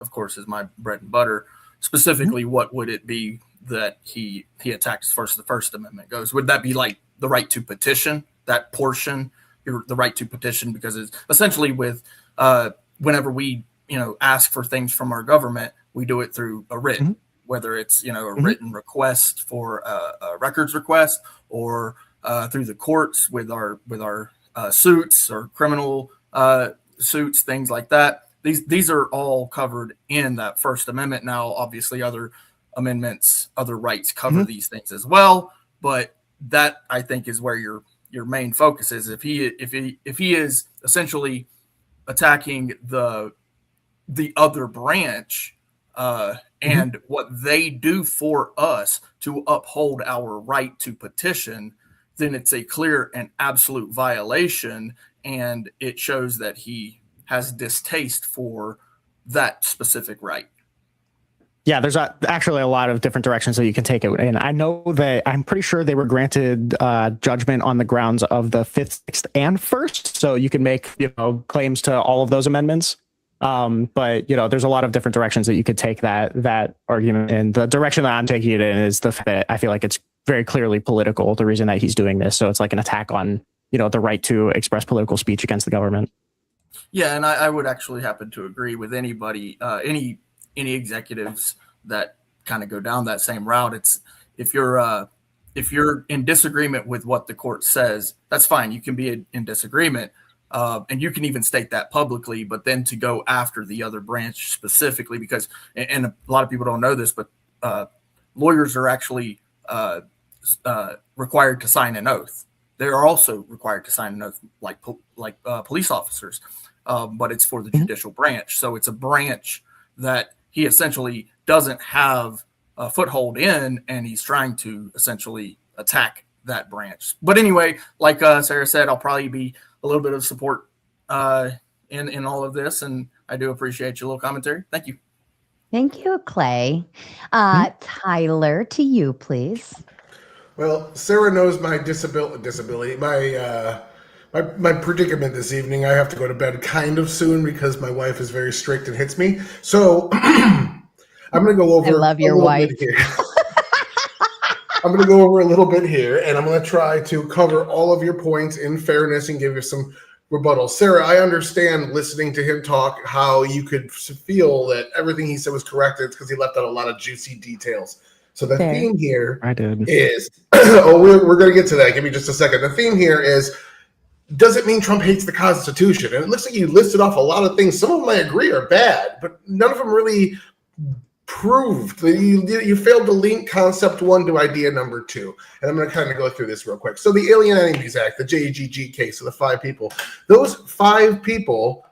of course, is my bread and butter. Specifically, what would it be that he attacks as far as the First Amendment goes? Would that be like the right to petition, that portion, the right to petition? Because it's essentially with whenever we ask for things from our government, we do it through a writ, whether it's a written request for a records request, or through the courts with our suits or criminal suits, things like that. These are all covered in that First Amendment. Now, obviously, other amendments, other rights cover these things as well. But that, I think, is where your main focus is. If he is essentially attacking the other branch and what they do for us to uphold our right to petition, then it's a clear and absolute violation, and it shows that he has distaste for that specific right. Yeah, there's actually a lot of different directions that you can take it. And I know that I'm pretty sure they were granted judgment on the grounds of the 5th, 6th, and 1st. So you can make, claims to all of those amendments. But, there's a lot of different directions that you could take that argument. And the direction that I'm taking it in is the fact that I feel like it's very clearly political, the reason that he's doing this. So it's like an attack on, the right to express political speech against the government. Yeah, and I would actually happen to agree with anybody, any executives that kind of go down that same route. It's if you're in disagreement with what the court says, that's fine. You can be in disagreement, and you can even state that publicly. But then to go after the other branch specifically, because and a lot of people don't know this, but lawyers are actually required to sign an oath. They are also required to sign an oath, like police officers. But it's for the judicial branch. So it's a branch that he essentially doesn't have a foothold in, and he's trying to essentially attack that branch. But anyway, like Sarah said, I'll probably be a little bit of support in all of this, and I do appreciate your little commentary. Thank you. Thank you, Clay. Tyler, to you, please. Well, Sarah knows my disability, my predicament this evening. I have to go to bed kind of soon because my wife is very strict and hits me. So I'm going to go over. I love your wife. I'm going to go over a little bit here, and I'm going to try to cover all of your points in fairness and give you some rebuttals. Sarah, I understand listening to him talk how you could feel that everything he said was correct. It's because he left out a lot of juicy details. So the theme here is, we're going to get to that. Give me just a second. The theme here is, does it mean Trump hates the Constitution? And it looks like you listed off a lot of things. Some of them I agree are bad, but none of them really proved. You failed to link concept 1 to idea number 2. And I'm going to kind of go through this real quick. So the Alien Enemies Act, the JGG case of the 5 people, those 5 people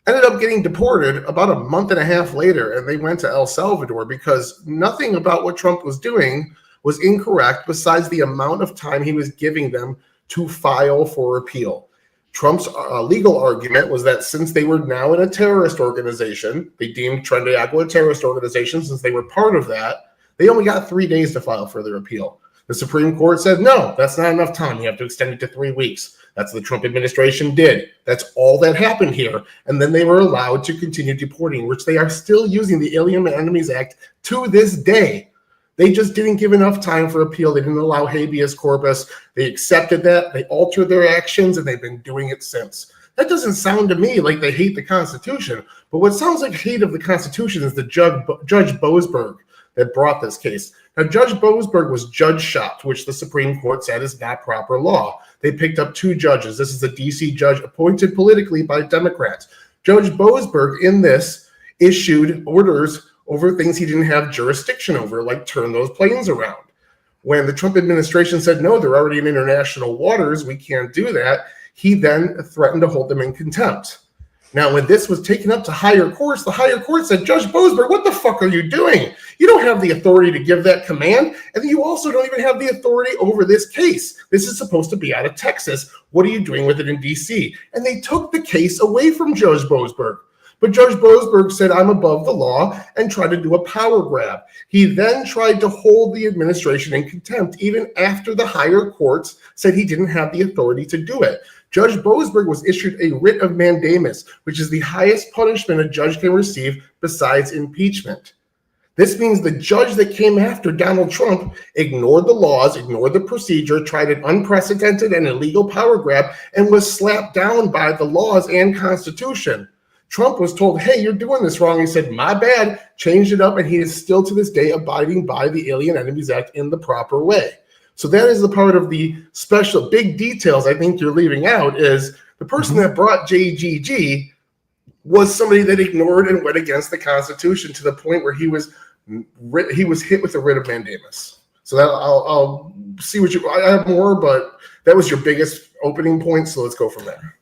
ended up getting deported about a month and a half later, and they went to El Salvador because nothing about what Trump was doing was incorrect besides the amount of time he was giving them to file for appeal. Trump's legal argument was that since they were now in a terrorist organization, they deemed Tren de Agua a terrorist organization since they were part of that, they only got 3 days to file for their appeal. The Supreme Court said, no, that's not enough time. You have to extend it to 3 weeks. That's what the Trump administration did. That's all that happened here. And then they were allowed to continue deporting, which they are still using the Alien Enemies Act to this day. They just didn't give enough time for appeal. They didn't allow habeas corpus. They accepted that. They altered their actions, and they've been doing it since. That doesn't sound to me like they hate the Constitution. But what sounds like hate of the Constitution is the Judge Boasberg that brought this case. Now, Judge Boasberg was judge shopped, which the Supreme Court said is not proper law. They picked up 2 judges. This is a D.C. judge appointed politically by Democrats. Judge Boasberg, in this, issued orders over things he didn't have jurisdiction over, like turn those planes around. When the Trump administration said, no, they're already in international waters, we can't do that, he then threatened to hold them in contempt. Now, when this was taken up to higher courts, the higher court said, Judge Boasberg, what the fuck are you doing? You don't have the authority to give that command, and you also don't even have the authority over this case. This is supposed to be out of Texas. What are you doing with it in D.C.? And they took the case away from Judge Boasberg. But Judge Boasberg said, I'm above the law, and tried to do a power grab. He then tried to hold the administration in contempt, even after the higher courts said he didn't have the authority to do it. Judge Boasberg was issued a writ of mandamus, which is the highest punishment a judge can receive besides impeachment. This means the judge that came after Donald Trump ignored the laws, ignored the procedure, tried an unprecedented and illegal power grab, and was slapped down by the laws and Constitution. Trump was told, hey, you're doing this wrong. He said, my bad, changed it up, and he is still to this day abiding by the Alien Enemies Act in the proper way. So that is the part of the special big details I think you're leaving out is the person that brought JGG was somebody that ignored and went against the Constitution to the point where he was hit with a writ of mandamus. So that I'll see what I have more, but that was your biggest opening point. So let's go from there.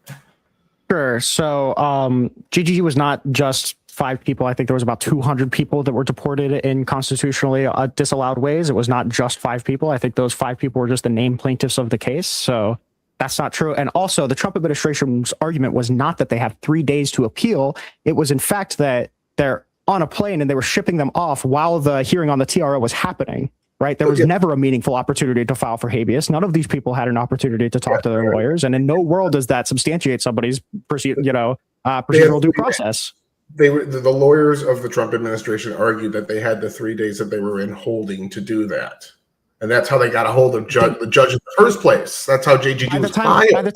Sure. So GGG was not just 5 people. I think there was about 200 people that were deported in constitutionally disallowed ways. It was not just 5 people. I think those 5 people were just the named plaintiffs of the case. So that's not true. And also the Trump administration's argument was not that they have 3 days to appeal. It was in fact that they're on a plane and they were shipping them off while the hearing on the TRO was happening, right? There was never a meaningful opportunity to file for habeas. None of these people had an opportunity to talk to their lawyers. And in no world does that substantiate somebody's procedural due process. The lawyers of the Trump administration argued that they had the 3 days that they were in holding to do that. And that's how they got a hold of the judge in the first place. That's how JGG was filed. By the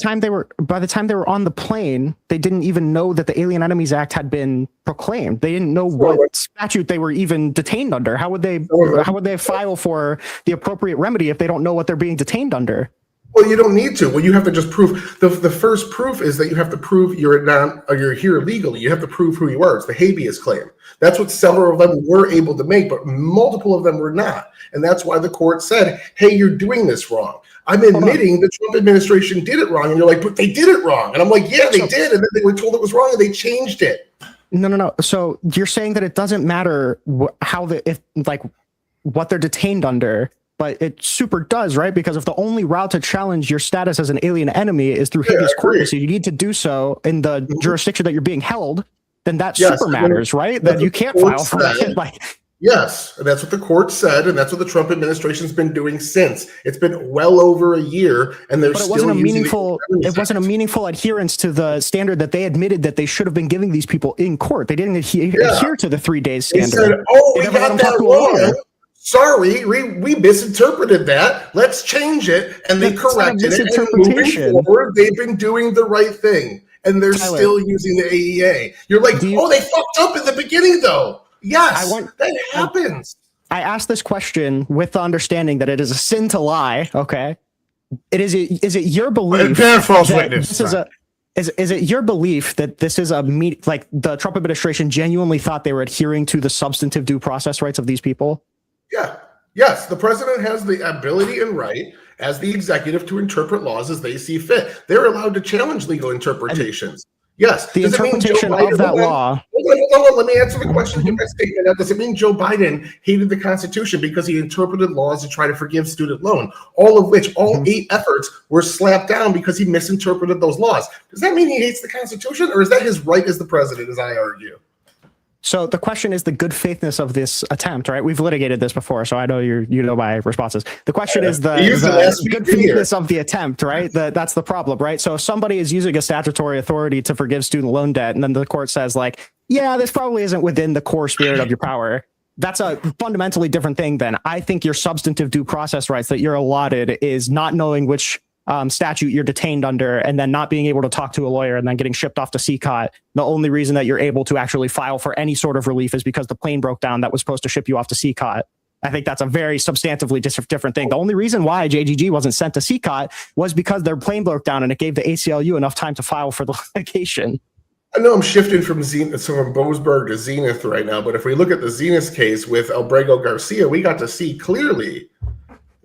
time they were on the plane, they didn't even know that the Alien Enemies Act had been proclaimed. They didn't know what statute they were even detained under. How would they file for the appropriate remedy if they don't know what they're being detained under? Well, you don't need to. Well, you have to just prove the first proof is that you have to prove you're here legally. You have to prove who you are. It's the habeas claim. That's what several of them were able to make, but multiple of them were not. And that's why the court said, hey, you're doing this wrong. I'm admitting the Trump administration did it wrong. And you're like, but they did it wrong. And I'm like, yeah, they did. And then they were told it was wrong and they changed it. No. So you're saying that it doesn't matter what they're detained under. But it super does, right? Because if the only route to challenge your status as an alien enemy is through habeas corpus, you need to do so in the jurisdiction that you're being held, then that super matters, right? Then you can't file for it. Yes, and that's what the court said, and that's what the Trump administration's been doing since. It's been well over a year, and they're still using it wasn't a meaningful adherence to the standard that they admitted that they should have been giving these people in court. They didn't adhere to the 3 days standard. They said, we got that wrong. Sorry, we misinterpreted that. Let's change it. And they corrected it. And moving forward, they've been doing the right thing. And they're still using the AEA. You're like, they fucked up in the beginning, though. Yes, that happens. I asked this question with the understanding that it is a sin to lie, okay? Is it your belief false witness. Is it your belief that this is like the Trump administration genuinely thought they were adhering to the substantive due process rights of these people? Yeah. Yes, the president has the ability and right as the executive to interpret laws as they see fit. They're allowed to challenge legal interpretations. Yes. The interpretation of that law. Hold on, let me answer the question. Does it mean Joe Biden hated the Constitution because he interpreted laws to try to forgive student loan, all of which, all 8 efforts were slapped down because he misinterpreted those laws? Does that mean he hates the Constitution, or is that his right as the president, as I argue? So the question is the good faithness of this attempt, right? We've litigated this before, so I know you know my responses. The question is the good faithness of the attempt, right? That's the problem, right? So if somebody is using a statutory authority to forgive student loan debt, and then the court says like, yeah, this probably isn't within the core spirit of your power. That's a fundamentally different thing than I think your substantive due process rights that you're allotted is not knowing which statute you're detained under and then not being able to talk to a lawyer and then getting shipped off to CCOT. The only reason that you're able to actually file for any sort of relief is because the plane broke down that was supposed to ship you off to CCOT. I think that's a very substantively different thing. The only reason why JGG wasn't sent to CCOT was because their plane broke down and it gave the ACLU enough time to file for the litigation. I know I'm shifting from Boasberg to Zenith right now, but if we look at the Zenith case with Albrego Garcia, we got to see clearly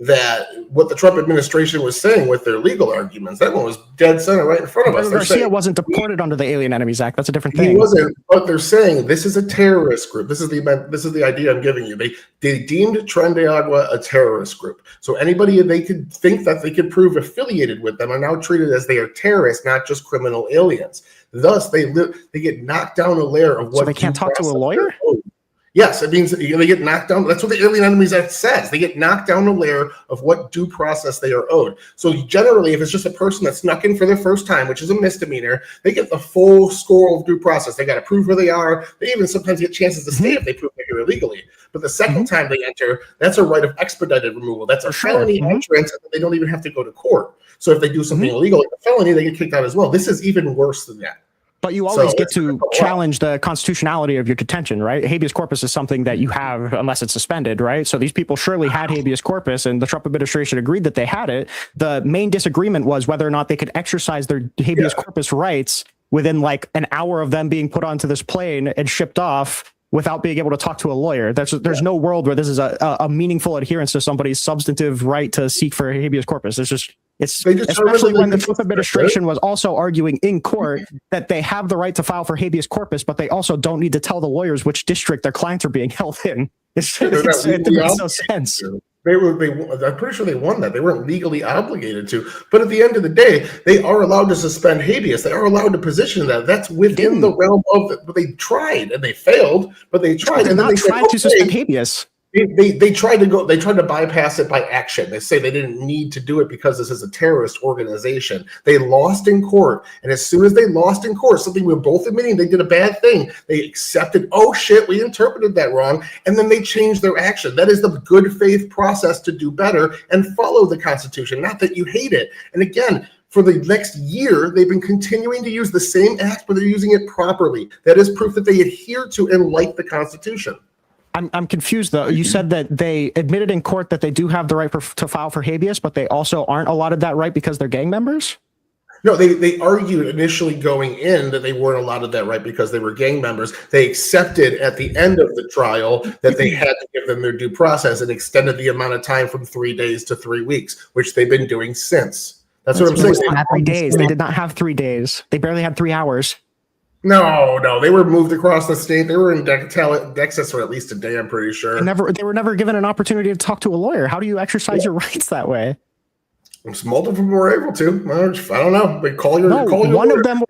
that what the Trump administration was saying with their legal arguments, that one was dead center right in front of us. Garcia wasn't deported under the Alien Enemies Act. That's a different thing. He wasn't, but they're saying this is a terrorist group. This is the idea I'm giving you. They deemed Tren de Agua a terrorist group. So anybody they could think that they could prove affiliated with them are now treated as they are terrorists, not just criminal aliens. Thus, they get knocked down a layer of what. So they can't talk to a lawyer? Yes, it means that they get knocked down. That's what the Alien Enemies Act says. They get knocked down a layer of what due process they are owed. So generally, if it's just a person that snuck in for the first time, which is a misdemeanor, they get the full score of due process. They got to prove where they are. They even sometimes get chances to stay if they prove they're here illegally. But the second time they enter, that's a right of expedited removal. That's a felony entrance, and they don't even have to go to court. So if they do something illegal, like a felony, they get kicked out as well. This is even worse than that. But you always get to challenge the constitutionality of your detention, right? Habeas corpus is something that you have unless it's suspended, right? So these people surely had habeas corpus, and the Trump administration agreed that they had it. The main disagreement was whether or not they could exercise their habeas corpus rights within like an hour of them being put onto this plane and shipped off without being able to talk to a lawyer. There's no world where this is a meaningful adherence to somebody's substantive right to seek for habeas corpus. It's especially when the Trump administration was also arguing in court that they have the right to file for habeas corpus, but they also don't need to tell the lawyers which district their clients are being held in. It makes no sense. I'm pretty sure they won that. They weren't legally obligated to. But at the end of the day, they are allowed to suspend habeas. They are allowed to position that. That's within the realm of it. But they tried and they failed, but they tried. And then they tried to suspend habeas. They tried to bypass it by action. They say they didn't need to do it because this is a terrorist organization. They lost in court. And as soon as they lost in court, something we're both admitting they did a bad thing, they accepted, oh shit, we interpreted that wrong. And then they changed their action. That is the good faith process to do better and follow the Constitution, not that you hate it. And again, for the next year, they've been continuing to use the same act, but they're using it properly. That is proof that they adhere to and like the Constitution. I'm confused though. You said that they admitted in court that they do have the right to file for habeas, but they also aren't allotted that right because they're gang members? No, they argued initially going in that they weren't allotted that right because they were gang members. They accepted at the end of the trial that they had to give them their due process and extended the amount of time from 3 days to 3 weeks, which they've been doing since. That's what I'm saying. 3 days. They did not have 3 days. They barely had 3 hours. No, they were moved across the state. They were in Texas for at least a day, I'm pretty sure. They were never given an opportunity to talk to a lawyer. How do you exercise your rights that way? Multiple people were able to. I don't know. But one of them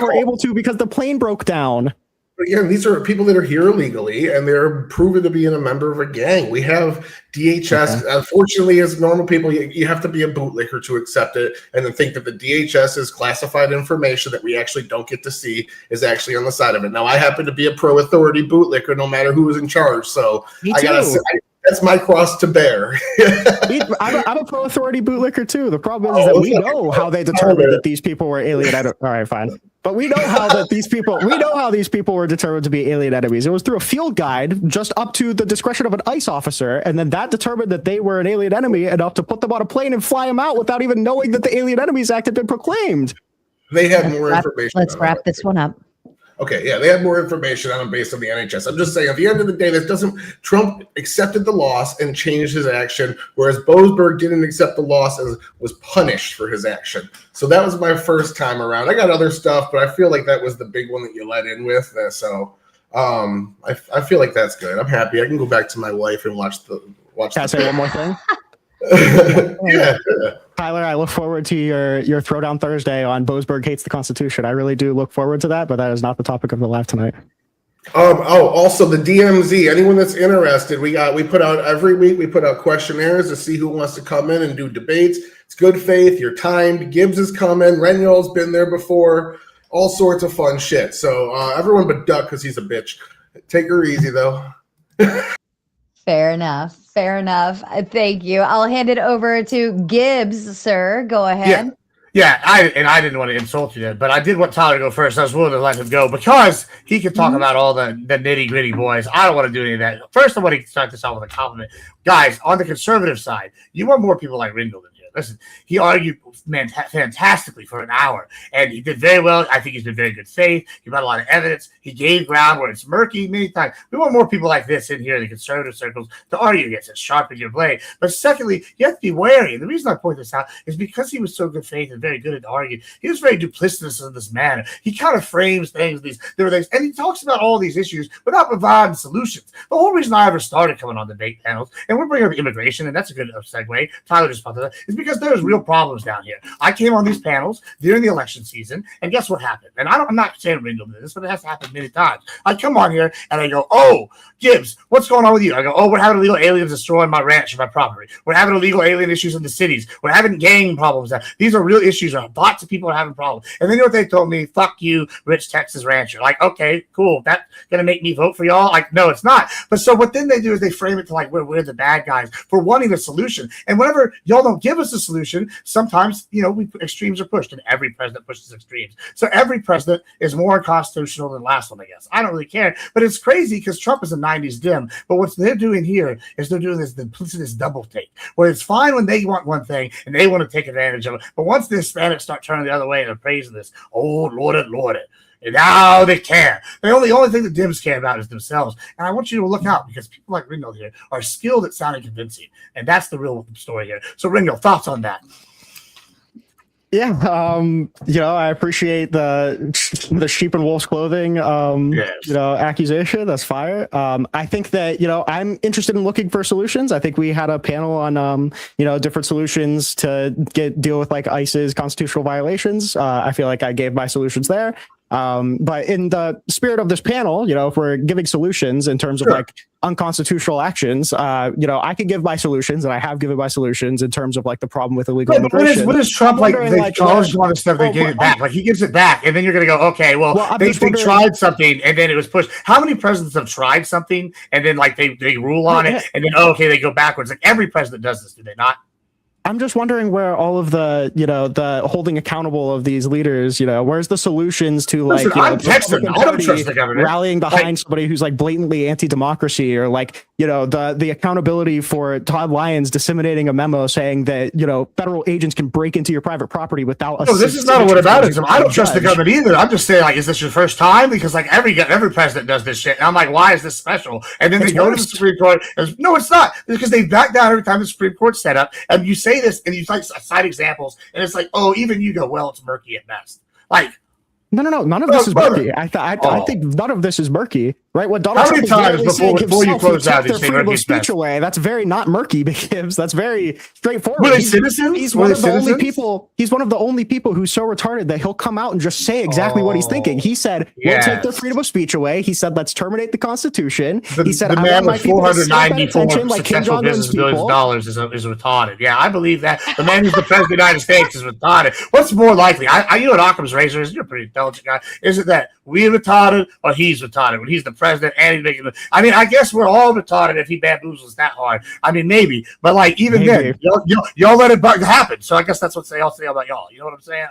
were able to because the plane broke down. But again, these are people that are here illegally, and they're proven to be a member of a gang. We have DHS. Okay. Unfortunately, as normal people, you have to be a bootlicker to accept it, and then think that the DHS is classified information that we actually don't get to see is actually on the side of it. Now, I happen to be a pro-authority bootlicker, no matter who is in charge. So I gotta say, that's my cross to bear. I'm a pro-authority bootlicker too. The problem is that we know how they determined that these people were alien. All right, fine. But we know how these people were determined to be alien enemies. It was through a field guide, just up to the discretion of an ICE officer, and then that determined that they were an alien enemy enough to put them on a plane and fly them out without even knowing that the Alien Enemies Act had been proclaimed. They had more information. Let's wrap this one up. Okay, yeah, they had more information on them based on the NHS. I'm just saying, at the end of the day, Trump accepted the loss and changed his action, whereas Boasberg didn't accept the loss and was punished for his action. So that was my first time around. I got other stuff, but I feel like that was the big one that you let in with. I feel like that's good. I'm happy. I can go back to my wife and watch. Can I say one more thing? Yeah. Tyler, I look forward to your Throwdown Thursday on Boasberg Hates the Constitution. I really do look forward to that, but that is not the topic of the live tonight. Also the DMZ. Anyone that's interested, we put out every week. We put out questionnaires to see who wants to come in and do debates. It's good faith. You're timed. Gibbs is coming. Rinyald's been there before. All sorts of fun shit. So everyone but Duck, because he's a bitch. Take her easy though. Fair enough. Thank you. I'll hand it over to Gibbs, sir. Go ahead. Yeah, I didn't want to insult you, but I did want Tyler to go first. I was willing to let him go because he could talk about all the nitty-gritty boys. I don't want to do any of that. First, I want to start this off with a compliment. Guys, on the conservative side, you want more people like Rinyald in here. Listen, he argued fantastically for an hour, and he did very well. I think he's been very good faith. He brought a lot of evidence. He gave ground where it's murky many times. We want more people like this in here in the conservative circles to argue against it, sharpen your blade. But secondly, you have to be wary. And the reason I point this out is because he was so good faith and very good at arguing. He was very duplicitous in this manner. He kind of frames things, and he talks about all these issues without providing solutions. The whole reason I ever started coming on debate panels, and we're bringing up immigration, and that's a good segue. Tyler just brought that up, is because because there's real problems down here. I came on these panels during the election season, and guess what happened? And I'm not saying Rinyald did this, but it has happened many times. I come on here and I go, oh, Gibbs, what's going on with you? I go, oh, we're having illegal aliens destroying my ranch and my property. We're having illegal alien issues in the cities. We're having gang problems. These are real issues. Lots of people are having problems. And then you know what they told me? Fuck you, rich Texas rancher. Like, okay, cool. That's going to make me vote for y'all? Like, no, it's not. But so what then they do is they frame it to like, we're the bad guys for wanting a solution. And whenever y'all don't give us a solution, sometimes, extremes are pushed, and every president pushes extremes. So every president is more unconstitutional than the last one, I guess. I don't really care. But it's crazy because Trump is a 90s dim. But what they're doing here is they're doing this double take, where it's fine when they want one thing and they want to take advantage of it. But once the Hispanics start turning the other way and they're praising this, oh, Lord it. And now they care. The only thing the Dems care about is themselves. And I want you to look out because people like Rinyald here are skilled at sounding convincing. And that's the real story here. So, Rinyald, thoughts on that? Yeah, I appreciate the sheep and wolf's clothing, accusation. That's fire. I think that, I'm interested in looking for solutions. I think we had a panel on, different solutions to deal with like ICE's constitutional violations. I feel like I gave my solutions there. But in the spirit of this panel, if we're giving solutions in terms of like unconstitutional actions, I could give my solutions, and I have given my solutions in terms of like the problem with illegal immigration. What is Trump like? They acknowledged all this stuff, they gave it back. Like he gives it back, and then you're gonna go, okay, well they tried something, and then it was pushed. How many presidents have tried something, and then like they rule on it, and then they go backwards? Like every president does this, do they not? I'm just wondering where all of the, the holding accountable of these leaders, where's the solutions to like, I'm Texan. I don't trust the government. Rallying behind somebody who's like blatantly anti-democracy, or like, the accountability for Todd Lyons disseminating a memo saying that, federal agents can break into your private property without. No, this is not a whataboutism. I don't trust the government either. I'm just saying, like, is this your first time? Because like every president does this shit. And I'm like, why is this special? And then they go to the Supreme Court. No, it's not, because they back down every time the Supreme Court's set up, and you say this and you cite examples, and it's like, oh, even you go, well, it's murky at best. Like, no, none of this is murky. I think none of this is murky, right? What Donald Trump is before you close out, their freedom of speech away. That's very not murky, because that's very straightforward. Were they citizens? He's one of the only people. He's one of the only people who's so retarded that he'll come out and just say exactly what he's thinking. He said, "We'll take their freedom of speech away." He said, "Let's terminate the Constitution." He said, "The man with $494 like Kim business billions of dollars is retarded." Yeah, I believe that. The man who's the president of the United States is retarded. What's more likely? You know what Occam's razor is? You're a pretty intelligent guy. Is it that we're retarded or he's retarded when he's the president and he's making I guess we're all retarded if he bamboozles that hard. Maybe. But like even then, y'all let it happen. So I guess that's what they all say about y'all. You know what I'm saying?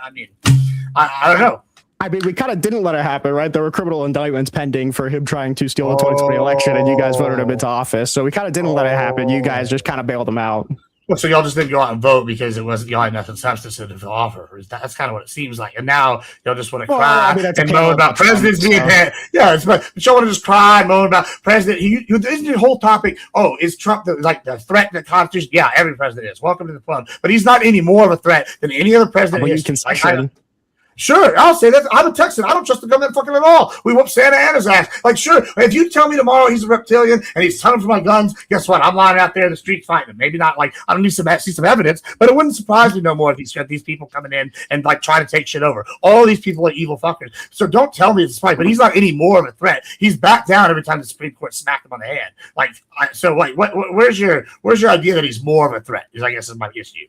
I don't know. We kind of didn't let it happen, right? There were criminal indictments pending for him trying to steal the 2020 election, and you guys voted him into office. So we kind of didn't let it happen. You guys just kind of bailed him out. Well, so y'all just didn't go out and vote because y'all had nothing substantive to offer. That's kind of what it seems like. And now y'all just want to cry and moan about presidents being bad. Yeah, but y'all want to just cry and moan about president. Isn't the whole topic? Oh, is Trump the threat to the Constitution? Yeah, every president is. Welcome to the club. But he's not any more of a threat than any other president is. Sure, I'll say that. I'm a Texan. I don't trust the government fucking at all. We whoop Santa Ana's ass. Like, sure, if you tell me tomorrow he's a reptilian and he's telling for my guns, guess what? I'm lying out there in the street fighting him. Maybe not like I don't need see some evidence, but it wouldn't surprise me no more if he's got these people coming in and like trying to take shit over. All these people are evil fuckers. So don't tell me it's fight, but he's not any more of a threat. He's backed down every time the Supreme Court smacked him on the head. Where's your idea that he's more of a threat? I guess is my issue.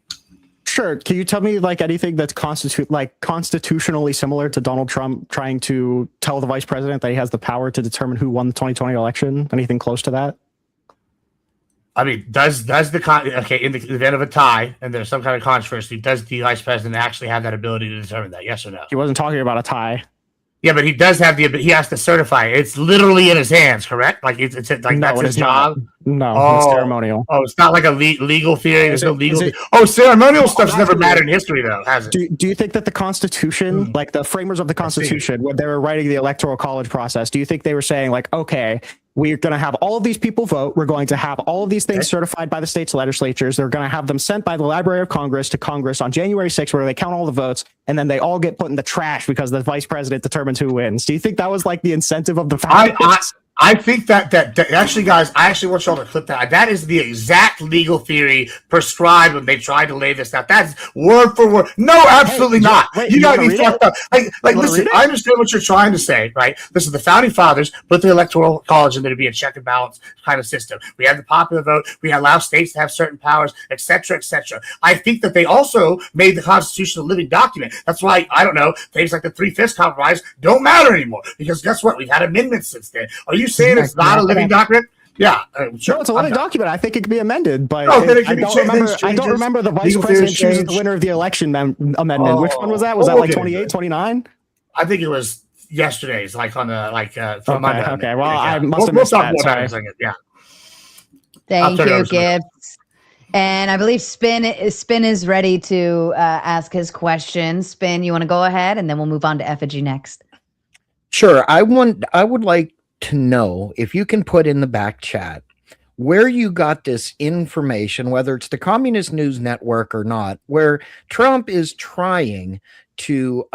Sure. Can you tell me like anything that's constitutionally similar to Donald Trump trying to tell the vice president that he has the power to determine who won the 2020 election? Anything close to that? Does the in the event of a tie and there's some kind of controversy, does the vice president actually have that ability to determine that? Yes or no? He wasn't talking about a tie. Yeah, but he does have he has to certify it. It's literally in his hands, correct? Like it's like that's his job. No, it's ceremonial. Oh, it's not like a legal theory. There's no legal. Ceremonial stuff's never mattered in history, though, has it? Do you think that the Constitution, like the framers of the Constitution, when they were writing the Electoral College process, do you think they were saying like, okay, we're going to have all of these people vote. We're going to have all of these things certified by the state's legislatures. They're going to have them sent by the Library of Congress to Congress on January 6th, where they count all the votes, and then they all get put in the trash because the vice president determines who wins. Do you think that was like the incentive of the founders? I think that actually, guys, I actually want y'all to clip that. That is the exact legal theory prescribed when they tried to lay this out. That's word for word. No, absolutely not. wait, You you gotta wanna be read fucked up. Like listen, read it? I understand what you're trying to say, right? Listen, the founding fathers put the electoral college in there to be a check and balance kind of system. We have the popular vote. We allow states to have certain powers, etc., etc. I think that they also made the Constitution a living document. That's why, I don't know, things like the 3/5 compromise don't matter anymore, because guess what? We've had amendments since then. Are you saying it's not a living document? Yeah, sure. No, it's a living document. I think it can be amended, but No, then it I can be don't changed. remember. I Changes. don't remember the vice Legal president theories chooses change. the winner of the election amendment. Which one was that? Was Oh, that we'll like get into 28, it. 29? I think it was yesterday's, like on the from Monday. Okay. Well, I must we'll, have we'll missed talk that. more about it in a Sorry. second. Yeah. Thank turn it you, over to someone else. Gibbs. And I believe Spin is ready to ask his question. Spin, you want to go ahead, and then we'll move on to Effigy next. Sure. I would like to know if you can put in the back chat where you got this information, whether it's the Communist News Network or not, where Trump is trying to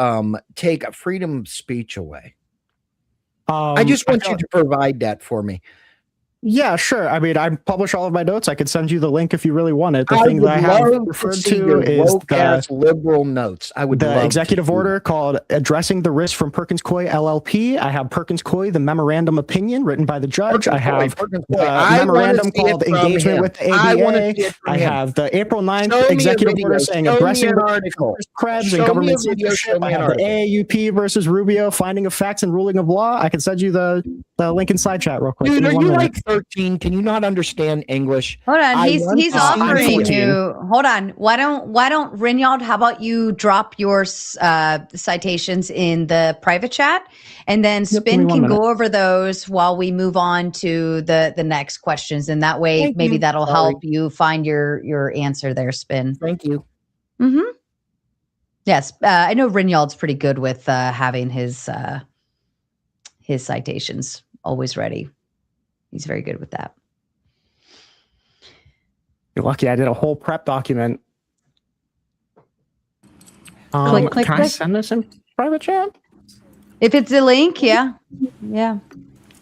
take freedom of speech away. I just want you to provide that for me. Yeah, sure. I mean, I publish all of my notes. I could send you the link if you really want it. The I thing would that I have love referred see to your is woke-ass liberal notes. I would the love executive to see order called Addressing the Risk from Perkins Coie LLP. I have Perkins Coie, the memorandum opinion written by the judge. I have Perkins the Coie. I wanna memorandum see it called from Engagement him. with the I wanna ABA. see it from I him. have the April 9th Show me a executive video. order saying Show me addressing an the article. Krebs Show and me government a video. censorship. Show me I an have the article. AAUP versus Rubio, finding of facts and ruling of law. I can send you the link inside chat real quick. Dude, Give me are 1 you minute. like 13? Can you not understand English? Hold on, I he's want to see offering it. you. Hold on, why don't Rinyald? How about you drop your citations in the private chat, and then Yep, give me Spin 1 can minute. go over those while we move on to the next questions, and that way Thank maybe you. that'll Sorry. help you find your answer there, Spin. Thank you. Mm-hmm. Yes, I know Rinyald's pretty good with having his citations always ready. He's very good with that. You're lucky I did a whole prep document. Click, click, can I click. send this in private chat? If it's a link, yeah.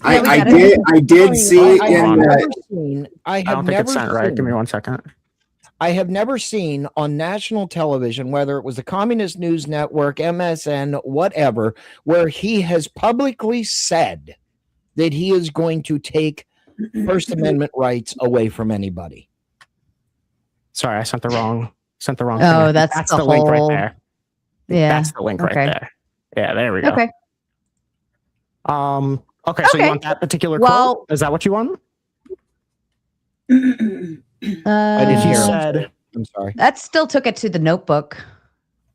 I we did see I in have on. never seen. I I have don't think never it's sent right. Give me seen. 1 second. I have never seen on national television, whether it was the Communist News Network, MSN, whatever, where he has publicly said that he is going to take First Amendment rights away from anybody. Sorry, I sent the wrong Oh, thing. that's the the link right whole- there. Yeah. That's the link right Okay. there. Yeah, there we go. Okay. Okay, so you Okay. want that particular Well- quote? Is that what you want? I didn't He hear him. said, I'm sorry. That still took it to the notebook.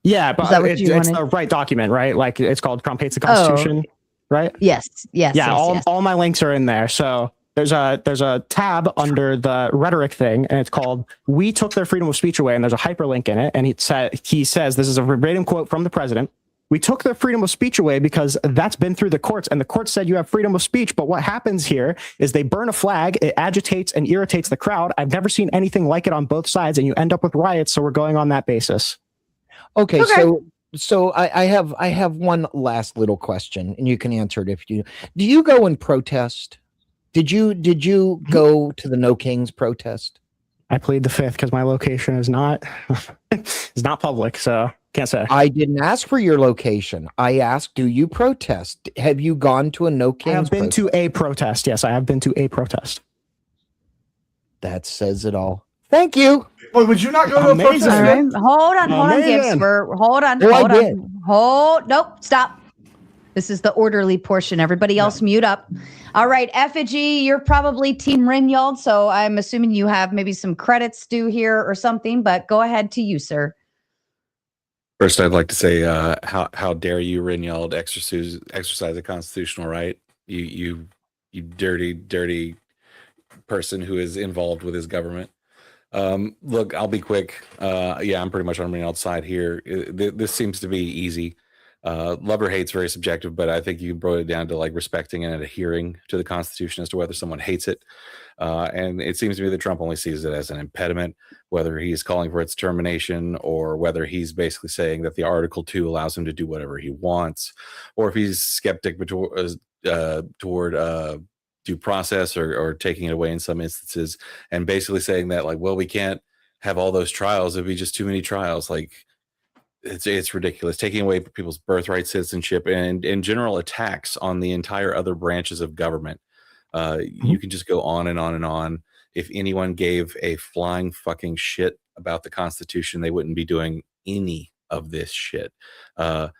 yeah, Is but that what it's you wanted? the right document, right? Like it's called Trump Hates the Oh. Constitution, right? Yes. Yeah, Yes. all my links are in there. So there's a tab under the rhetoric thing, and it's called "We Took Their Freedom of Speech Away," and there's a hyperlink in it, and he says this is a verbatim quote from the president. We took their freedom of speech away because that's been through the courts, and the courts said you have freedom of speech. But what happens here is they burn a flag, it agitates and irritates the crowd. I've never seen anything like it on both sides, and you end up with riots. So we're going on that basis. Okay, Okay. so I have one last little question, and you can answer it if you do. You go and protest? Did you go to the No Kings protest? I plead the fifth because my location is not is not public, so can't say. I didn't ask for your location. I asked, do you protest? Have you gone to a No I Kings have been protest? to a protest. Yes, I have been to a protest. That says it all. Thank you. Well, would you not go to a Amazing. protest? All right. Hold on, Gibbs. Amazing. Hold on. Oh, I Hold did. on. Nope. Stop. This is the orderly portion. Everybody else mute up. All right, Effigy, you're probably Team Rinyald, so I'm assuming you have maybe some credits due here or something, but go ahead to you, sir. First, I'd like to say, how dare you, Rinyald, exercise a constitutional right? You dirty person who is involved with his government. Look, I'll be quick. Yeah, I'm pretty much on Rinyald's side here. This seems to be easy. Love or hate's very subjective, but I think you brought it down to like respecting and adhering to the Constitution as to whether someone hates it. And it seems to me that Trump only sees it as an impediment, whether he's calling for its termination or whether he's basically saying that the Article 2 allows him to do whatever he wants, or if he's skeptic toward due process or taking it away in some instances, and basically saying that like, well, we can't have all those trials. It'd be just too many trials. Like it's ridiculous, taking away people's birthright citizenship and in general attacks on the entire other branches of government. You can just go on and on and on. If anyone gave a flying fucking shit about the Constitution, they wouldn't be doing any of this shit. The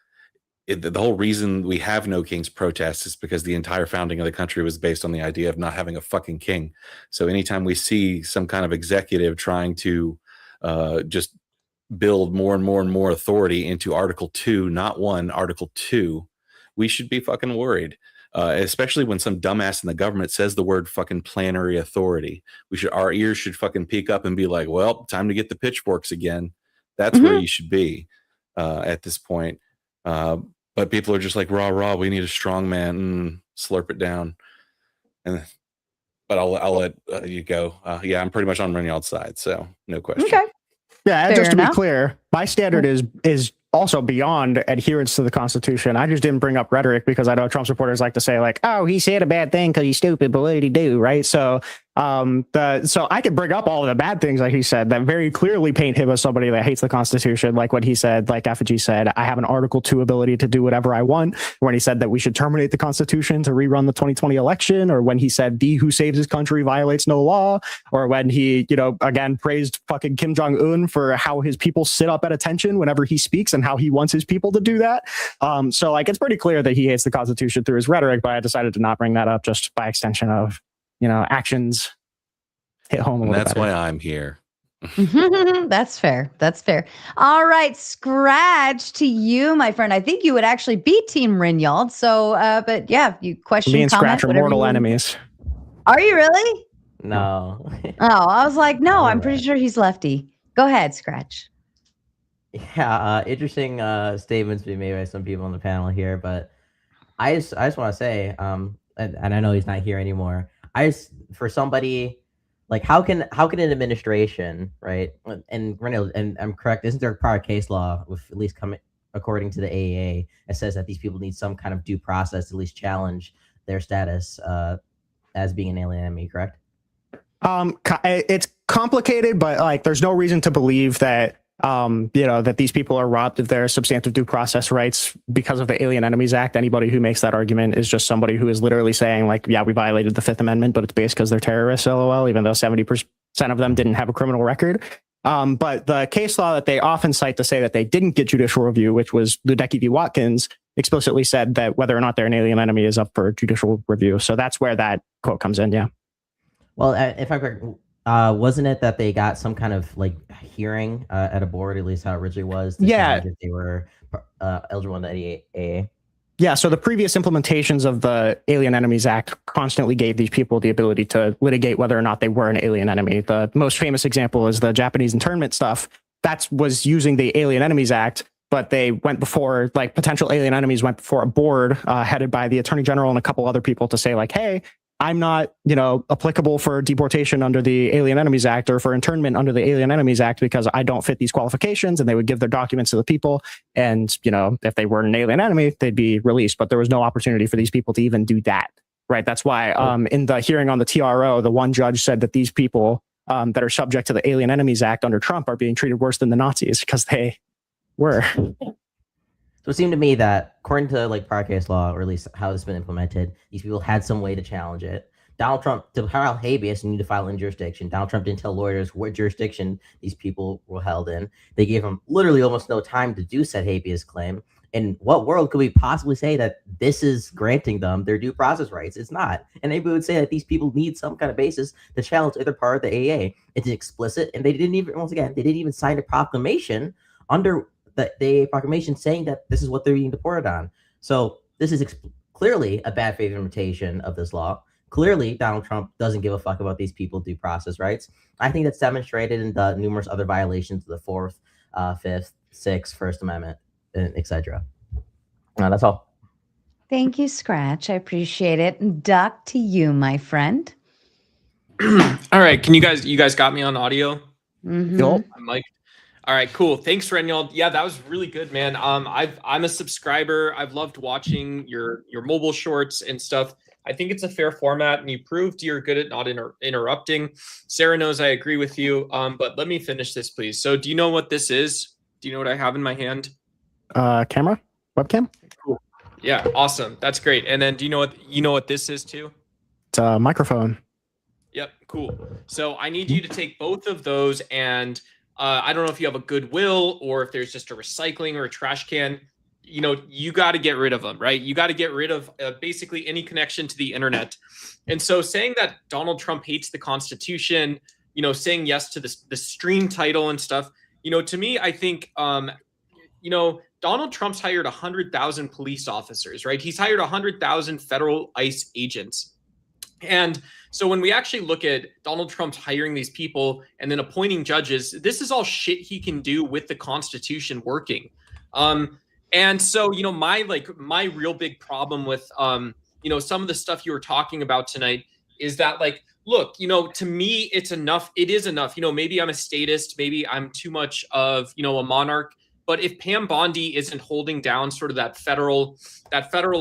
whole reason we have no king's protests is because the entire founding of the country was based on the idea of not having a fucking king. So anytime we see some kind of executive trying to just build more and more and more authority into Article 2, not 1, Article 2, we should be fucking worried. Especially when some dumbass in the government says the word fucking plenary authority. Our ears should fucking peak up and be like, well, time to get the pitchforks again. That's where you should be at this point. But people are just like, rah, we need a strong man. Slurp it down. But I'll let you go. Yeah, I'm pretty much on Rinyald's side, so no question. Okay. Yeah, Fair just to enough. be clear, my standard is also beyond adherence to the Constitution. I just didn't bring up rhetoric because I know Trump supporters like to say like, oh, he said a bad thing because he's stupid, but what did he do, right? So so I could bring up all of the bad things like he said that very clearly paint him as somebody that hates the Constitution, like what he said, like Effigy said, I have an Article 2 ability to do whatever I want, when he said that we should terminate the Constitution to rerun the 2020 election, or when he said he who saves his country violates no law, or when he, again, praised fucking Kim Jong-un for how his people sit up at attention whenever he speaks and how he wants his people to do that. So like it's pretty clear that he hates the Constitution through his rhetoric, but I decided to not bring that up just by extension of actions hit home a little That's better. why I'm here. That's fair. That's fair. All right, Scratch, to you, my friend. I think you would actually be Team Rinyald. So, but yeah, you question, Me and comment, Scratch are whatever mortal you want. enemies. Are you really? No. Oh, I was like, no, I'm All pretty right. sure he's lefty. Go ahead, Scratch. Yeah, interesting statements being made by some people on the panel here, but I just want to say, and I know he's not here anymore. For somebody like how can an administration, right? And Reynolds, and I'm correct, isn't there a prior case law with at least coming according to the AAA that says that these people need some kind of due process to at least challenge their status as being an alien enemy, correct? It's complicated, but like there's no reason to believe that that these people are robbed of their substantive due process rights because of the Alien Enemies Act. Anybody who makes that argument is just somebody who is literally saying like, yeah, we violated the Fifth Amendment, but it's based because they're terrorists, LOL, even though 70% of them didn't have a criminal record. But the case law that they often cite to say that they didn't get judicial review, which was Ludecky v. Watkins, explicitly said that whether or not they're an alien enemy is up for judicial review. So that's where that quote comes in. Yeah. Well, if I'm correct, wasn't it that they got some kind of like hearing at a board, at least how it originally was? Yeah. If they were eligible under the AA. Yeah, so the previous implementations of the Alien Enemies Act constantly gave these people the ability to litigate whether or not they were an alien enemy. The most famous example is the Japanese internment stuff. That was using the Alien Enemies Act, but they went before, like potential alien enemies went before a board headed by the Attorney General and a couple other people to say like, hey, I'm not, applicable for deportation under the Alien Enemies Act or for internment under the Alien Enemies Act because I don't fit these qualifications. And they would give their documents to the people. And, if they were an alien enemy, they'd be released. But there was no opportunity for these people to even do that. Right. That's why in the hearing on the TRO, the one judge said that these people that are subject to the Alien Enemies Act under Trump are being treated worse than the Nazis because they were. So it seemed to me that according to like prior case law, or at least how it's been implemented, these people had some way to challenge it. Donald Trump, to file habeas, you need to file in jurisdiction. Donald Trump didn't tell lawyers what jurisdiction these people were held in. They gave them literally almost no time to do said habeas claim. In what world could we possibly say that this is granting them their due process rights? It's not. And anybody would say that these people need some kind of basis to challenge either part of the AA. It's explicit, and they didn't even sign a proclamation under the proclamation saying that this is what they're being deported on. So this is clearly a bad faith implementation of this law. Clearly, Donald Trump doesn't give a fuck about these people's due process rights. I think that's demonstrated in the numerous other violations of the 4th, 5th, 6th, First Amendment, etc. That's all. Thank you, Scratch. I appreciate it. Duck, to you, my friend. All right. Can you guys got me on audio? Mhm. Nope. I'm Mike. All right, cool. Thanks, Rinyald. Yeah, that was really good, man. I'm a subscriber. I've loved watching your mobile shorts and stuff. I think it's a fair format, and you proved you're good at not interrupting. Sarah knows I agree with you. But let me finish this, please. So, do you know what this is? Do you know what I have in my hand? Camera, webcam. Cool. Yeah, awesome. That's great. And then, do you know what this is too? It's a microphone. Yep, cool. So I need you to take both of those, and I don't know if you have a Goodwill or if there's just a recycling or a trash can. You got to get rid of them, right? You got to get rid of basically any connection to the internet. And so saying that Donald Trump hates the Constitution, saying yes to the stream title and stuff, to me, I think, Donald Trump's hired 100,000 police officers, right? He's hired 100,000 federal ICE agents. And so when we actually look at Donald Trump's hiring these people and then appointing judges, this is all shit he can do with the Constitution working. And so, my real big problem with, some of the stuff you were talking about tonight is that, look, to me, it's enough. It is enough. Maybe I'm a statist. Maybe I'm too much of, a monarch. But if Pam Bondi isn't holding down sort of that federal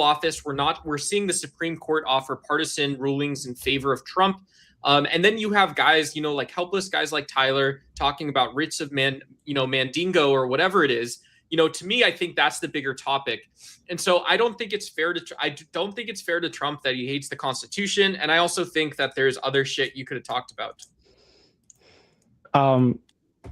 office, we're seeing the Supreme Court offer partisan rulings in favor of Trump. And then you have guys, helpless guys like Tyler talking about writs of Mandingo or whatever it is. To me, I think that's the bigger topic. And so I don't think it's fair to Trump that he hates the Constitution. And I also think that there's other shit you could have talked about.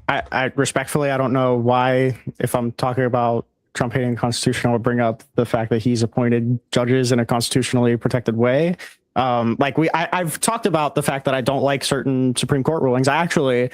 I respectfully, I don't know why, if I'm talking about Trump hating the Constitution, I would bring up the fact that he's appointed judges in a constitutionally protected way. I've talked about the fact that I don't like certain Supreme Court rulings. I actually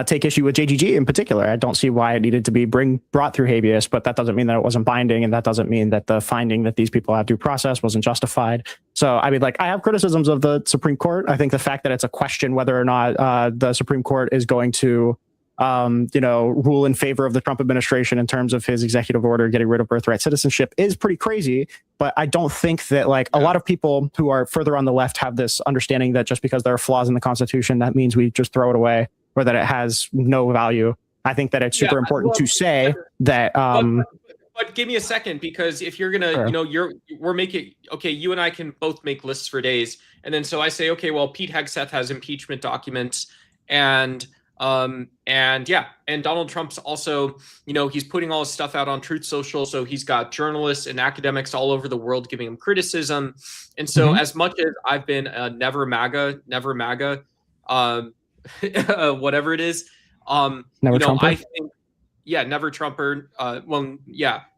take issue with JGG in particular. I don't see why it needed to be brought through habeas, but that doesn't mean that it wasn't binding, and that doesn't mean that the finding that these people have due process wasn't justified. So, I have criticisms of the Supreme Court. I think the fact that it's a question whether or not the Supreme Court is going to rule in favor of the Trump administration in terms of his executive order getting rid of birthright citizenship is pretty crazy. But I don't think that a lot of people who are further on the left have this understanding that just because there are flaws in the Constitution, that means we just throw it away or that it has no value. I think that it's super important to say that. But give me a second, because if you're gonna, sure. we're making, okay, you and I can both make lists for days, and then so I say, okay, well, Pete Hegseth has impeachment documents, and Donald Trump's also, he's putting all his stuff out on Truth Social, so he's got journalists and academics all over the world giving him criticism, and so as much as I've been never MAGA, whatever it is, Never Trumper? I think, never Trumper,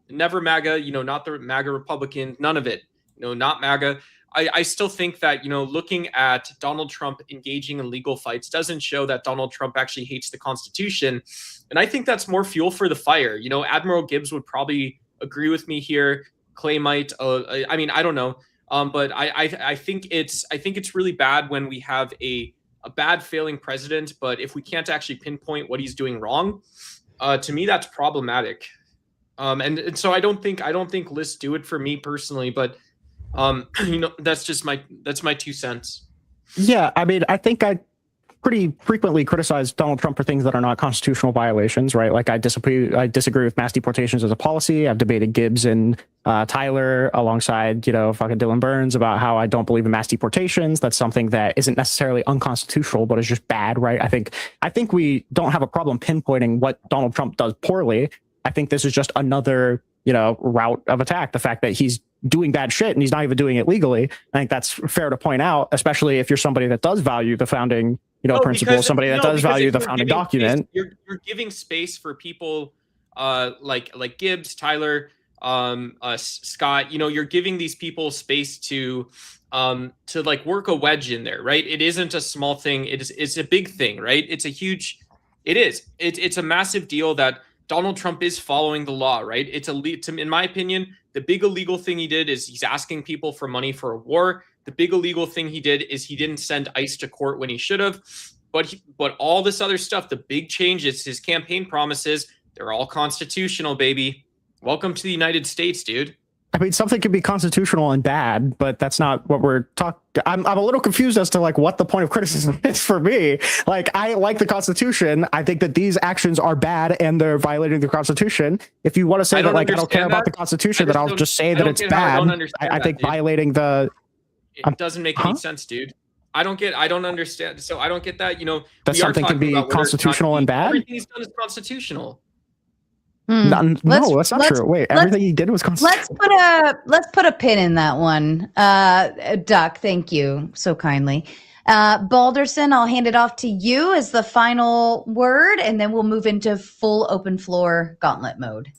never MAGA, not the MAGA Republican, none of it, not MAGA. I still think that, looking at Donald Trump engaging in legal fights doesn't show that Donald Trump actually hates the Constitution. And I think that's more fuel for the fire. Admiral Gibbs would probably agree with me here. Clay might, I don't know. But I think it's really bad when we have a bad failing president, but if we can't actually pinpoint what he's doing wrong, to me, that's problematic. And so I don't think lists do it for me personally, but that's my 2 cents. Yeah, I think I pretty frequently criticize Donald Trump for things that are not constitutional violations, right? Like I disagree with mass deportations as a policy. I've debated Gibbs and Tyler alongside, fucking Dylan Burns about how I don't believe in mass deportations. That's something that isn't necessarily unconstitutional, but is just bad, right? I think we don't have a problem pinpointing what Donald Trump does poorly. I think this is just another, route of attack. The fact that he's doing bad shit and he's not even doing it legally. I think that's fair to point out, especially if you're somebody that does value the founding, principle, somebody that does value the founding document. You're giving space for people like Gibbs, Tyler, Scott. You're giving these people space to work a wedge in there, right? It isn't a small thing. It's a big thing, right? It's a massive deal that Donald Trump is following the law, right? In my opinion, the big illegal thing he did is he's asking people for money for a war. The big illegal thing he did is he didn't send ICE to court when he should have. But all this other stuff, the big changes, his campaign promises, they're all constitutional, baby. Welcome to the United States, dude. Something could be constitutional and bad, but that's not what we're talking. I'm a little confused as to what the point of criticism is for me. I like the Constitution. I think that these actions are bad and they're violating the Constitution. If you want to say I don't care about the Constitution, then I'll just say that it's bad. I think violating the It doesn't make any sense, dude. I don't understand. So I don't get that. That something can be constitutional and bad. Everything he's done is constitutional. No, that's not true. Wait, everything he did was constitutional. Let's put a pin in that one. Duck, thank you so kindly. Balderson, I'll hand it off to you as the final word, and then we'll move into full open floor gauntlet mode.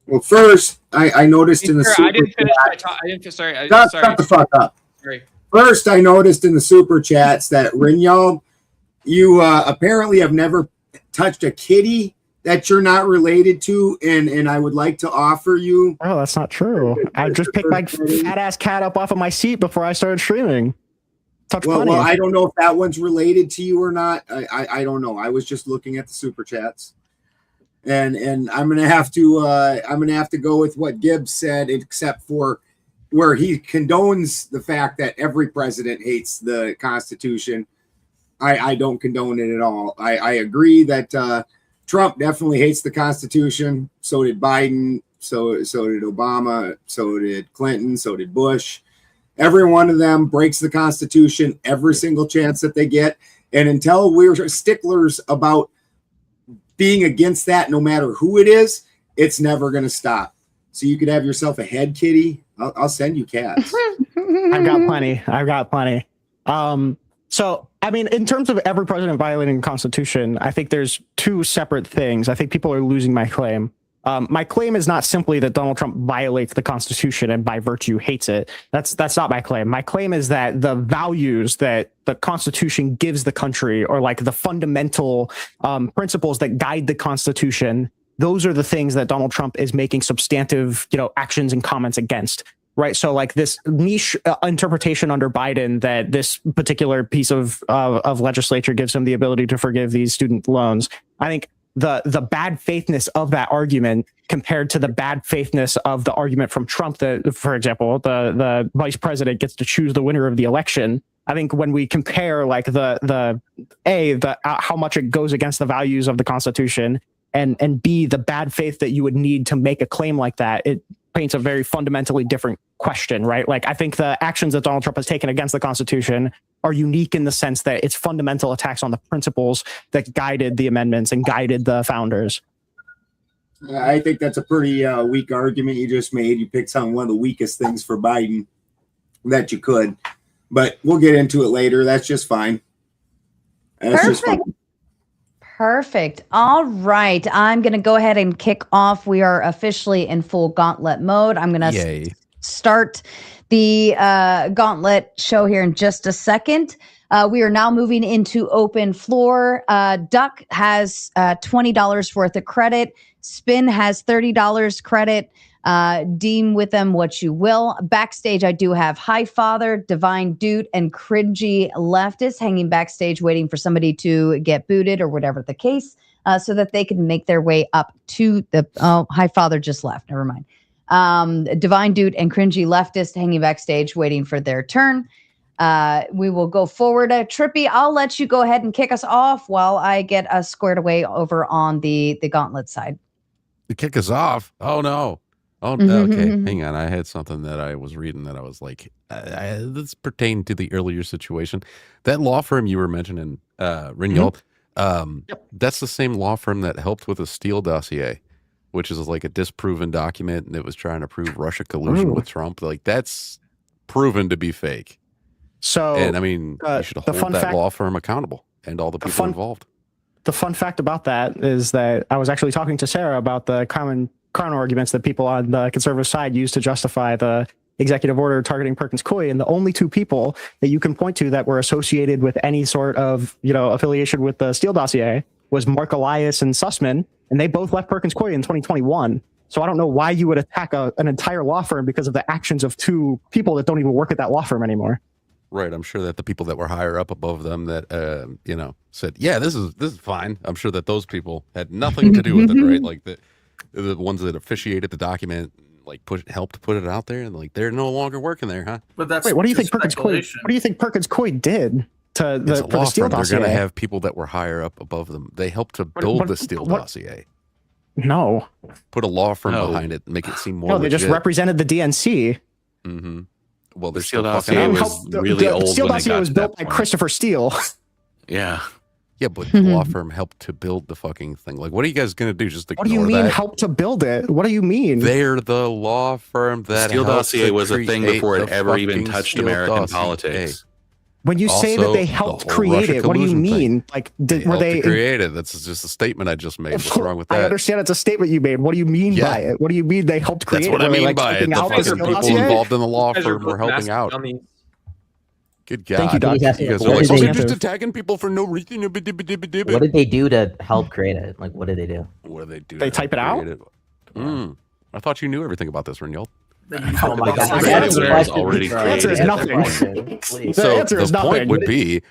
Well, first, I noticed in the super I didn't finish my chat. talk. I didn't. Sorry. Shut the fuck up. Sorry. First, I noticed in the super chats that Rinyald, you apparently have never touched a kitty that you're not related to, and I would like to offer you. Oh, that's not true. I just picked my fat ass cat up off of my seat before I started streaming. Well, I don't know if that one's related to you or not. I don't know. I was just looking at the super chats, and I'm gonna have to go with what Gibbs said, except for where he condones the fact that every president hates the Constitution. I don't condone it at all. I agree that Trump definitely hates the Constitution. So did Biden. So did Obama. So did Clinton. So did Bush. Every one of them breaks the Constitution every single chance that they get. And until we're sticklers about being against that, no matter who it is, it's never going to stop. So you could have yourself a head kitty. I'll send you cats. I've got plenty. So, I mean, in terms of every president violating the Constitution, I think there's two separate things. I think people are losing my claim. My claim is not simply that Donald Trump violates the Constitution and by virtue hates it. That's not my claim. My claim is that the values that the Constitution gives the country, or like the fundamental principles that guide the Constitution, those are the things that Donald Trump is making substantive, actions and comments against. Right. So like this niche interpretation under Biden that this particular piece of legislature gives him the ability to forgive these student loans. I think the bad faithness of that argument compared to the bad faithness of the argument from Trump that, for example, the vice president gets to choose the winner of the election. I think when we compare like the how much it goes against the values of the Constitution and B, the bad faith that you would need to make a claim like that, it paints a very fundamentally different question, right? Like, I think the actions that Donald Trump has taken against the Constitution are unique in the sense that it's fundamental attacks on the principles that guided the amendments and guided the founders. I think that's a pretty weak argument you just made. You picked on one of the weakest things for Biden that you could, but we'll get into it later. That's just fine. Perfect. All right. I'm going to go ahead and kick off. We are officially in full gauntlet mode. I'm going to start the gauntlet show here in just a second. We are now moving into open floor. Duck has $20 worth of credit. Spin has $30 credit. Deem with them what you will. Backstage, I do have Highfather, Divine Dude, and Cringy Leftist hanging backstage waiting for somebody to get booted or whatever the case, so that they can make their way up to the Highfather just left. Never mind. Divine Dude and Cringy Leftist hanging backstage waiting for their turn. We will go forward. Trippy, I'll let you go ahead and kick us off while I get us squared away over on the gauntlet side. To kick us off? Oh, no. Oh, okay. Hang on. I had something that I was reading that I was like, this pertained to the earlier situation. That law firm you were mentioning, Rinyald, that's the same law firm that helped with the Steele dossier, which is like a disproven document, and it was trying to prove Russia collusion with Trump. Like, that's proven to be fake. So, and I mean, you should hold that law firm accountable and all the people involved. The fun fact about that is that I was actually talking to Sarah about the common arguments that people on the conservative side use to justify the executive order targeting Perkins Coie, and the only two people that you can point to that were associated with any sort of affiliation with the Steele dossier was Mark Elias and Sussman, and they both left Perkins Coie in 2021. So I don't know why you would attack an entire law firm because of the actions of two people that don't even work at that law firm anymore. Right. I'm sure that the people that were higher up above them that said, yeah, this is fine. I'm sure that those people had nothing to do with it, right? Like the ones that officiated the document, like helped put it out there, and like they're no longer working there, huh? But that's what do you think Perkins Coie? What do you think Perkins Coie did to the Steele dossier? They're going to have people that were higher up above them. They helped to build the Steele dossier. No. Put a law firm behind it, make it seem more. No, they just represented the DNC. Mm-hmm. Well, The there's Steele still fucking dossier out. was really old Steele when it dossier got was to built that by point. Christopher Steele. Yeah. Yeah, but the law firm helped to build the fucking thing. Like, what are you guys gonna do? Just ignore What do you mean that? help to build it? What do you mean? They're the law firm The that Steele helped dossier to was a thing create before it the ever even fucking touched Steele American dossier. politics. When you say that Also, they the helped whole create Russia it, what do you collusion thing. mean? Like, They were helped they to create it? That's just a statement I just made. What's wrong with I that? understand it's a statement you made. What do you mean Yeah. by it? What do you mean they helped create That's what it? I Were they, mean like, by it. typing The out the fucking Steele people dossier? involved in the law You guys are firm were both helping massive out. dummies. Good God. Thank you, Doc. He's asking, You guys what are like, did oh, they they're just do? attacking people for no reason. What did they do to help create it? Like, what did they do? What do they do? They to type it help out? create I thought you knew everything about this, Rinyald. Oh my God. The answer is already The answer is created. nothing. Please. The So answer is the point nothing. would be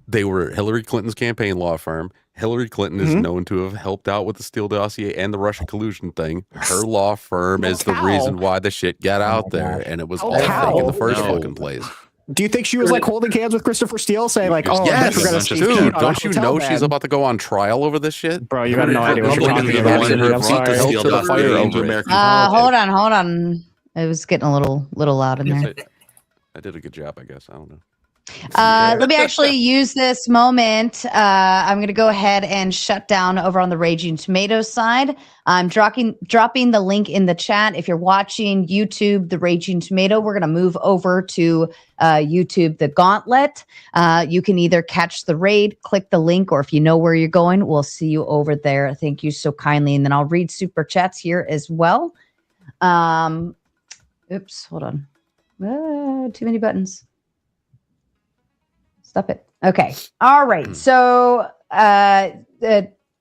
they were Hillary Clinton's campaign law firm. Hillary Clinton is known to have helped out with the Steele dossier and the Russia collusion thing. Her law firm is the How? reason why the shit got out my there, gosh. and it was How? all fake in the first No. fucking place. Do you think she was like holding hands with Christopher Steele, saying like, "Oh, Yes, we're gonna bunch of sneak dude, peek on don't a you hotel know she's bed?" about to go on trial over this shit? Bro, you got no idea what you're Republicans talking are the about. ones that I'm have sorry. the Steele Held to the dossier fire into over it. American politics. Hold on. It was getting a little loud in Yes, there. I did a good job, I guess. I don't know. Let me actually use this moment. I'm going to go ahead and shut down over on the Raging Tomatoes side. I'm dropping the link in the chat. If you're watching YouTube, the Raging Tomato, we're going to move over to YouTube, the Gauntlet. You can either catch the raid, click the link, or if you know where you're going, we'll see you over there. Thank you so kindly. And then I'll read super chats here as well. Oops, hold on. Too many buttons. Stop it. Okay. All right. So,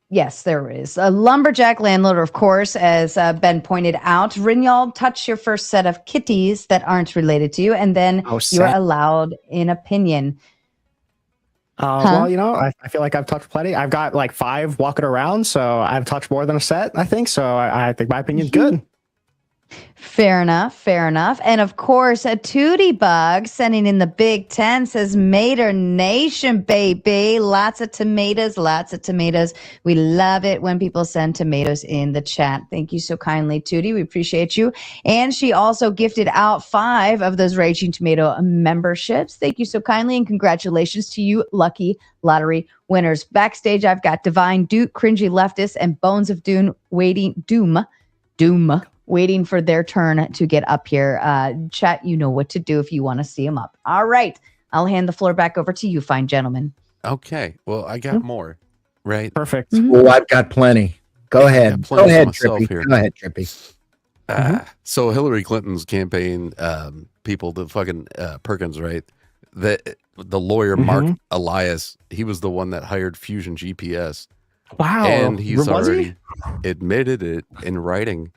yes, there is a lumberjack landlord, of course, as Ben pointed out. Rinyald, touch your first set of kitties that aren't related to you, and then you're sad. allowed an opinion. Well, you know, I feel like I've touched plenty. I've got like 5 walking around, so I've touched more than a set, I think. So I think my opinion's good. Fair enough. And of course, a Tootie Bug sending in the Big 10 says, Mater Nation, baby. Lots of tomatoes. We love it when people send tomatoes in the chat. Thank you so kindly, Tootie. We appreciate you. And she also gifted out 5 of those Raging Tomato memberships. Thank you so kindly, and congratulations to you, lucky lottery winners. Backstage, I've got Divine Duke, Cringy Leftist, and Bones of Doom waiting for their turn to get up here. Chat, you know what to do if you want to see them up. All right. I'll hand the floor back over to you, fine gentlemen. Okay. Well, I got more, right? Perfect. Oh, I've got plenty. Go ahead. plenty Go ahead, myself Trippy. here. Go ahead, Trippy. So Hillary Clinton's campaign people, the fucking Perkins, right? The lawyer Mark Elias, he was the one that hired Fusion GPS. Wow. And he's Was he? already admitted it in writing.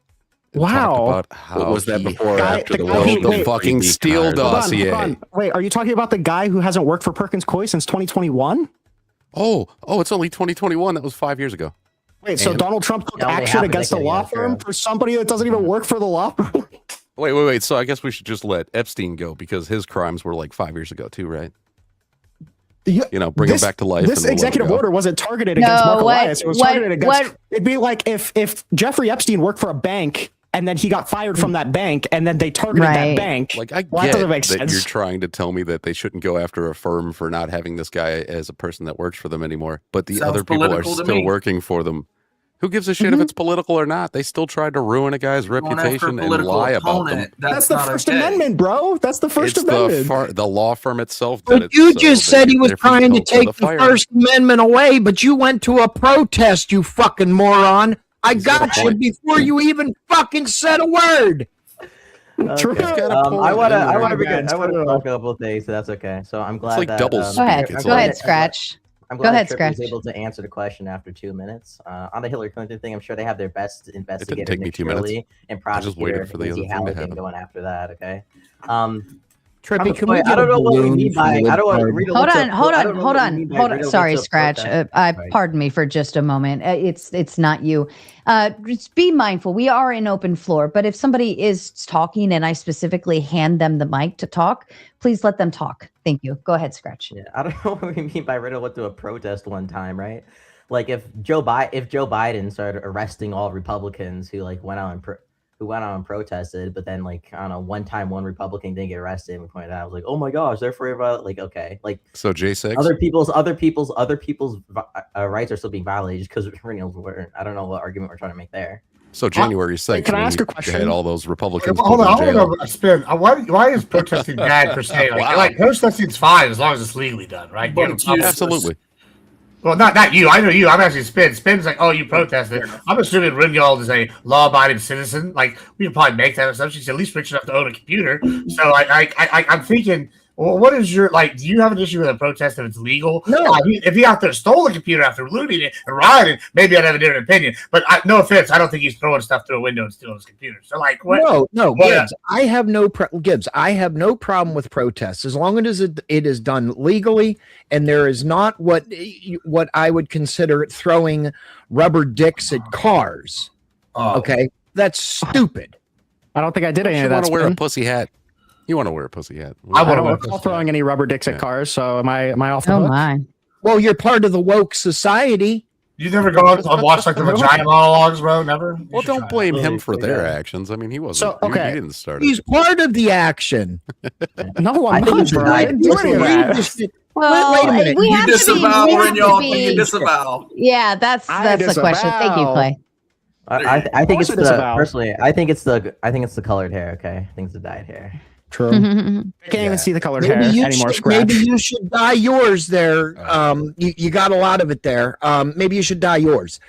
and Wow. talked about how What was that he before or Guy- after the the guy world? who- the wait, fucking Creepy Steele card? dossier. Hold on. Wait, are you talking about the guy who hasn't worked for Perkins Coie since 2021? Oh, it's only 2021. That was 5 years ago. Wait, so And- Donald Trump took Yeah, only action half a against a decade, law yeah, firm true. for somebody that doesn't even work for the law firm? Wait. So I guess we should just let Epstein go because his crimes were like 5 years ago too, right? Yeah, You know, bring him back to life. This and we'll let him executive go. order wasn't targeted No, against Mark what- Elias. It was what- targeted against. what- It'd be like if Jeffrey Epstein worked for a bank and then he got fired from that bank and then they targeted Right. that bank. Like I Well, that get doesn't make that sense. you're trying to tell me that they shouldn't go after a firm for not having this guy as a person that works for them anymore, but the Sounds other people are political to still me. working for them. Who gives a shit if it's political or not? They still tried to ruin a guy's Going after a reputation and political lie about them. opponent, That's the not First okay. Amendment, bro. That's the First It's Amendment. the law firm itself. Did But it, you so just they said he get was their feet trying to poked with take a the fire. First Amendment away, but you went to a protest, you fucking moron. I He's got a got you point. before you even fucking said a word. True. He's got a point I want to in there. talk a couple of things, so that's okay. So I'm glad like that double Go speak. ahead. It's Go like- ahead, Scratch. I'm Go glad ahead, Tripp Scratch. was able to answer the question after 2 minutes. On the Hillary Clinton thing, I'm sure they have their best investigator, take me Nick 2 minutes. Shirley, and I just prosecutor waited for the Lindsay other thing to Halligan happen. going after that. Okay. Trippy, can Wait, we I get don't a know what we balloon mean from by. the I don't want card? Rita. Hold what's on, a- hold I on, don't know hold what on, you mean by hold on. Rita, Sorry, what's a Scratch. protest? Sorry. Pardon me for just a moment. It's not you. Just be mindful. We are in open floor, but if somebody is talking and I specifically hand them the mic to talk, please let them talk. Thank you. Go ahead, Scratch. Yeah, I don't know what we mean by Rita went to a protest one time, right? Like if Joe Biden started arresting all Republicans who like went out and who went out and protested, but then like I don't know, one time one Republican didn't get arrested and pointed out, I was like, oh my gosh, they're for like okay, like So J6. other people's rights are still being violated just because Rinyald's weren't. I don't know what argument we're trying to make there. So January 6th. can I ask a question? Had all those Republicans. Hold on, put in I jail. want to spin. Why is protesting bad per se? Like, Wow. like protesting's fine as long as it's legally done, right? But it's useless. Absolutely. Well, not you. I know you. I'm actually Spin. Spin's like, oh, you protested. I'm assuming Rinyald is a law-abiding citizen. Like, we could probably make that assumption. She's at least rich enough to own a computer. So I'm thinking, well, what is your, like, do you have an issue with a protest if it's legal? No. If he out there stole a computer after looting it and rioting, maybe I'd have a different opinion. But no offense, I don't think he's throwing stuff through a window and stealing his computer. So, like, what? No, what- Gibbs. I have no problem with protests as long as it is done legally and there is not what I would consider throwing rubber dicks at cars. Oh. Okay, that's stupid. I don't think I did any You of that. want to wear a Spin. pussy hat. You want to wear a pussy hat. I I wanna don't wear a recall pussy throwing any rubber dicks at Yeah. cars. So am I off the Oh hook? my. Well, you're part of the woke society. You never go on and watch, like, the vagina monologues, bro? Never? You Well, should don't try blame it. him for their Yeah. actions. I mean, he wasn't. So, okay. He didn't start it. He's part of the action. No, I I'm think not, it's bro. a I didn't do any of Read that. this shit. Well, wait a minute. we You have to be. disavow, we have to Rinyald. be- You disavow. Yeah, that's I the question. Thank you, disavow. Clay. I think it's Also disavow. personally. I think it's the colored hair. Okay, I think it's the dyed hair. True. I can't even see the colored hair anymore. Maybe you should dye yours there. You got a lot of it there. Maybe you should dye yours.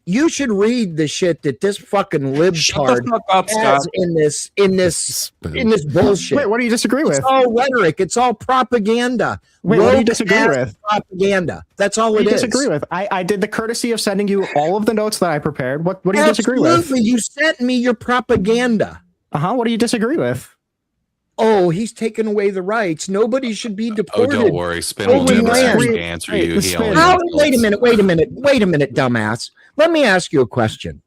You should read the shit that this fucking libtard has in this bullshit. Wait, what do you disagree with? It's all rhetoric. It's all propaganda. Wait, what do you Woke disagree ass with? Propaganda. That's all What it do you is. disagree with? I did the courtesy of sending you all of the notes that I prepared. What do you disagree with? Absolutely. You sent me your propaganda. What do you disagree with? Oh, he's taken away the rights. Nobody should be Oh, deported. don't worry. Spin will Holy never man. actually answer Hey, you. He Spin. only How? insults. Wait a minute, dumbass. Let me ask you a question.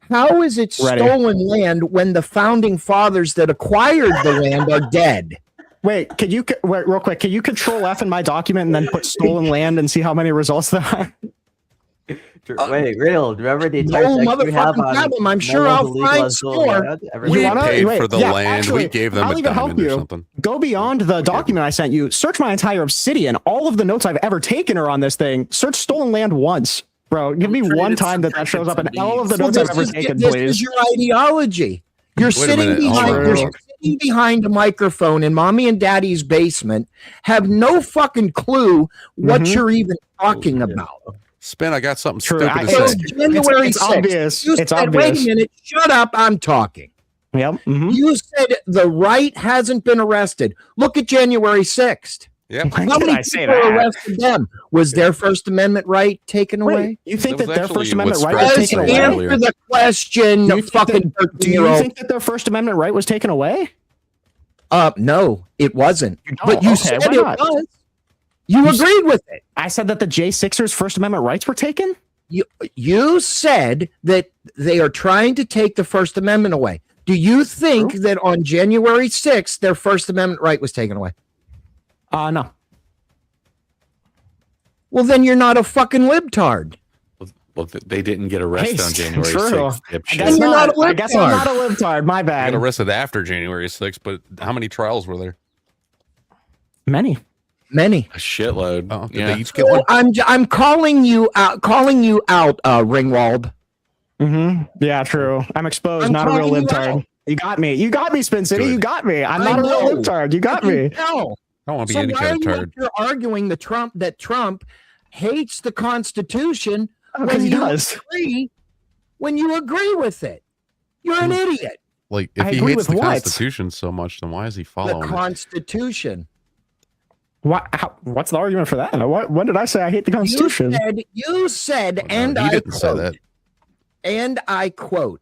How is it Ready. stolen land when the founding fathers that acquired the land are dead? Wait, wait, real quick? Can you control F in my document and then put stolen land and see how many results there are? Wait, real? Remember the entire No section we have motherfucking on problem. I'm sure Melrose I'll illegal find and stolen score. land? We You wanna- paid wait, for the yeah, land. actually, We gave them I'll a even help diamond or you. something. Go beyond the document I sent you. Search my entire obsidian. All of the notes I've ever taken are on this thing. Search stolen land once, bro. Give me Treated one time that shows up in all of the notes I've ever taken, This please. is your ideology. You're Wait a sitting minute, hold behind. on. You're sitting behind a microphone in mommy and daddy's basement. Have no fucking clue what Mhm. you're even talking about. Spin, I got something True, stupid I- to So say. January it's 6th, obvious. you It's said, wait a obvious. minute, shut up, I'm talking. Yep. mhm. You said the right hasn't been arrested. Look at January 6th. Yep. Why How did many I say people that? arrested them? Was their First Amendment right taken away? Wait, you think That that was their actually First Amendment what right was Scratch taken said away? earlier. Answer the question, Do you you think fucking Do you 13-year-old. think that their First Amendment right was taken away? No, it wasn't. You don't? But you Okay, said why it not? was. You agreed with it. I said that the J6ers' First Amendment rights were taken? You said that they are trying to take the First Amendment away. Do you think that on January 6th, their First Amendment right was taken away? No. Well, then you're not a fucking libtard. Well, they didn't get arrested on January true. 6th. I dipshit. guess You're not not. a I guess I'm libtard. not a libtard. My I bad. got arrested after January 6th, but how many trials were there? Many. Many. A shitload. Oh, did yeah. they each get one? I'm calling you out, Ringwald. Yeah, true. I'm exposed, I'm not a real calling you libtard. out. You got me. You got me, Spin City. Good. You got me. I'm I not a real know. libtard. You got me. No. I don't want to be So any why kind are of you tard. up here arguing that Trump hates the Constitution Because he does. when you agree with it? You're an idiot. Like, if I he agree hates with the what? Constitution so much, then why is he The following it? Constitution. What's the argument for that? When did I say I hate the Constitution? You said, Well, no, and he I didn't say quote, that. and I quote,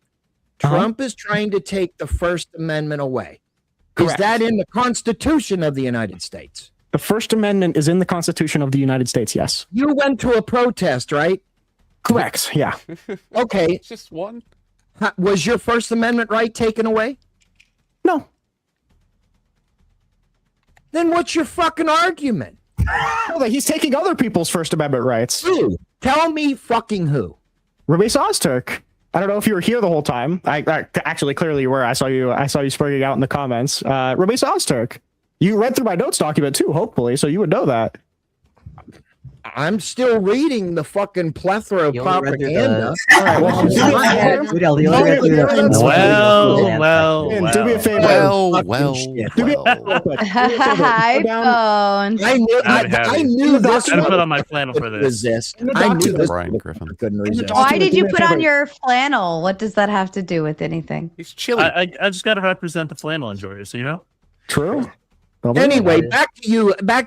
Uh-huh. Trump is trying to take the First Amendment away. Correct. Is that in the Constitution of the United States? The First Amendment is in the Constitution of the United States, yes. You went to a protest, right? Correct. Yeah. Okay. It's just one. Was your First Amendment right taken away? No. Then what's your fucking argument? Oh, that he's taking other people's First Amendment rights. Who? Tell me fucking who. Ruby Sosturk. I don't know if you were here the whole time. I actually clearly you were. I saw you springing out in the comments. Ramis Ozturk, you read through my notes document too, hopefully, so you would know that. I'm still reading the fucking plethora of propaganda. All right, well, do me a favor. Do me a favor. Hi, phones. I knew this I put on my flannel for this. Resist. I knew this. Brian Griffin. Couldn't resist. Why did you put on your flannel? What does that have to do with anything? He's chilly. I just got to represent the flannel enjoyers, you know? True. Anyway, back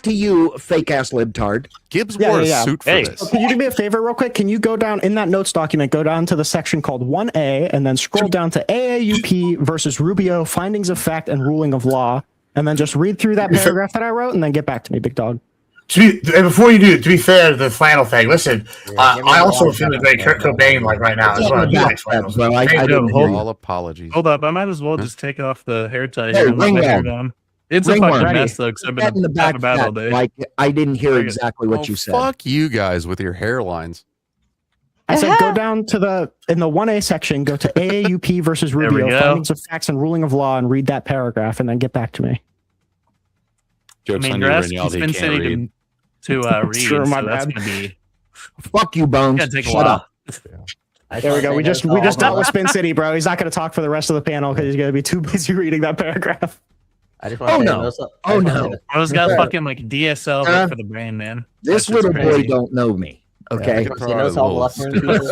to you, fake ass libtard. Gibbs wore a suit for this. So can you do me a favor real quick? Can you go down in that notes document, go down to the section called 1A and then scroll down to AAUP versus Rubio, findings of fact and ruling of law, and then just read through that paragraph that I wrote and then get back to me, big dog. Before you do, to be fair to the flannel thing, listen, I also feel very Kurt Cobain like right now. That's what I flannels. I didn't hear all apologies. Hold up, I might as well just take off the hair tie. Hey, and put my hair Rinyald. down. It's a fucking mess though, because I've been in the back about all day. like I didn't hear exactly what you said. Fuck you guys with your hairlines. I said go down to in the 1A section, go to AAUP versus Rubio, findings of facts and ruling of law, and read that paragraph, and then get back to me. Jokes on you, you're Rinyald, asking he Spin can't City read. to read, Sure, my so that's bad. gonna be Fuck you, Bones. gonna take a Shut while. up. There we go. We just dealt with Spin City, bro. He's not going to talk for the rest of the panel because he's going to be too busy reading that paragraph. I just want to I was got fucking like DSL but for the brain, man. This little boy don't know me. Okay. You notice how bluffing people have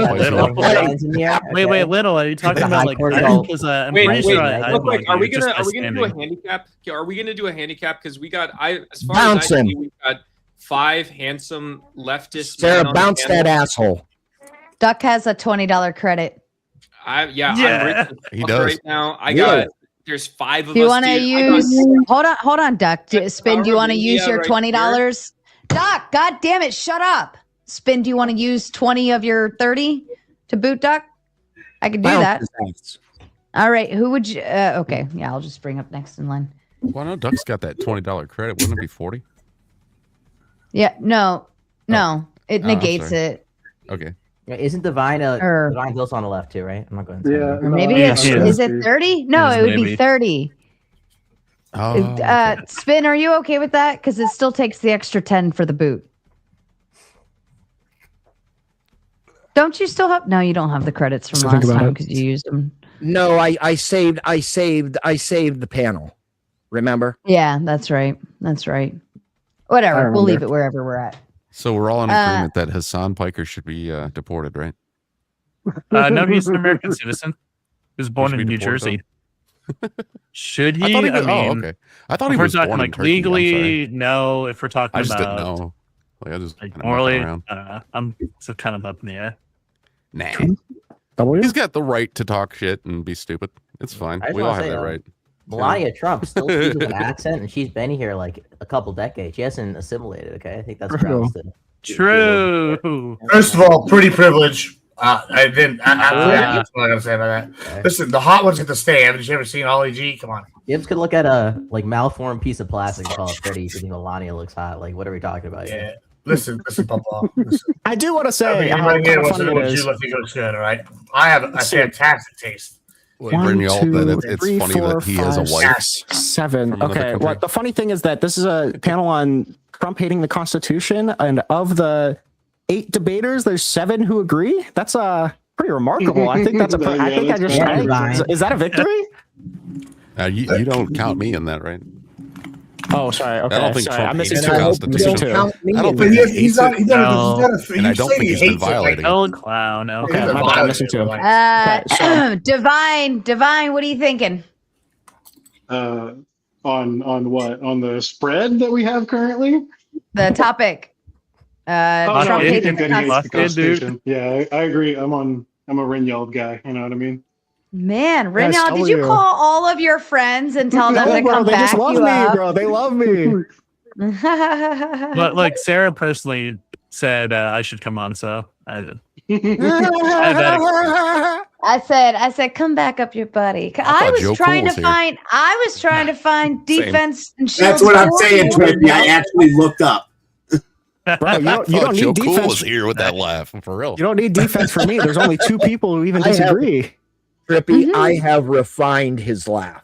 Wait, little. Are you talking about like? Because I'm pretty sure real quick, are we gonna do a handicap? Are we gonna do a handicap? Because we got as far as I see, we've got 5 handsome leftists. Sarah, bounce that asshole. Duck has a $20 credit. I'm rich as He fuck does. right now. I got. There's 5 of us. Do you want to use? Hold on, Duck. Spin. Do you want to use your $20? Duck, God damn it, shut up. Spin. Do you want to use 20 of your 30 to boot, Duck? I could do that. All right. Who would you? Okay. Yeah, I'll just bring up next in line. Well, no, Duck's got that $20 credit. Wouldn't it be 40? Yeah. No. It negates it. Okay. Yeah, isn't Divine Divine Hill's on the left too, right? I'm not going to. Or maybe is it 30? No, it would be 30. Oh. Spin, are you okay with that? Because it still takes the extra 10 for the boot. Don't you still have? No, you don't have the credits from last time because you used them. No, I saved the panel. Remember? Yeah, that's right. Whatever. We'll leave it wherever we're at. So we're all in agreement that Hassan Piker should be deported, right? No, he's an American citizen. He was born in New Jersey. Should he? I mean, I thought he was born in Turkey. Legally, no. If we're talking I just about, didn't know. Like, I just morally, I'm so kind of up in the air. Nah, he's got the right to talk shit and be stupid. It's fine. We all have that right. Melania Trump still speaks with an accent, and she's been here like a couple decades. She hasn't assimilated. Okay, I think that's grounds to. True. First of all, pretty privilege. I didn't. That's what I'm gonna say about that. Okay. Listen, the hot ones get to stay. Haven't you ever seen Ollie G? Come on. Gibbs could look at a malformed piece of plastic and call it pretty. You think Melania looks hot? Like, what are we talking about here? Yeah. Listen, Papa. I do want to say how funny it is. Looks good, all right? I have a fantastic taste. It's funny that he has a wife. 7. Okay. Well, the funny thing is that this is a panel on Trump hating the Constitution, and of the 8 debaters, there's 7 who agree. That's pretty remarkable. I think that's is that a victory? You don't count me in that, right? Oh, sorry. Okay, I don't think sorry. Trump I'm missing hates 2. the Constitution. I don't think he hates it. And I don't think he's been it. violating Oh, clown. Okay, I'm missing 2. Divine, what are you thinking? On what? On the spread that we have currently? The topic. Trump hates the Constitution. Yeah, I agree. I'm a Rinyald guy. You know what I mean? Man, Rinyald, did you call all of your friends and tell them to come they back? Just love me, bro. They love me. But like Sarah personally said, I should come on, so I did. I said, come back up your buddy. I was trying to find defense and shield. That's what I'm saying, Trippy. I actually looked up. Bro, you don't Joe need Cool defense. was here with that laugh for real. You don't need defense for me. There's only two people who even disagree. Trippy, I have refined his laugh.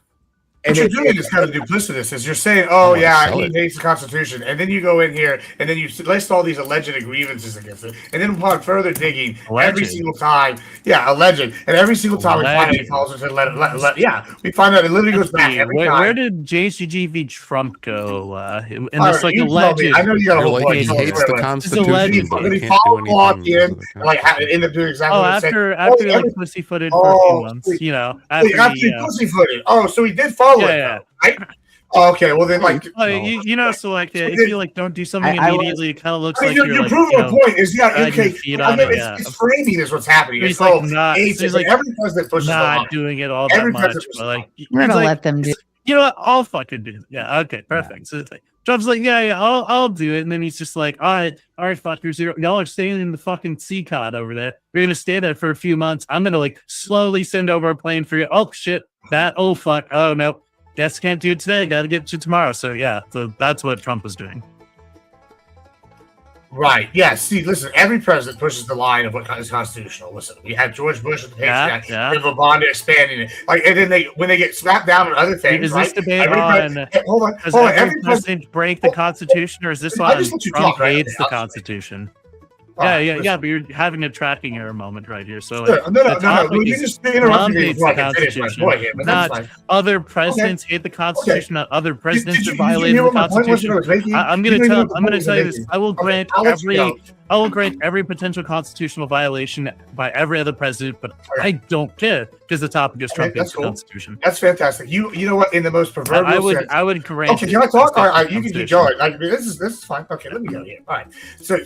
What you're doing is kind of duplicitous. Is you're saying, "Oh yeah, he hates the Constitution," and then you go in here and then you list all these alleged grievances against it, and then upon further digging, every single time, alleged, and every single time we find it, he falls into we find out it literally goes back every time. Where did JCG v. Trump go? In this like alleged, I know you got a whole like bunch. he hates the Constitution, but he he can't do followed anything. like end up doing exactly. After he like pussyfooted for a few months, you know, after he pussyfooted. Oh, so he did follow it. Though, right? Oh, okay, well then, like, you know, so like, if you like don't do something immediately, it kind of looks like you're like, proving a point. Is okay? It's framing is what's happening. He's like not. He's like every president pushes not doing it all that much, but like we're gonna let them do. You know what? I'll fucking do it. Yeah. Okay. Perfect. So it's like, Trump's like, I'll do it, and then he's just like, all right, fuckers, y'all are staying in the fucking CCOD over there. We're gonna stay there for a few months. I'm gonna like slowly send over a plane for you. Oh shit, oh fuck, oh no. Guess can't do it today. Got to get to tomorrow. So yeah, so that's what Trump was doing. Right. Yeah. See, listen. Every president pushes the line of what is constitutional. Listen, we had George Bush with the Patriot Act. We have Obama expanding it. Like, and then when they get slapped down on other things. Is this debate hold on. Does every president break the Constitution, or is this one Trump hates the Constitution? Yeah, but you're having a tracking error moment right here. So like, no. You just interrupt me before I can finish my point here, but not other presidents hate the Constitution. Not other presidents are violating the Constitution. I'm going to tell you this. I will grant every potential constitutional violation by every other president, but I don't care because the topic is Trump hates the Constitution. That's fantastic. You know what? In the most proverbial sense, I would grant. Okay, can I talk? All right, you can keep going. Like, this is fine. Okay, let me go here. All right. So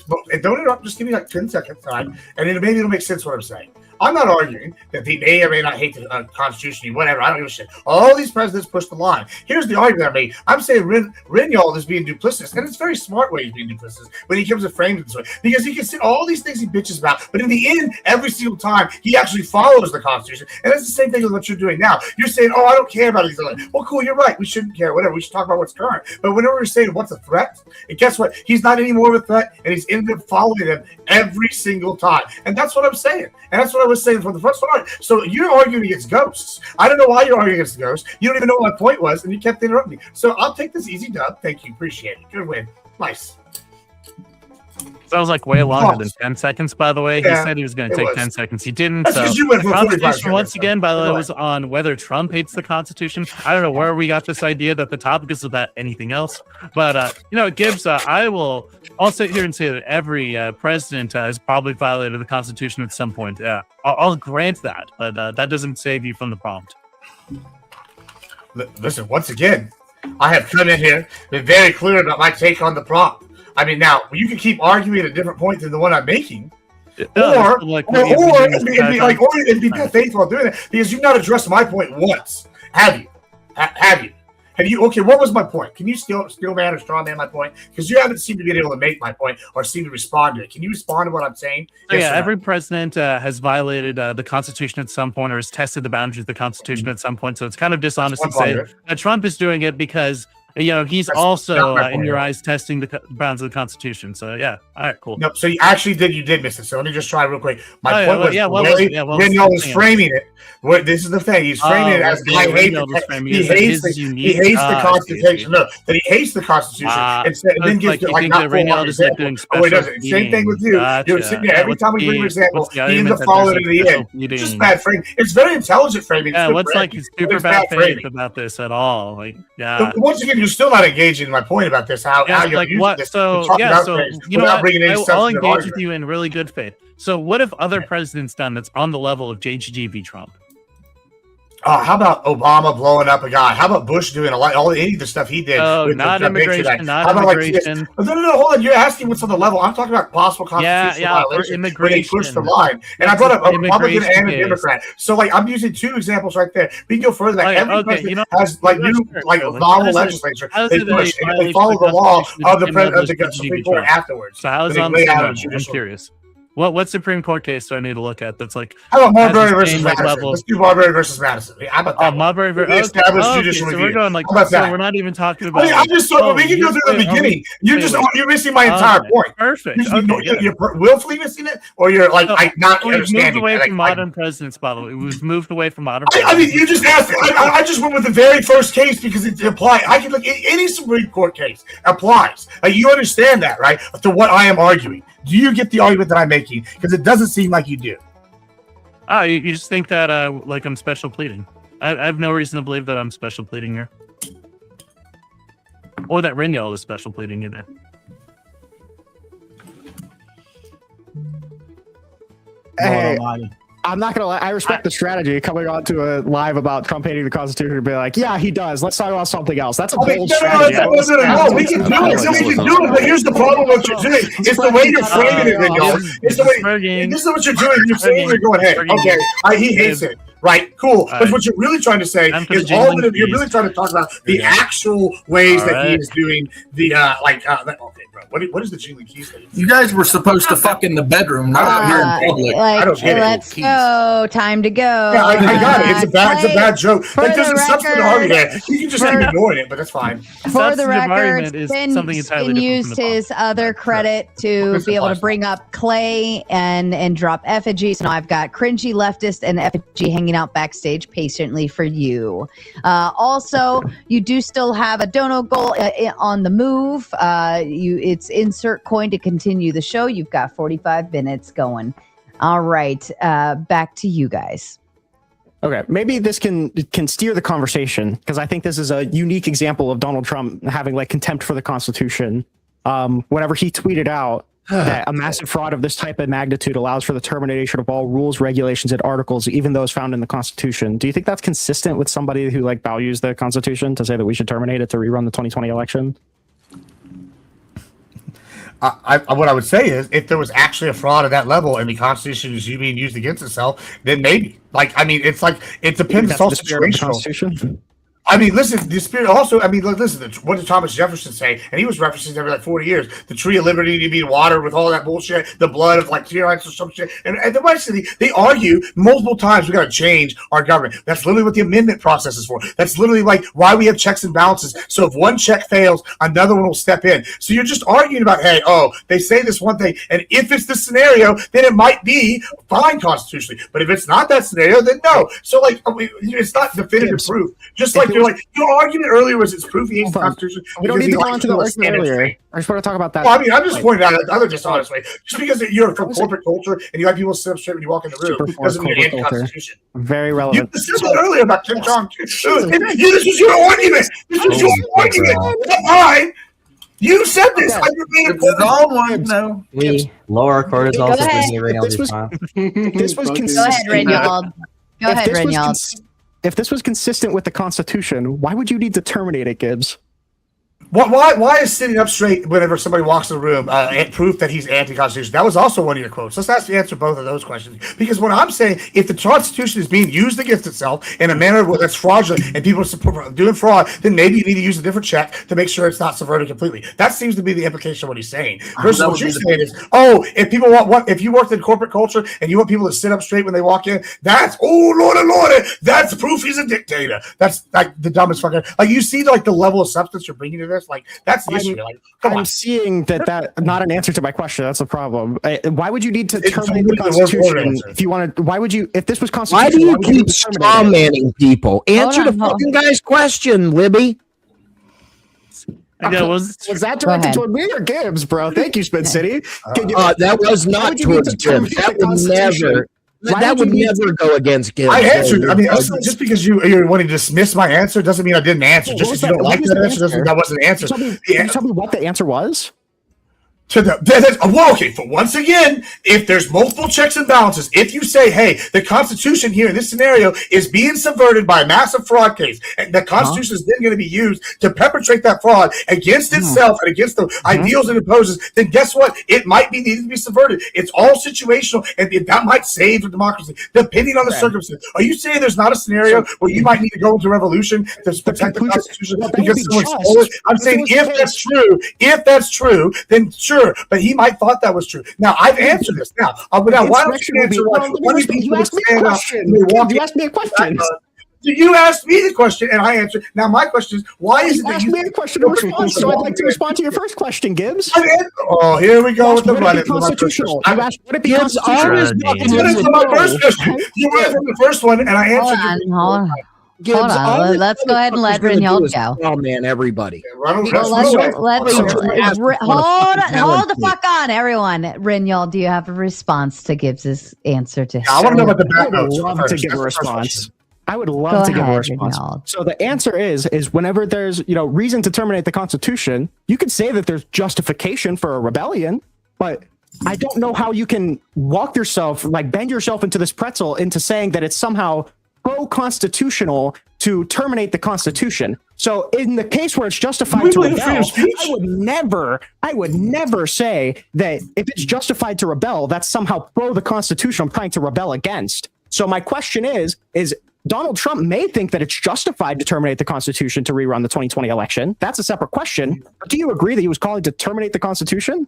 don't interrupt. Just give me like 10 seconds, all right? And then maybe it'll make sense what I'm saying. I'm not arguing that they may or may not hate the Constitution, whatever. I don't give a shit. All these presidents push the line. Here's the argument I made. I'm saying Rinyald is being duplicitous, and it's a very smart way he's being duplicitous when he comes to frame it this way. Because he can say all these things he bitches about, but in the end, every single time, he actually follows the Constitution. And that's the same thing with what you're doing now. You're saying, oh, I don't care about these. Well, cool, you're right. We shouldn't care, whatever. We should talk about what's current. But whenever we're saying what's a threat, and guess what? He's not any more of a threat, and he's ended up following them every single time. And that's what I'm saying. And that's what I was saying from the first one. So you're arguing against ghosts. I don't know why you're arguing against ghosts. You don't even know what my point was, and you kept interrupting me. So I'll take this easy dub. Thank you. Appreciate it. Good win. Nice. That was like way longer than 10 seconds, by the way. He said he was going to take 10 seconds. He didn't. So the Constitution, once again, by the way, was on whether Trump hates the Constitution. I don't know where we got this idea that the topic is about anything else. But, Gibbs, I will sit here and say that every president has probably violated the Constitution at some point. Yeah, I'll grant that, but that doesn't save you from the prompt. Listen, once again, I have come in here, been very clear about my take on the prompt. I mean, now you can keep arguing at a different point than the one I'm making, or be faithful doing it because you've not addressed my point once. Have you? Have you? Okay, what was my point? Can you still man or straw man my point? Because you haven't seemed to be able to make my point or seem to respond to it. Can you respond to what I'm saying? Every president has violated the Constitution at some point or has tested the boundaries of the Constitution at some point. So it's kind of dishonest to say that Trump is doing it because he's also in your eyes testing the bounds of the Constitution. So yeah, all right, cool. No, so you did miss it. So let me just try real quick. My point was Rinyald was framing it. This is the thing. He's framing it as he hates the Constitution. No, that he hates the Constitution and then gives it like not full example. Oh, he doesn't. Same thing with you. You're sitting there every time we bring an example, he ends up following it in the end. Just bad framing. It's very intelligent framing. Yeah, what's like super bad faith about this at all? Like, yeah. Once again, you're still not engaging in my point about this. How you're like what? This, so you know what? I'll engage with you in really good faith. So what have other presidents done that's on the level of JGG v. Trump? How about Obama blowing up a guy? How about Bush doing any of the stuff he did? Oh, not immigration. Not immigration. No, hold on. You're asking what's on the level. I'm talking about possible constitutional violation immigration. When they push the line. And I brought up a Republican and a Democrat. So, I'm using two examples right there. We can go further. Every president has novel legislature. They push and they follow the law of the Supreme Court afterwards. So how is on? I'm curious. What Supreme Court case do I need to look at that's like? How about Marbury has the versus same, like, Madison? level of- Let's do Marbury versus Madison. How about that? Marbury versus Established judicial so review. we're going like How about so that? we're not even talking I about. mean, I'm just we can go through the beginning. You're missing my entire point. Perfect. You're willfully missing it, or you're like not We've moved understanding. away from modern presidents, by the way. We've moved away from modern. I mean, you just asked. I just went with the very first case because it applies. I can look any Supreme Court case applies. Like, you understand that, right? To what I am arguing. Do you get the argument that I'm making? Because it doesn't seem like you do. Oh, you just think that like I'm special pleading. I have no reason to believe that I'm special pleading here, or that Rinyald is special pleading either. Hey, I'm not gonna lie. I respect the strategy coming on to a live about Trump hating the Constitution to be like, yeah, he does. Let's talk about something else. That's a bold strategy. No, we can do it. But here's the problem with what you're doing. It's the way you're framing it, Rinyald. It's the way. This is what you're doing. You're saying you're going, hey, okay, he hates it. Right, cool. But what you're really trying to say is you're really trying to talk about the actual ways that he is doing the okay, bro. What is the jingling keys thing? You guys were supposed to fuck in the bedroom, not up here in public. Like, I don't get let's go. Time to go. Yeah, I got it. It's a bad joke. Like, there's a substantive argument. You can just end ignoring it, but that's fine. For the record, Finn used his other credit to be able to bring up Clay and drop effigy. So now I've got cringy leftist and effigy hanging out backstage patiently for you. Also, you do still have a dono goal on the move. It's insert coin to continue the show. You've got 45 minutes going. All right, back to you guys. Okay, maybe this can steer the conversation, because I think this is a unique example of Donald Trump having like contempt for the Constitution. Whenever he tweeted out that a massive fraud of this type of magnitude allows for the termination of all rules, regulations, and articles, even those found in the Constitution. Do you think that's consistent with somebody who like values the Constitution to say that we should terminate it to rerun the 2020 election? What I would say is, if there was actually a fraud at that level and the Constitution is being used against itself, then maybe. Like, I mean, it depends. It's all situational. I mean, listen, the spirit also, I mean, listen, what did Thomas Jefferson say? And he was referencing every like 40 years. The tree of liberty to be watered with all that bullshit, the blood of like tyrants or some shit. And the rest of they argue multiple times we got to change our government. That's literally what the amendment process is for. That's literally like why we have checks and balances. So if one check fails, another one will step in. So you're just arguing about, hey, they say this one thing. And if it's the scenario, then it might be fine constitutionally. But if it's not that scenario, then no. So like, it's not definitive proof. Just like, your argument earlier was it's proof he hates the Constitution. We don't need to go on to the argument earlier. I just want to talk about that. Well, I mean, I'm just pointing out another dishonest way. Just because you're from corporate culture and you have people sit up straight when you walk in the room doesn't mean you're anti-Constitution. Very relevant. You said that earlier about Kim Jong. This was your argument. This was your argument. Fine. You said this. We lower cortisol. This was consistent. Go ahead, Rinyald. Go ahead, Rinyald. If this was consistent with the Constitution, why would you need to terminate it, Gibbs? Why is sitting up straight whenever somebody walks in the room proof that he's anti-constitution? That was also one of your quotes. Let's answer both of those questions. Because what I'm saying, if the Constitution is being used against itself in a manner that's fraudulent and people are doing fraud, then maybe you need to use a different check to make sure it's not subverted completely. That seems to be the implication of what he's saying. Versus what you're saying is, if people if you worked in corporate culture and you want people to sit up straight when they walk in, that's Lord, that's proof he's a dictator. That's like the dumbest fucking. Like, you see like the level of substance you're bringing to this. Like, that's the issue. Like, I'm seeing that not an answer to my question. That's the problem. Why would you need to terminate the Constitution if you wanted? Why would you, if this was constitutional? Why do you keep straw manning people? Answer the fucking guy's question, Libby. Was that directed toward me or Gibbs, bro? Thank you, Spin City. That was not towards Gibbs. That would never. That would never go against Gibbs. I answered. I mean, just because you're wanting to dismiss my answer doesn't mean I didn't answer. Just because you don't like that answer doesn't mean that wasn't an answer. Can you tell me what the answer was? Okay, but once again, if there's multiple checks and balances, if you say, hey, the Constitution here in this scenario is being subverted by a massive fraud case, and the Constitution is then going to be used to perpetrate that fraud against itself and against the ideals it imposes, then guess what? It might be needed to be subverted. It's all situational, and that might save the democracy, depending on the circumstance. Are you saying there's not a scenario where you might need to go into revolution to protect the Constitution because someone stole it? I'm saying if that's true, then sure, sure, but he might thought that was true. Now I've answered this. Now why don't you answer you asked me a question. You asked me a question. You asked me the question and I answered. Now my question is, why is it that you asked me a question to respond? So I'd like to respond to your first question, Gibbs. Oh, here we go with the running. Constitutional. You asked, would it be constitutional? My first question. You answered the first one, and I answered. Hold on. Let's go ahead and let Rinyald go. Oh man, everybody. Hold the fuck on, everyone. Rinyald, do you have a response to Gibbs's answer to? I want to know about the back notes. I would love to give a response. I would love to give a response. So the answer is whenever there's reason to terminate the Constitution, you could say that there's justification for a rebellion, but I don't know how you can bend yourself into this pretzel into saying that it's somehow pro-constitutional to terminate the Constitution. So in the case where it's justified to rebel, I would never say that if it's justified to rebel, that's somehow pro the Constitution I'm trying to rebel against. So my question is Donald Trump may think that it's justified to terminate the Constitution to rerun the 2020 election. That's a separate question. But do you agree that he was calling to terminate the Constitution?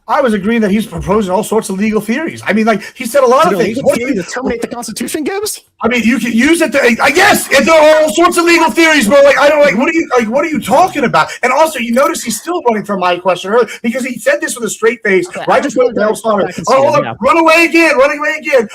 I was agreeing that he's proposing all sorts of legal theories. I mean, he said a lot of things. What to terminate the Constitution, Gibbs? I mean, you can use it. I guess there are all sorts of legal theories, but what are you talking about? And also, you notice he's still running from my question earlier because he said this with a straight face. Okay, right before the bell started. Run away again.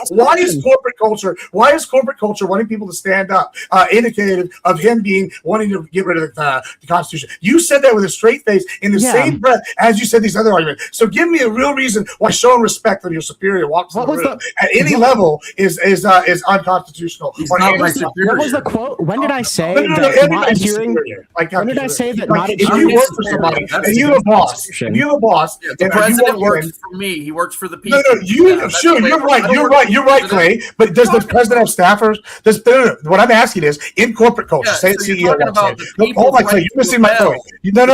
Why is corporate culture wanting people to stand up, indicative of him wanting to get rid of the Constitution? You said that with a straight face in the same breath as you said these other arguments. So give me a real reason why showing respect of your superior walks in the room at any level is unconstitutional. What was the quote? When did I say that not adhering? When did I say that not adhering? If you work for somebody and you're a boss, the president works for me. He works for the people. You're right, Clay. But does the president have staffers? What I'm asking is, in corporate culture, say the CEO. Hold on, Clay, you're missing my point. No,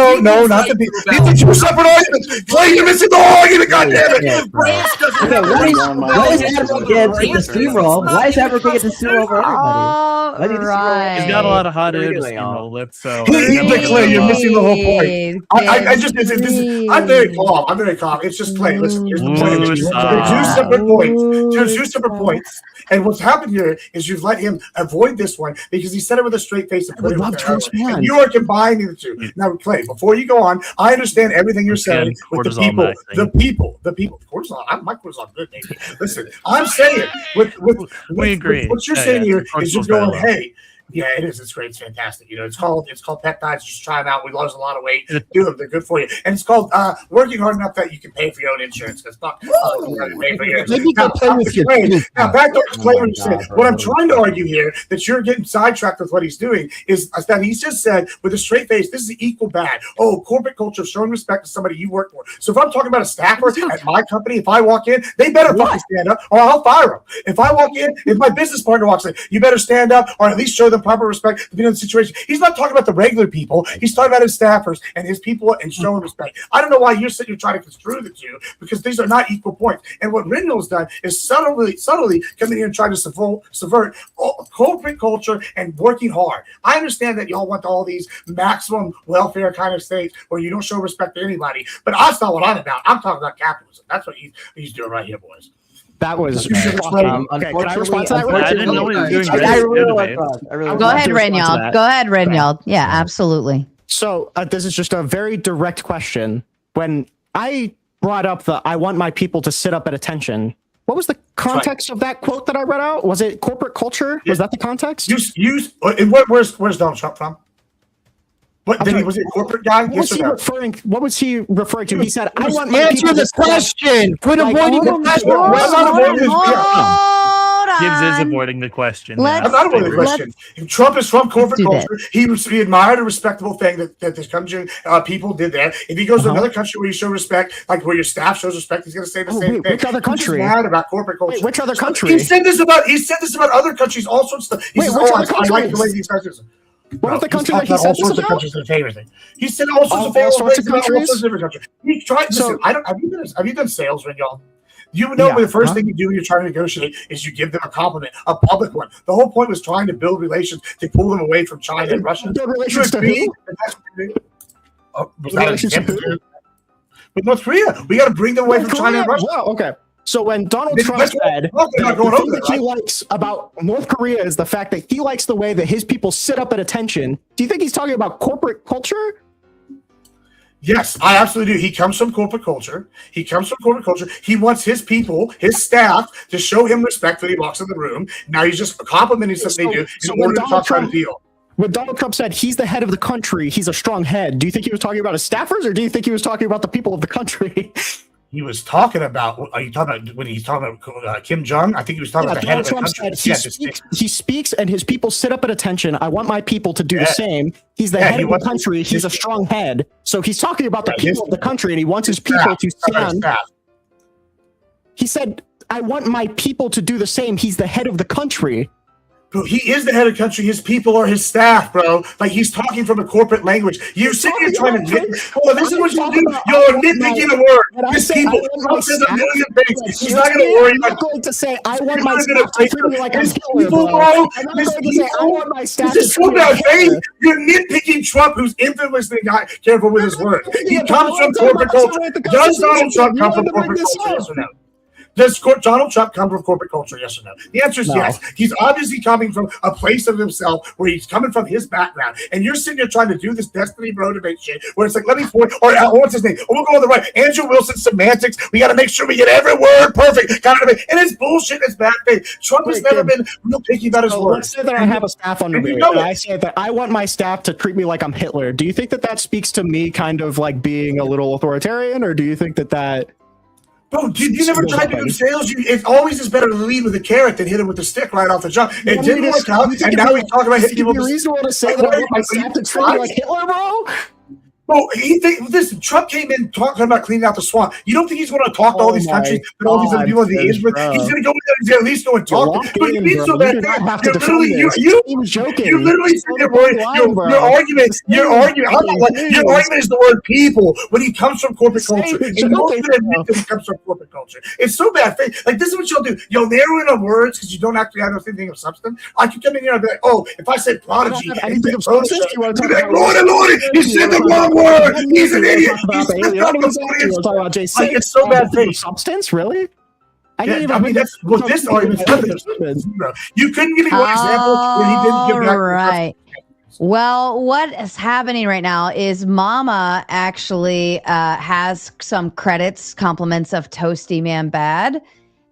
not the people. These are two separate arguments. Clay, you're missing the whole argument. God damn it! Why is Admiral Gibbs in the steamroll? Why is Admiral Gibbs in the steamroll over everybody? Right. He's got a lot of hot air to steamroll with, so Clay, you're missing the whole point. I'm very calm. It's just Clay. Listen, here's the point. Two separate points. And what's happened here is you've let him avoid this one because he said it with a straight face and put it and you are combining the two. Now, Clay, before you go on, I understand everything you're saying with the people. Cortisol. My cortisol good, baby. Listen, I'm saying we agree. What you're saying here is you're going, hey. Yeah, it is. It's great. It's fantastic. It's called peptides. Just try them out. We lost a lot of weight. Do them. They're good for you. And it's called working hard enough that you can pay for your own insurance. It's not pay for yours. Now, back to Clay, what you're saying. What I'm trying to argue here that you're getting sidetracked with what he's doing is that he's just said with a straight face, this is equal bad. Oh, corporate culture showing respect to somebody you work for. So if I'm talking about a staffer at my company, if I walk in, they better fucking stand up or I'll fire them. If I walk in, if my business partner walks in, you better stand up or at least show them proper respect to be in the situation. He's not talking about the regular people. He's talking about his staffers and his people and showing respect. I don't know why you're sitting here trying to construe the two because these are not equal points. And what Rinyald's done is subtly coming in and trying to subvert corporate culture and working hard. I understand that y'all want all these maximum welfare kind of states where you don't show respect to anybody, but that's not what I'm about. I'm talking about capitalism. That's what he's doing right here, boys. That was okay. Can I respond to that? I didn't know he was doing great. Go ahead, Rinyald. Yeah, absolutely. So this is just a very direct question. When I brought up I want my people to sit up at attention, what was the context of that quote that I read out? Was it corporate culture? Was that the context? Where's Donald Trump from? What was he a corporate guy? What was he referring to? He said, "I want to answer the question." Quit avoiding the question. Gibbs is avoiding the question. I'm not avoiding the question. Trump is from corporate culture. He admired a respectable thing that this country people did there. If he goes to another country where you show respect, like where your staff shows respect, he's going to say the same thing. Which other country? He's mad about corporate culture. Which other country? He said this about other countries. All sorts of stuff. He says, I like the way these guys do. What was the country that he said all sorts of countries in favor thing? He said all sorts of countries. He tried. Listen, have you done sales, Rinyald? You know, the first thing you do when you're trying to negotiate is you give them a compliment, a public one. The whole point was trying to build relations to pull them away from China and Russia. Build relations to who? Was with North Korea. We got to bring them away from China and Russia. Well, okay. So when Donald Trump said that the thing that he likes about North Korea is the fact that he likes the way that his people sit up at attention, do you think he's talking about corporate culture? Yes, I absolutely do. He comes from corporate culture. He wants his people, his staff, to show him respect when he walks in the room. Now he's just complimenting something they do in order to talk about a deal. When Donald Trump said he's the head of the country, he's a strong head, do you think he was talking about his staffers, or do you think he was talking about the people of the country? He was talking about. Are you talking about when he's talking about Kim Jong? I think he was talking about the head of the country. He speaks, and his people sit up at attention. I want my people to do the same. He's the head of the country. He's a strong head. So he's talking about the people of the country, and he wants his people to stand. He said, "I want my people to do the same." He's the head of the country. Bro, he is the head of the country. His people are his staff, bro. Like, he's talking from a corporate language. You're sitting here trying to this is what you do. You're nitpicking the word. His people. Trump says a million things. He's not going to worry about. I'm not going to say I want my staff to treat me like I'm Hitler, bro. I'm not going to say I want my staff to treat me like Hitler. You're nitpicking Trump, who's infamously not careful with his words. He comes from corporate culture. Does Donald Trump come from corporate culture? Yes or no? Does Donald Trump come from corporate culture, yes or no? The answer is yes. He's obviously coming from a place of himself where he's coming from his background. And you're sitting here trying to do this destiny motivate shit where it's like, let me forward, or what's his name? We'll go on the right. Andrew Wilson semantics. We got to make sure we get every word perfect. And it's bullshit. It's bad faith. Trump has never been real picky about his words. Let's say that I have a staff under me, and I say that I want my staff to treat me like I'm Hitler. Do you think that that speaks to me kind of like being a little authoritarian, or do you think that that... Bro, you never tried to do sales. It always is better to lead with a carrot than hit him with a stick right off the jump. It didn't work out, and now he's talking about hitting people. Is it reasonable to say that I want my staff to treat me like Hitler, bro? Bro, listen, Trump came in talking about cleaning out the swamp. You don't think he's going to talk to all these countries and all these other people in the age? He's going to go in there and at least go and talk. But you need so bad. You're joking. You literally said your argument is the word people when he comes from corporate culture. And you won't even admit that he comes from corporate culture. It's so bad. Like, this is what you'll do. You'll narrow in on words because you don't actually have anything of substance. I could come in here and be like, oh, if I say prodigy, anything of substance, you want to talk about Lordy, he said the wrong word. He's an idiot. It's so bad. Substance, really? That's what this argument is. You couldn't give me one example when he didn't give back. Right. Well, what is happening right now is Mama actually has some compliments of Toasty Man Bad.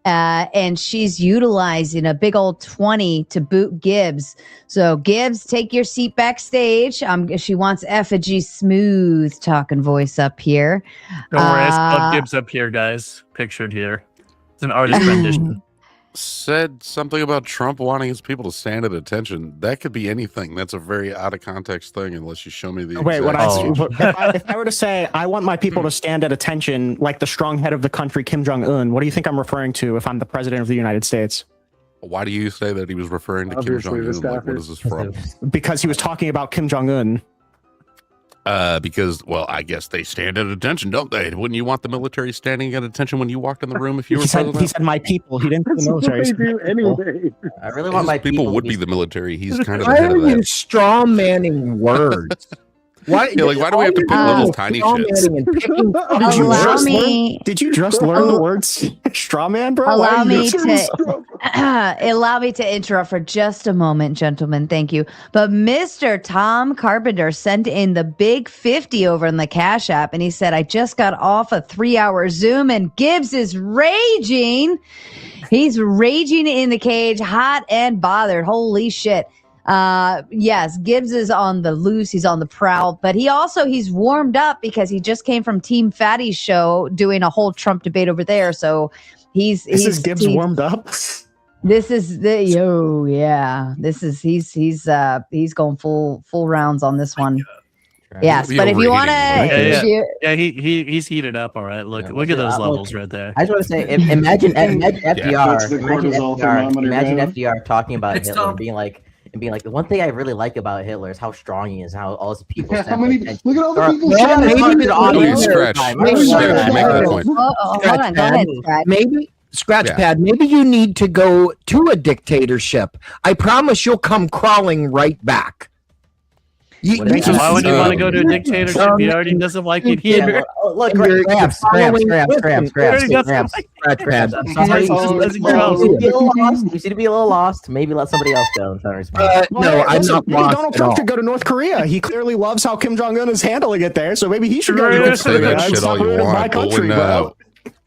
And she's utilizing a big old 20 to boot Gibbs. So Gibbs, take your seat backstage. She wants Effigy smooth talking voice up here. Don't worry, I spelled Gibbs up here, guys. Pictured here. It's an artist rendition. Said something about Trump wanting his people to stand at attention. That could be anything. That's a very out of context thing, unless you show me the. Wait, if I were to say I want my people to stand at attention, like the strong head of the country, Kim Jong Un, what do you think I'm referring to if I'm the president of the United States? Why do you say that he was referring to Kim Jong Un? Like, what is this from? Because he was talking about Kim Jong Un. Because, well, I guess they stand at attention, don't they? Wouldn't you want the military standing at attention when you walked in the room if you were president? He said my people. He didn't say the military. Anyway. I really want my people would be the military. He's kind of the head of that. Why are you straw manning words? Why do we have to pick little tiny shits? Did you just learn the words straw man, bro? Allow me to interrupt for just a moment, gentlemen. Thank you. But Mr. Tom Carpenter sent in the big 50 over in the Cash App, and he said, I just got off a 3-hour Zoom, and Gibbs is raging. He's raging in the cage, hot and bothered. Holy shit. Yes, Gibbs is on the loose. He's on the prowl, but he's warmed up because he just came from Team Fatty's show doing a whole Trump debate over there. So he's Gibbs warmed up. This is he's going full rounds on this one. Yes, but if you want to, he's heated up. All right, look at those levels right there. I just want to say, imagine FDR, imagine FDR talking about Hitler and being like, the one thing I really like about Hitler is how strong he is, how all his people. Look at all the people. Maybe Scratchpad. Maybe you need to go to a dictatorship. I promise you'll come crawling right back. Why would you want to go to a dictatorship? He already doesn't like it here. Look, Grabs. You seem to be a little lost. Maybe let somebody else go and try to respond. No, I'm not maybe lost Donald at Trump all. should go to North Korea. He clearly loves how Kim Jong Un is handling it there, so maybe he should go to Sure, North Say Korea. that and shit stop all you ruining my want, but country, bro.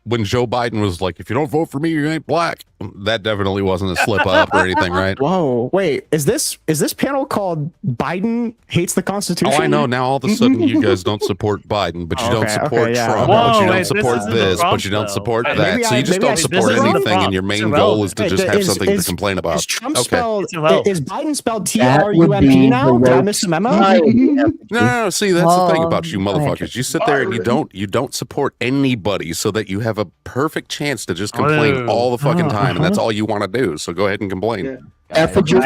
when Joe Biden was like, if you don't vote for me, you ain't black, that definitely wasn't a slip up or anything, right? Whoa, wait, is this panel called Biden Hates the Constitution? Oh, I know. Now all of a sudden you guys don't support Biden, but you don't support Trump, but you don't support this, but you don't support that. So you just don't support anything, and your main goal is to just have something to complain about. Is Trump Okay. spelled? Is Biden spelled TRUMP now? Did I miss the memo? No. See, that's the thing about you motherfuckers. You sit there and you don't support anybody, so that you have a perfect chance to just complain all the fucking time, and that's all you want to do. So go ahead and complain. Bullshit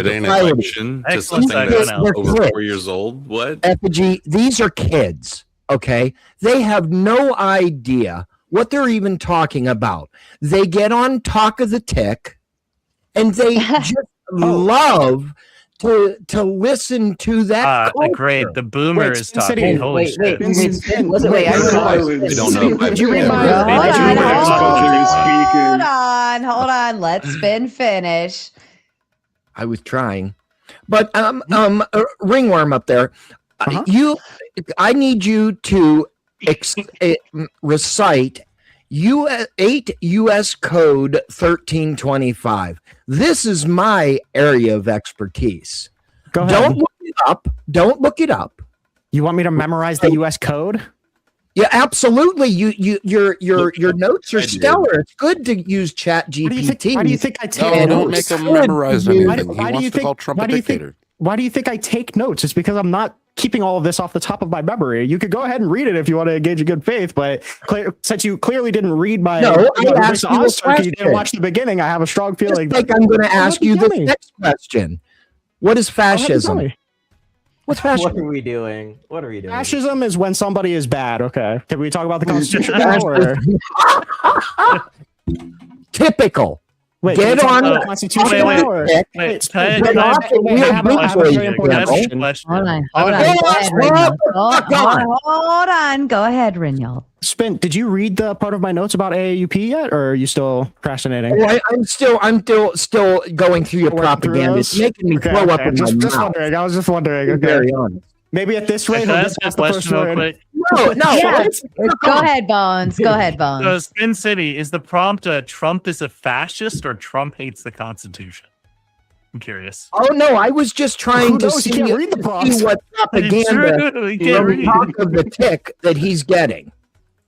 in election to something that's over 4 years old. What? Effigy, these are kids, okay? They have no idea what they're even talking about. They get on Talk of the Tick, and they just love to listen to that. Great, the boomer is talking. Holy shit! Wait. I don't know. Did you read my? Hold on. Let Spin finish. I was trying, but Ringworm up there, I need you to recite 8 U.S. Code 1325. This is my area of expertise. Go ahead. Don't look it up. You want me to memorize the U.S. code? Yeah, absolutely. Your notes are stellar. It's good to use Chat GPT. Why do you think I take No, notes? don't make him memorize anything. He wants to call Trump a dictator. Why do you think I take notes? It's because I'm not keeping all of this off the top of my memory. You could go ahead and read it if you want to engage in good faith, but since you clearly didn't read my I asked you a you question. didn't watch the beginning, I have a strong feeling. Just like I'm going to ask you the next question. What is fascism? What's fascism? What are we doing? Fascism is when somebody is bad. Okay. Can we talk about the Constitution now? Or? Typical. Wait, get on the Constitution. Hold on. Go ahead, Rinyald. Spin, did you read the part of my notes about AAUP yet, or are you still procrastinating? I'm still going through your propaganda. It's making me throw up in my mouth. Wondering. I was just wondering. Okay. Very honest. Maybe at this rate, he'll get past the first word. No. Yeah. Go ahead, Bones. So, Spin City, is the prompt Trump is a fascist or Trump hates the Constitution? I'm curious. Oh no, I was just trying to see what propaganda from Talk of the Tick that he's getting.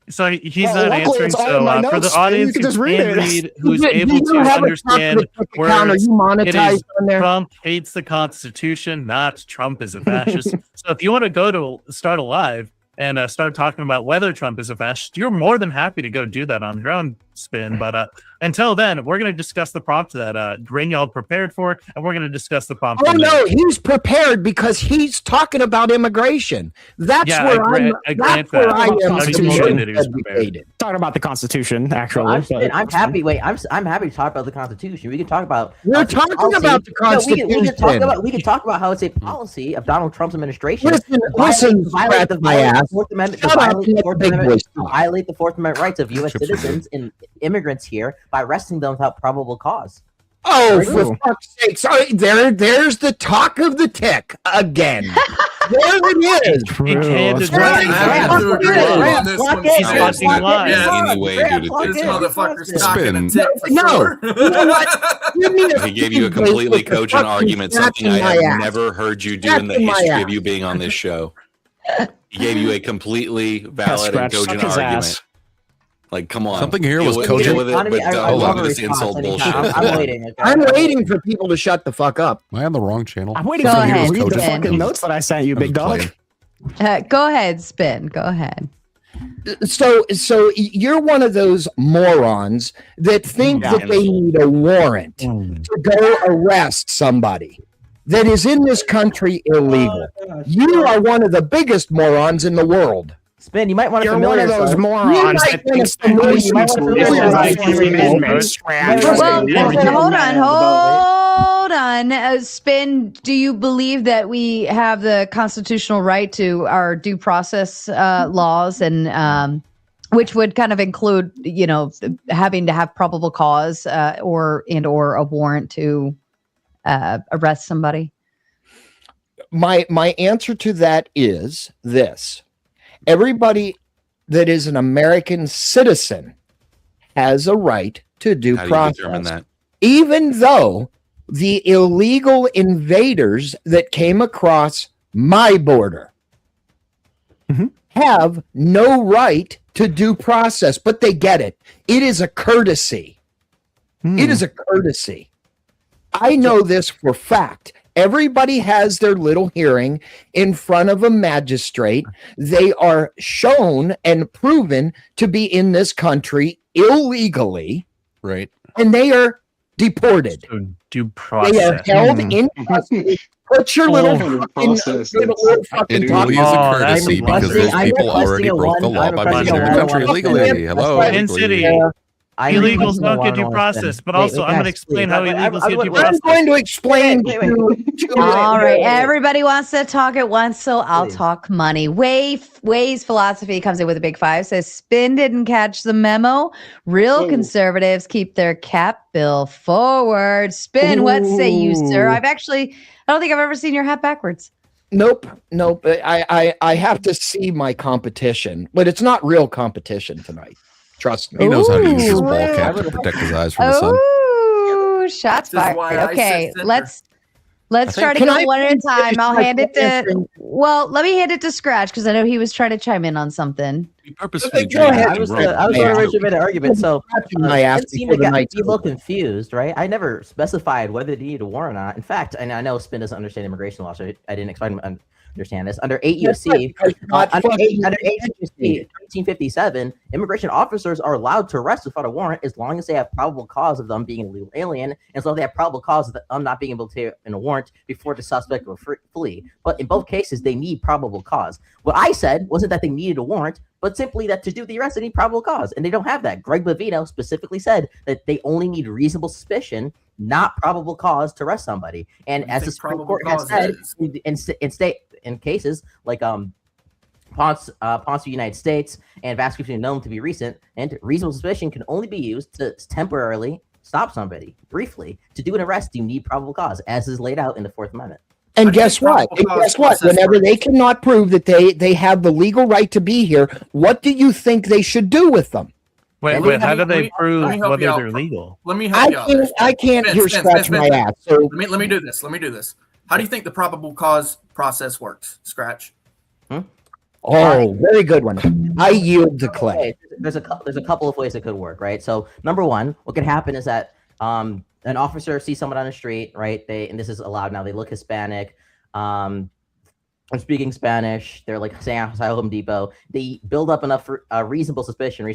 So he's not answering. So for the audience who's able to understand words, it is Trump hates the Constitution, not Trump is a fascist. So if you want to go to Start Alive and start talking about whether Trump is a fascist, you're more than happy to go do that on your own, Spin. But until then, we're going to discuss the prompt that Rinyald prepared for, and we're going to discuss the prompt. Oh no, he's prepared because he's talking about immigration. That's where I am. Talking about the Constitution, actually. I'm happy. Wait, I'm happy to talk about the Constitution. We can talk about. We're talking about the Constitution. We can talk about how it's a policy of Donald Trump's administration. Listen, violate the Fourth Amendment, violate the Fourth Amendment rights of U.S. citizens and immigrants here by arresting them without probable cause. Oh, for fuck's sake. Sorry, there's the Talk of the Tick again. There it is. He gave you a completely cogent argument, something I have never heard you do in the history of you being on this show. He gave you a completely valid and cogent argument. Like, come on. Something here was cogent with it, but don't this insult bullshit. I'm waiting. Okay. I'm waiting for people to shut the fuck up. Am I on the wrong channel? I'm waiting for you to read the fucking notes that I sent you, big dog. Go ahead, Spin. Go ahead. So you're one of those morons that think that they need a warrant to go arrest somebody that is in this country illegal. You are one of the biggest morons in the world. Spin, you might want to You're one of those morons that thinks that Well, hold hold on. Spin, do you believe that we have the constitutional right to our due process laws and which would kind of include, having to have probable cause or a warrant to arrest somebody? My answer to that is this. Everybody that is an American citizen has a right to due How do you process. determine that? Even though the illegal invaders that came across my border have no right to due process, but they get it. It is a courtesy. It is a courtesy. I know this for fact. Everybody has their little hearing in front of a magistrate. They are shown and proven to be in this country illegally. Right. And they are deported. So due process. They are held in custody. Put your little fucking It really is a courtesy because those people already broke the law by being in the country illegally. Hello. In city. Illegals don't get due process, but also I'm going to explain how illegals get due process. I'm going to explain. All right, everybody wants to talk at once, so I'll talk money. Way's philosophy comes in with a big 5. Says Spin didn't catch the memo. Real conservatives keep their cap bill forward. Spin, what say you, sir? I don't think I've ever seen your hat backwards. Nope. I have to see my competition, but it's not real competition tonight. Trust me. He knows how to use his ball cap to protect his eyes from the sun. Ooh, shots fired. Okay, let's try to go one at a time. I'll hand it to. Well, let me hand it to Scratch because I know he was trying to chime in on something. Purposefully I was going to raise an argument. So it seemed to get people confused, right? I never specified whether they need a warrant or not. In fact, and I know Spin doesn't understand immigration law, so I didn't expect him to understand this. Under 8 UC, under 8 UC, 1357, immigration officers are allowed to arrest without a warrant as long as they have probable cause of them being an illegal alien, and as long as they have probable cause of them not being able to obtain a warrant before the suspect will flee. But in both cases, they need probable cause. What I said wasn't that they needed a warrant, but simply that to do the arrest, they need probable cause, and they don't have that. Greg Bovino specifically said that they only need reasonable suspicion, not probable cause to arrest somebody. And as the Supreme Court has said in cases like Ponce v. United States and Vasquez known to be recent, and reasonable suspicion can only be used to temporarily stop somebody briefly. To do an arrest, you need probable cause, as is laid out in the Fourth Amendment. And guess what? Whenever they cannot prove that they have the legal right to be here, what do you think they should do with them? Wait, how do they prove whether they're legal? Let me help you out. I can't hear Scratch my ass. So let me do this. How do you think the probable cause process works, Scratch? Oh, very good one. I yield to Clay. There's a couple of ways it could work, right? So number one, what could happen is that an officer sees someone on the street, right? And this is allowed now. They look Hispanic. They're speaking Spanish. They're like saying outside Home Depot. They build up enough reasonable suspicion to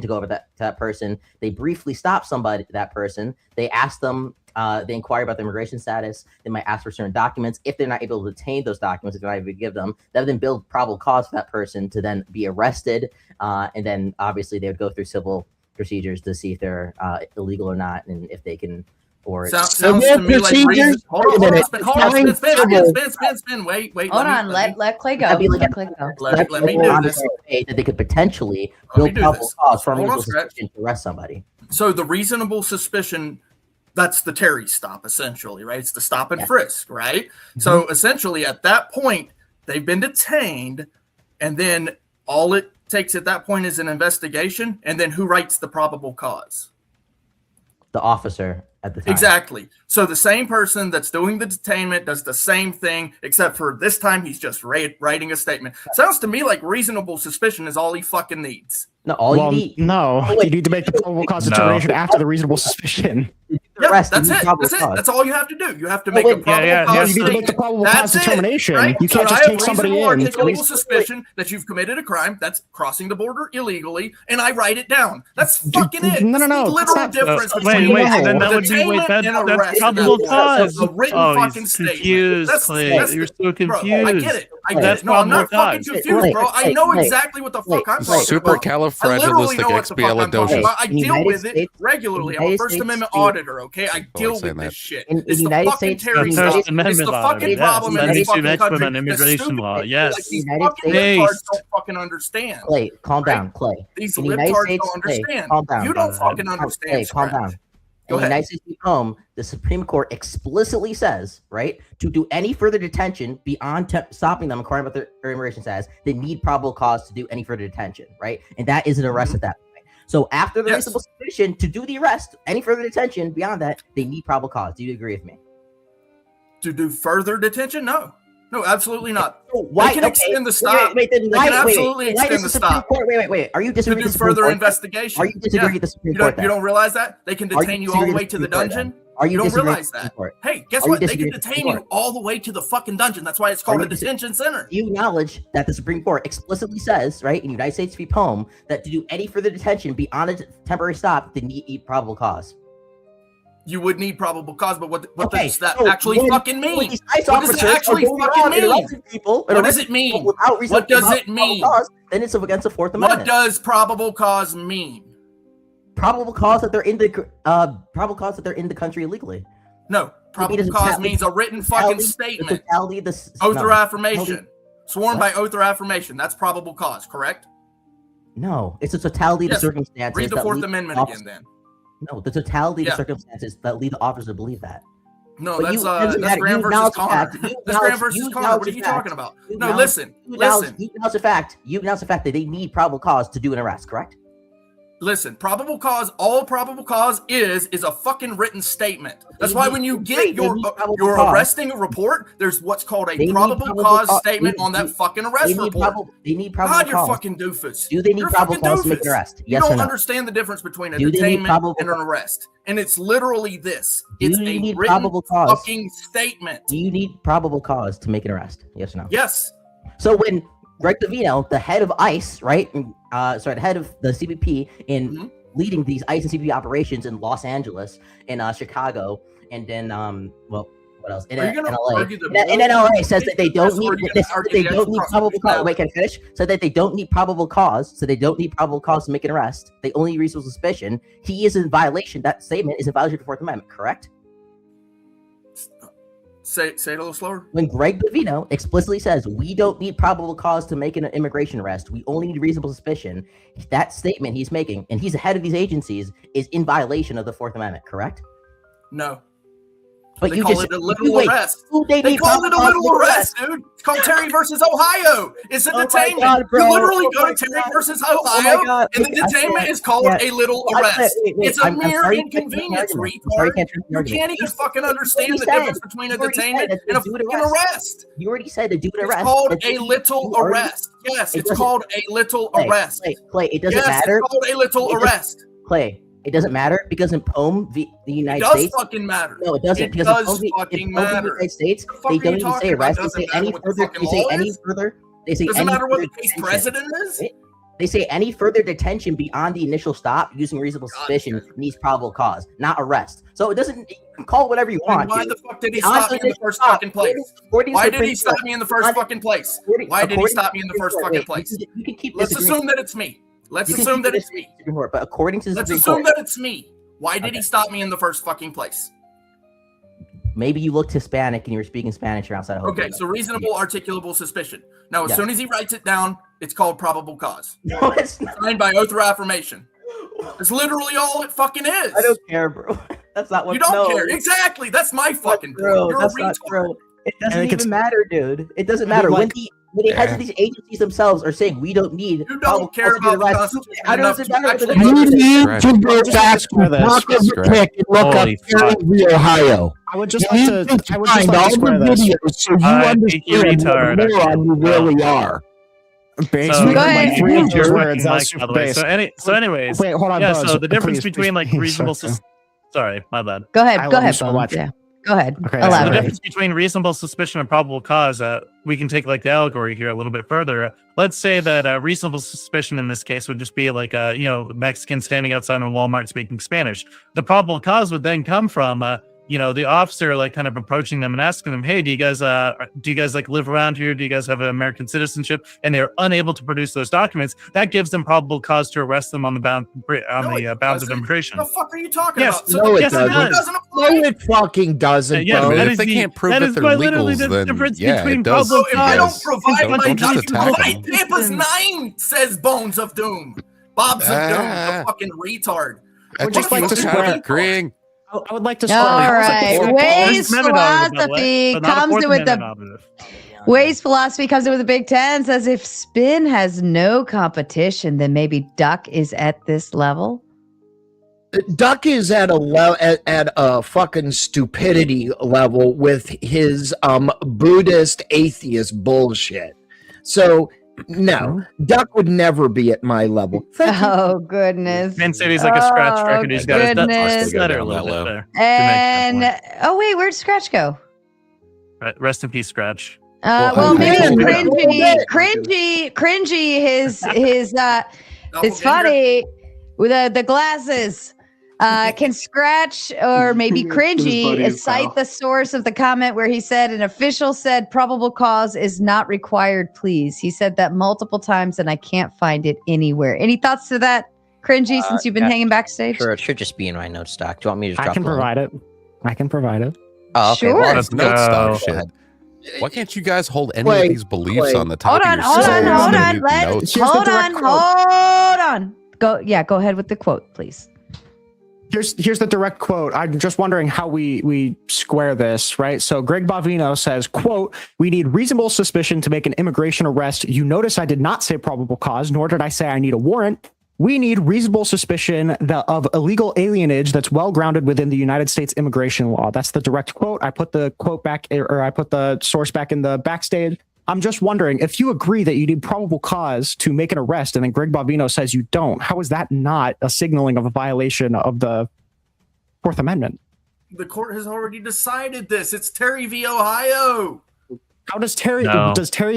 go over to that person. They briefly stop that person. They ask them. They inquire about their immigration status. They might ask for certain documents. If they're not able to obtain those documents, if they're not able to give them, that would then build probable cause for that person to then be arrested. And then obviously they would go through civil procedures to see if they're illegal or not, and if they can. Or sounds to me like reasons. Hold on, spin. Wait. Hold on, let Clay go. Let me do this. That they could potentially build probable cause for reasonable suspicion to arrest somebody. So the reasonable suspicion, that's the Terry stop, essentially, right? It's the stop and frisk, right? Mm-hmm. So essentially, at that point, they've been detained, and then all it takes at that point is an investigation, and then who writes the probable cause? The officer at the time. Exactly. So the same person that's doing the detainment does the same thing, except for this time he's just writing a statement. Sounds to me like reasonable suspicion is all he fucking needs. No, you need. No, you need to make the probable cause determination after the reasonable suspicion. Yeah, that's it. That's all you have to do. You have to make a probable cause. You need to make the probable cause determination. Right? You can't just take somebody in. Reasonable suspicion that you've committed a crime. That's crossing the border illegally, and I write it down. That's fucking it. No. The literal difference between then that would be that's probable cause. The written fucking statement. Confused, Clay. You're so confused. Bro, I get it. I get it. No, I'm not fucking confused, bro. I know exactly what the fuck I'm talking about. I literally know what the fuck I'm talking about. I deal with it regularly. I'm a First Amendment auditor, okay? I deal with this shit. It's the fucking Terry stop. It's the fucking problem in this fucking country. Immigration law, yes. Like these fucking libtards don't fucking understand. Clay, calm down, Clay. These libtards don't understand. Calm down. You don't fucking understand. Calm down. In the United States v. Home, the Supreme Court explicitly says, right, to do any further detention beyond stopping them, inquiring about their immigration status, they need probable cause to do any further detention, right? And that is an arrest at that point. So after the reasonable suspicion to do the arrest, any further detention beyond that, they need probable cause. Do you agree with me? To do further detention? No. No, absolutely not. Why they can extend the stop. They can absolutely extend the stop. Wait. Are you disagreeing to do further investigation? Are you disagreeing with the Supreme Court? You don't realize that? They can detain you all the way to the dungeon? You don't realize that? Hey, guess what? They can detain you all the way to the fucking dungeon. That's why it's called a detention center. You acknowledge that the Supreme Court explicitly says, right, in United States v. Home, that to do any further detention beyond a temporary stop, they need probable cause. You would need probable cause, but what does that actually fucking mean? What does it actually fucking mean? What does it mean? What does it mean? Then it's against the Fourth Amendment. What does probable cause mean? Probable cause that they're in the country illegally. No, probable cause means a written fucking statement. Oath or affirmation. Sworn by oath or affirmation. That's probable cause, correct? No, it's a totality of the circumstances. Read the Fourth Amendment again, then. No, the totality of the circumstances that lead the officer to believe that. No, that's Graham versus Connor. That's Graham versus Connor. What are you talking about? No, listen. You announce the fact that they need probable cause to do an arrest, correct? Listen, probable cause, all probable cause is a fucking written statement. That's why when you get your arresting report, there's what's called a probable cause statement on that fucking arrest report. They need probable cause. God, you're fucking doofus. Do they need probable cause to make an arrest? Yes or no? You don't understand the difference between a detainment and an arrest. And it's literally this. It's a written fucking statement. Do you need probable cause to make an arrest? Yes or no? Yes. So when Greg Davino, the head of ICE, right? The head of the CBP in leading these ICE and CBP operations in Los Angeles, in Chicago, and then what else? In LA. And LA says that they don't need probable cause. Wait, can I finish? So that they don't need probable cause. So they don't need probable cause to make an arrest. They only need reasonable suspicion. He is in violation. That statement is in violation of the Fourth Amendment. Correct? Say it a little slower. When Greg Davino explicitly says we don't need probable cause to make an immigration arrest, we only need reasonable suspicion, that statement he's making, and he's the head of these agencies, is in violation of the Fourth Amendment, correct? No. But they call it a little arrest. They call it a little arrest, dude. It's called Terry versus Ohio. It's a detainment. You literally go to Terry versus Ohio, and the detainment is called a little arrest. It's a mere inconvenience, retard. You can't even fucking understand the difference between a detainment and a fucking arrest. You already said to do an arrest. It's called a little arrest. Yes, it's called a little arrest. Clay, it doesn't matter. It's called a little arrest. Clay. It doesn't matter because in POEM, the United States. It does fucking matter. No, it doesn't. It does fucking matter. The United States, they don't even say arrest. They say any further. They say any further. They say doesn't matter what the case president is. They say any further detention beyond the initial stop using reasonable suspicion needs probable cause, not arrest. So it doesn't. You can call it whatever you want. Why the fuck did he stop me in the first fucking place? Why did he stop me in the first fucking place? Why did he stop me in the first fucking place? You can keep. Let's assume that it's me. Let's assume that it's me. But according to the Let's assume that it's me. Why did he stop me in the first fucking place? Maybe you looked Hispanic and you were speaking Spanish or outside of Okay, so reasonable, articulable suspicion. Now, as soon as he writes it down, it's called probable cause. No, it's not. Signed by oath or affirmation. That's literally all it fucking is. I don't care, bro. That's not what you don't care. Exactly. That's my fucking point. You're that's not true. It doesn't even matter, dude. It doesn't matter. When the heads of these agencies themselves are saying we don't need. You don't care about the Constitution. How does it matter? You need to go back to the pick and look up Terry v. Ohio. I would just like to find all the videos so you understand what moron you really are. So anyways, wait, hold on. Yeah, Buzz, so the difference please, between like please, reasonable. Sorry, my bad. Go ahead. Go ahead. So much. Yeah. Go ahead. Okay. So the difference between reasonable suspicion and probable cause, we can take like the allegory here a little bit further. Let's say that reasonable suspicion in this case would just be like a Mexican standing outside of Walmart speaking Spanish. The probable cause would then come from the officer like kind of approaching them and asking them, "Hey, do you guys like live around here? Do you guys have American citizenship?" And they're unable to produce those documents. That gives them probable cause to arrest them on the bounds of immigration. What the fuck are you talking Yes, about? no, it yes, doesn't. it does. No, it fucking doesn't. Yeah, bro. that if is they the- can't prove that that is they're quite literally legals, the then difference yeah, between it does. So if I don't Yes. provide Don't my just attack documents, them. Tampa's 9 says Bones of Doom. Bob's of Doom, the fucking retard. I Would think just like he was to kind of swear- agreeing. I would like to. All right, Way's First Amendment operative, philosophy but not a comes Fourth in with Amendment the operative. Way's philosophy comes in with a Big Ten. Says if spin has no competition, then maybe Duck is at this level. Duck is at a fucking stupidity level with his Buddhist atheist bullshit. So no, Duck would never be at my level. Oh goodness! Man said he's like a scratch record. He's got his goodness. stutter a little bit there. And oh wait, where'd Scratch go? Rest in peace, Scratch. Well, maybe yeah. cringy. It's funny with the glasses. Can Scratch or maybe Cringy cite the source of the comment where he said an official said probable cause is not required, please? He said that multiple times and I can't find it anywhere. Any thoughts to that, Cringy, since you've been hanging backstage? Sure, it should just be in my notes doc. Do you want me to just drop I can provide it. I can provide it. Oh, okay. Sure. Well, That's note stock shit. Why can't you guys hold any of these beliefs on the top of your Hold on. notes? Hold on. Go ahead with the quote, please. Here's the direct quote. I'm just wondering how we square this, right? So Greg Bovino says, quote, "We need reasonable suspicion to make an immigration arrest. You notice I did not say probable cause, nor did I say I need a warrant. We need reasonable suspicion of illegal alienage that's well grounded within the United States immigration law." That's the direct quote. I put the quote back, or I put the source back in the backstage. I'm just wondering if you agree that you need probable cause to make an arrest, and then Greg Bovino says you don't. How is that not a signaling of a violation of the Fourth Amendment? The court has already decided this. It's Terry v. Ohio. How does Terry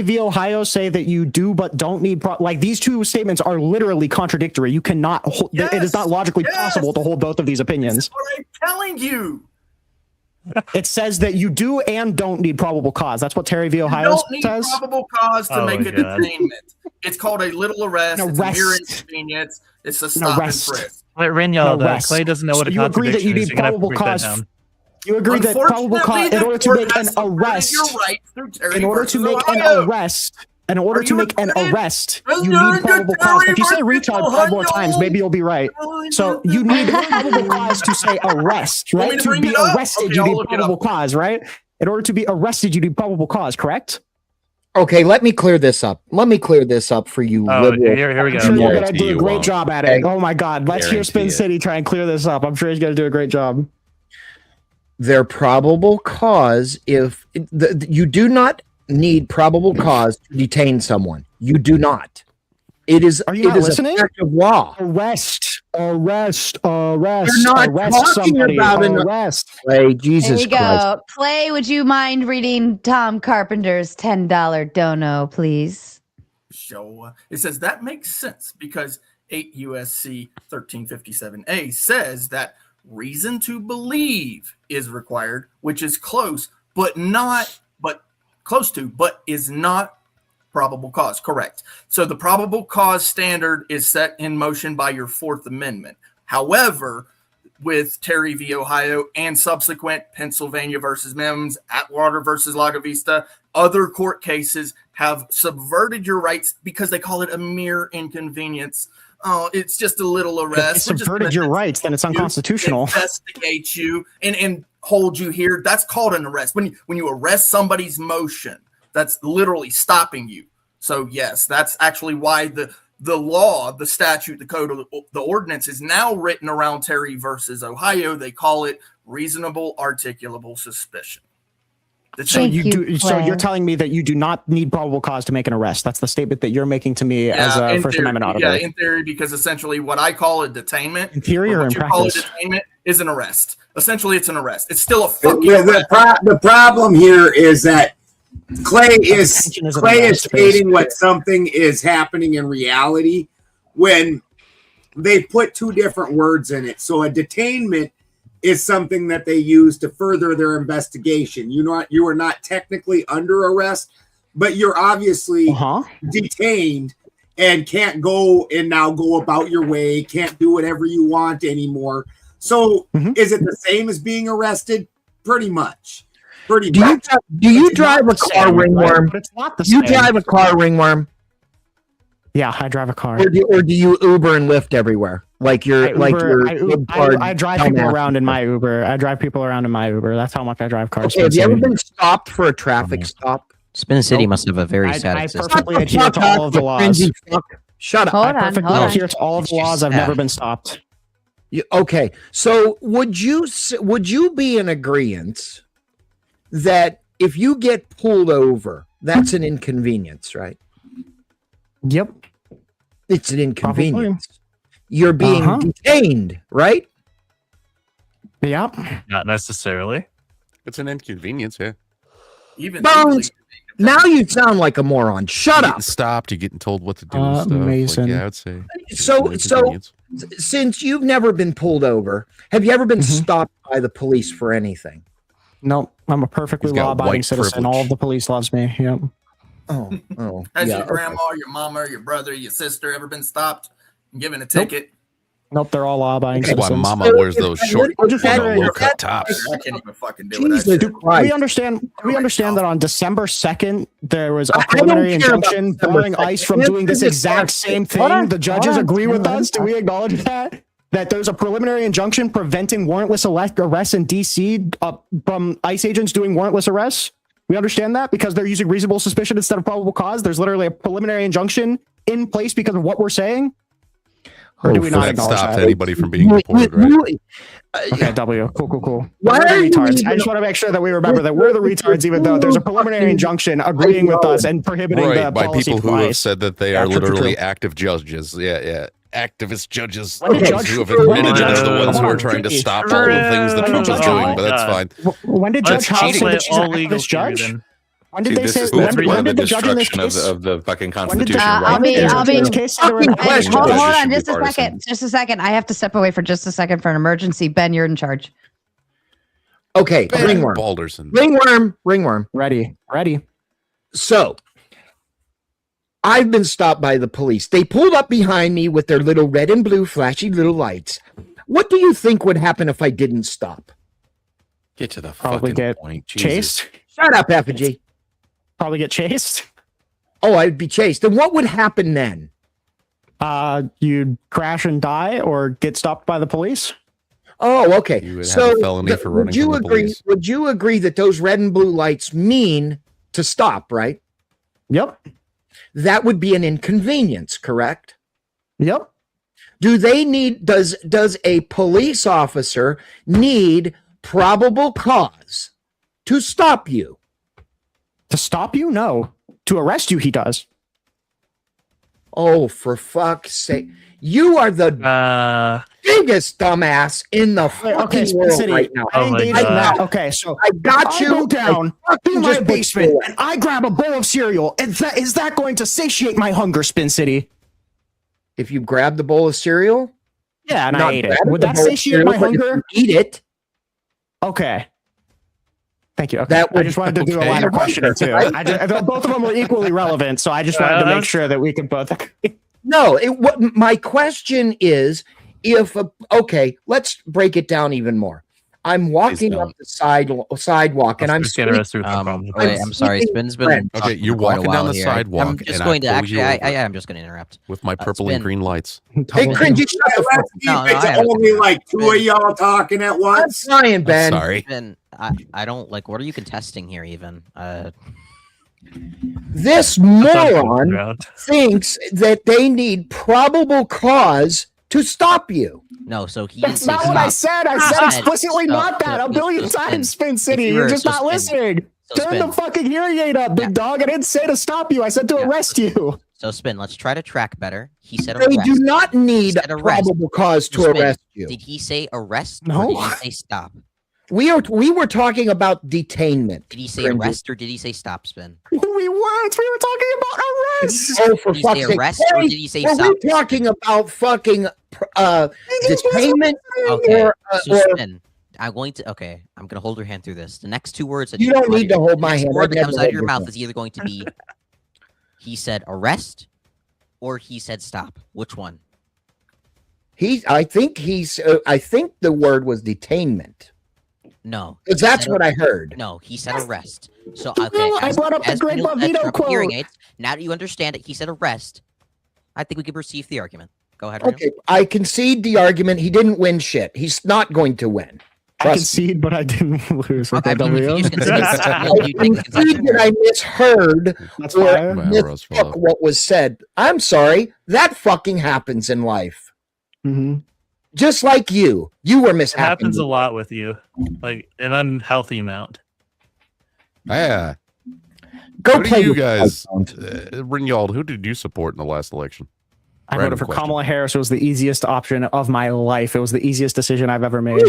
v. Ohio say that you do but don't need like these two statements are literally contradictory? You cannot it is not logically possible to hold both of these opinions. That's what I'm telling you. It says that you do and don't need probable cause. That's what Terry v. Ohio You don't need says. probable cause to make a detainment. It's called a little arrest. An It's a mere arrest. inconvenience. It's a stop and arrest. frisk. Wait, Rinyald, arrest. Clay doesn't know what So a you agree that contradiction you is. need You're gonna have to probable break that cause. down. You agree that probable cause in order to make an arrest, in order to make an arrest, in order to make an arrest, you need probable cause. If you say retard 5 more times, maybe you'll be right. So you need probable cause to say arrest, right? To be arrested, you need probable cause, right? In order to be arrested, you need probable cause, correct? Okay, let me clear this up. Let me clear this up for you. Here we go. I'm sure you're gonna do a great job at it. Oh my God, let's hear Spin Guarantee it. City try and clear this up. I'm sure he's gonna do a great job. Their probable cause, if you do not need probable cause to detain someone, you do not. It is. Are you not listening? A fact of law. Arrest. You're not Arrest talking somebody. about an Arrest. Hey, Jesus There you Christ. go. Clay, would you mind reading Tom Carpenter's $10 dono, please? Sure. It says that makes sense because 8 USC 1357A says that reason to believe is required, which is close, but is not probable cause. Correct. So the probable cause standard is set in motion by your Fourth Amendment. However, with Terry v. Ohio and subsequent Pennsylvania versus Mims, Atwater versus Lago Vista, other court cases have subverted your rights because they call it a mere inconvenience. Oh, it's just a little arrest. If they subverted your rights, then it's unconstitutional. Investigate you and hold you here. That's called an arrest. When you arrest somebody's motion, that's literally stopping you. So yes, that's actually why the law, the statute, the code, the ordinance is now written around Terry versus Ohio. They call it reasonable articulable suspicion. So you're telling me that you do not need probable cause to make an arrest. That's the statement that you're making to me as a First Amendment auditor. Yeah, in theory, because essentially what I call a detainment, in theory or in practice, detainment is an arrest. Essentially, it's an arrest. It's still a fucking arrest. The problem here is that Clay is stating what something is happening in reality when they put two different words in it. So a detainment is something that they use to further their investigation. You are not technically under arrest, but you're obviously detained and can't go about your way, can't do whatever you want anymore. So is it the same as being arrested? Pretty much. Do you drive a car, Ringworm? But it's not the You same. drive a car, Ringworm? Yeah, I drive a car. Or do you Uber and Lyft everywhere? I drive people around in my Uber. I drive people around in my Uber. That's how much I drive cars. Okay, have you ever been stopped for a traffic stop? Spin City must have a very sad I existence. perfectly adhere to all of the laws. Shut up. Hold I on, perfectly hold on. adhere to all of the laws. I've never been stopped. Okay, so would you be in agreement that if you get pulled over, that's an inconvenience, right? Yep. It's an inconvenience. Probably. You're being detained, right? Yep. Not necessarily. It's an inconvenience, yeah. Even Bones, now you sound like a moron. Shut up. Stopped. You're getting told what to do. And stuff. Amazing. Like, yeah, I would say. So since you've never been pulled over, have you ever been stopped by the police for anything? No, I'm a perfectly law-abiding citizen. Privilege. All of the police loves me. Yep. Oh. Has your grandma, your mama, your brother, your sister ever been stopped and given a ticket? Nope, they're all law-abiding That's why citizens. Mama wears those short, low-cut tops. I can't even fucking deal with that shit. We understand that on December 2nd, there was a preliminary injunction barring ICE from doing this exact same thing. The judges agree with us. Do we acknowledge that? That there's a preliminary injunction preventing warrantless arrests in DC from ICE agents doing warrantless arrests? We understand that because they're using reasonable suspicion instead of probable cause. There's literally a preliminary injunction in place because of what we're saying. Or do we not acknowledge stopped that? anybody from being deported, right? Okay, W. Cool. We're the retards. I just want to make sure that we remember that we're the retards, even though there's a preliminary injuction agreeing with us and prohibiting the by policy people who twice. have said that they are True. literally active judges. Yeah. Activist judges When did Judge who have Trump- admitted that they're the ones who are Hold on, trying to Judge stop all the things that Trump is doing, but that's fine. When did Judge House say that she's an legal activist judge? then. When did See, they this say? is When part of did the the judge in this destruction case? of the fucking When did Constitution. I'll be- Judges hold on, should be just a second. I have to step away for just a second for an emergency. Ben, you're in charge. Okay, Ben Ringworm. Balderson. Ringworm. Ready. So, I've been stopped by the police. They pulled up behind me with their little red and blue flashy little lights. What do you think would happen if I didn't stop? Get to the Probably fucking get point. Jesus. chased. Shut up, Effigy. Probably get chased. Oh, I'd be chased. And what would happen then? You'd crash and die or get stopped by the police. Oh, okay. You would So, have a felony for running would you from the agree? police. Would you agree that those red and blue lights mean to stop? Right. Yep. That would be an inconvenience, correct? Yep. Do they need? Does a police officer need probable cause to stop you? To stop you? No. To arrest you, he does. Oh, for fuck's sake! You are the biggest dumbass in the fucking world City, right now. I engage in that. Okay, so I got if you. I go down to my just basement and I grab a bowl of cereal. Is that going to satiate my hunger, Spin City? If you grab the bowl of cereal, yeah, and I not ate it. grab Would the that bowl of satiate cereal, my but if hunger? you eat it. Okay. Thank you. Okay. That I just wanted to do a line of questioning too. I thought both of them were equally relevant, so I just wanted to make sure that we could both agree. No, my question is, okay, let's break it down even more. I'm walking up the sidewalk, and I'm wait, I'm sorry, Spin's been Okay, you're quite a walking down while the here. sidewalk. I'm just and going to I pull actually. you over I'm just going to interrupt with my purple Spin. and green lights. Hey, Cringy, shut the fuck up. No, It's I have- only like two of y'all talking at once. I'm trying, Ben. Sorry. Spin, I don't like. What are you contesting here? Even This moron thinks that they need probable cause to stop you. no. So he. That's didn't not say what I stop. said. I said explicitly So- not that a billion so times, Spin if City. you You're were- just so not Spin- listening. so Turn Spin. the fucking hearing aid up, big dog. I didn't say to stop you. I said to arrest you. So Spin. Let's try to track better. He said They arrest. do not need said arrest. probable cause to So Spin, arrest you. Did he say arrest? No. Or did he say stop? We were talking about detainment. Did he say Cringy. arrest or did he say stop? Spin. We weren't. We were talking about arrest. Oh, for Did he fuck's say sake! arrest or Hey, did he say were stop? we talking about fucking detainment? Okay. Or, So or Spin. I'm going to hold your hand through this. The next two words that You don't need to hold my hand. The word I've that never comes out hold of your your mouth hand. is either going to be he said arrest or he said stop. Which one? I think the word was detainment. No. Because he that's said what I heard. No, he said arrest. So okay, I brought up the Greg Bovino quote. hearing aids, now that you understand it, he said arrest. I think we can perceive the argument. Go ahead. Okay, I concede the argument. He didn't win shit. He's not going to win. I concede, but I didn't lose. With that W. I concede that I misheard That's or fire. mistook what was said. I'm sorry. That fucking happens in life. Mm-hmm. Just like you. You were It mishapping. happens a lot with you, like an unhealthy amount. Yeah. Go What play do you with guys, iPhones. Rinyald, who did you support in the last election? I Random voted for question. Kamala Harris. It was the easiest option of my life. It was the easiest decision I've ever made.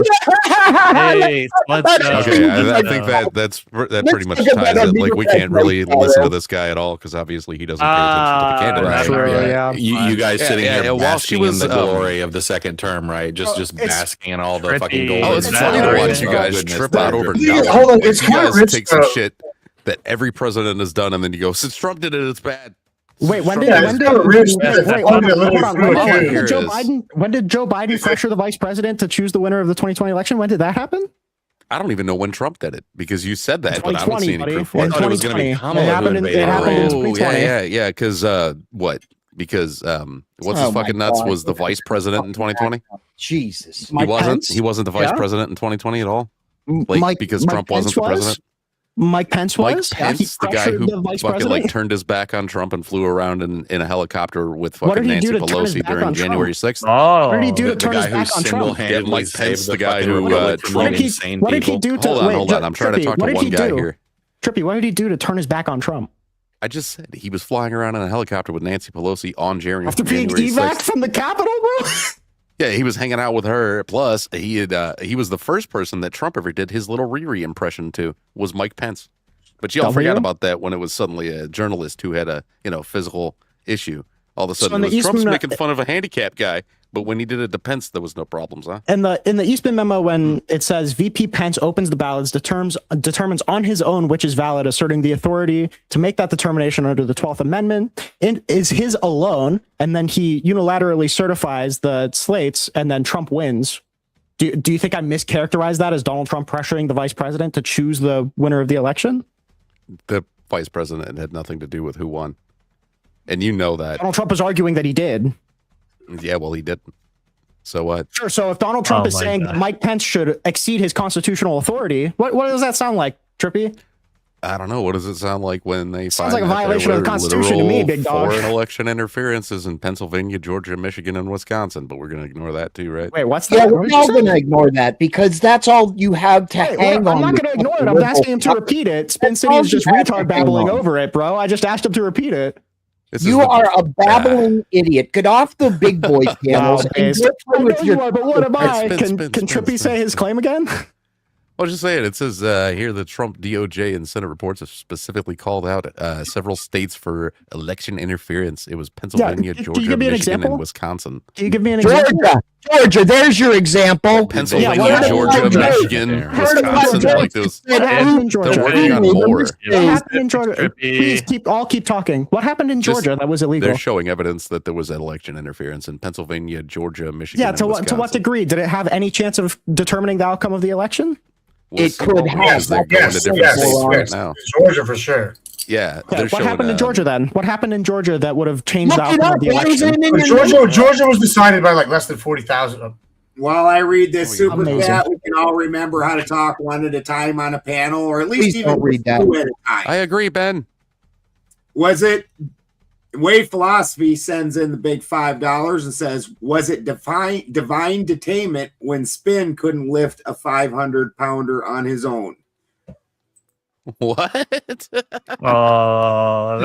Hey, let's go. Okay, I think that pretty much ties it. Like, we can't really listen to this guy at all because obviously he doesn't pay attention to the candidate. True, yeah. You guys sitting here while she basking was in the glory of the second term, right? Just basking in all the fucking gold. Oh, it's funny to watch you guys trip out over Yeah, nothing. hold on, Like, it's you kinda guys rich, take some though. shit that every president has done, and then you go, since Trump did it, it's bad. Wait, when Trump did did it. wait, hold on. Here When did Joe Biden pressure the vice president to choose the winner of the 2020 election? When did that happen? I don't even know when Trump did it because you said that, but I don't 2020, see any buddy. proof. In I thought it was going to be 2020. Kamala It happened who in- it happened in Oh, 2020. yeah. Because what? Because what's his Oh my fucking nuts God. was the vice president in 2020. Jesus. He wasn't the vice president in 2020 at all. Like because Trump wasn't the president. Mike Pence Mike was. Pence, He the guy pressured who the vice fucking like president. turned his back on Trump and flew around in a helicopter with What fucking did he do Nancy to turn his Pelosi back during on January Trump? 6th. Oh, What did he do to The turn guy his who back on Trump? single-handedly Mike Pence, saved the the guy fucking who republic from What did he- insane what did he people. do to? Hold on, wait, hold on. I'm trying to Trippy, talk to what did one he guy do? here. Trippy, what did he do to turn his back on Trump? I just said he was flying around in a helicopter with Nancy Pelosi on January After being 6th. evac from the Capitol, bro? Yeah, he was hanging out with her. Plus, he was the first person that Trump ever did his little Riri impression to was Mike Pence. But y'all forgot about that when it was suddenly a journalist who had a physical issue. All of a So sudden, in it the was Trump's Eastman- making fun of a handicapped guy. But when he did it to Pence, there was no problems, huh? In the Eastman memo, when it says VP Pence opens the ballots, determines on his own which is valid, asserting the authority to make that determination under the 12th Amendment, is his alone, and then he unilaterally certifies the slates, and then Trump wins. Do you think I mischaracterized that as Donald Trump pressuring the vice president to choose the winner of the election? The vice president had nothing to do with who won. And you know that. Donald Trump is arguing that he did. Yeah, well, he didn't. So what? Sure. So if Donald Trump is saying that Mike Pence should exceed his constitutional authority, what does that sound like, Trippy? I don't know. What does it sound like when they Sounds find like a that there violation of the were Constitution to me, literal big dog. foreign election interferences in Pennsylvania, Georgia, Michigan, and Wisconsin? But we're going to ignore that too, right? Wait, what's Yeah, that? we're all going to ignore that because that's all you have to Hey, hang look, on. I'm not to going to ignore it. I'm liberal asking him to fuck. repeat it. Spin That's City all is just you have to retard hang babbling on. over it, bro. I just asked him to repeat it. You are a babbling idiot. Get off the big boy channels and based. get I know with you your. are, but what am I? Spin, Can Trippy say his claim again? I was just saying, it says here the Trump DOJ and Senate reports have specifically called out several states for election interference. It was Pennsylvania, can you Georgia, give me an Michigan, example? and Wisconsin. Can you give me an example? Georgia, there's your example. Pennsylvania, Yeah, Georgia, Georgia. Michigan, Wisconsin, like those. What happened in Georgia? They're working on more. What happened in Georgia? Please keep talking. What happened in Just- Georgia that was illegal? They're showing evidence that there was election interference in Pennsylvania, Georgia, Michigan. Yeah, and to what Wisconsin. degree? Did it have any chance of determining the outcome of the election? It could have. Because they're going to different states right now. Georgia for sure. Yeah, Okay, they're what showing, happened in Georgia then? What happened in Georgia that would have changed the Look it outcome up, of the election? Georgia was decided by like less than 40,000. While I read this super Amazing. chat, we can all remember how to talk one at a time on a panel, or at least Please even don't read that. two at a time. I agree, Ben. Was it Wave Philosophy sends in the big $5 and says, was it divine detainment when Spin couldn't lift a 500-pounder on his own? What? Oh.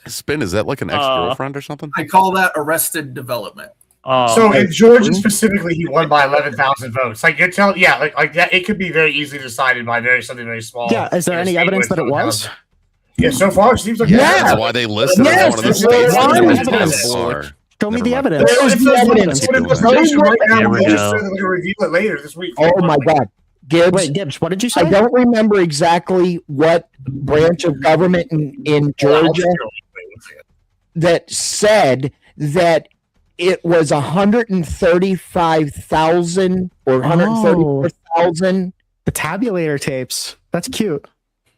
Spin, is that like an ex-girlfriend or something? I call that arrested development. So in Georgia specifically, he won by 11,000 votes. Like you're telling, yeah, like that. It could be very easily decided by something very small. Yeah, is there any evidence that it was? Yeah, so far it seems like Yeah, that's why they listed it as one of the states. What that evidence? was before. Show me Never the mind. evidence. There's the evidence. Keep doing that. Investigation right now. Here we They just go. said they're going to review it later this week. Oh my God, Gibbs. Wait, Gibbs, what did you say? I don't remember exactly what branch of government in Georgia that said that it was 135,000 or 134,000. The tabulator tapes. That's cute.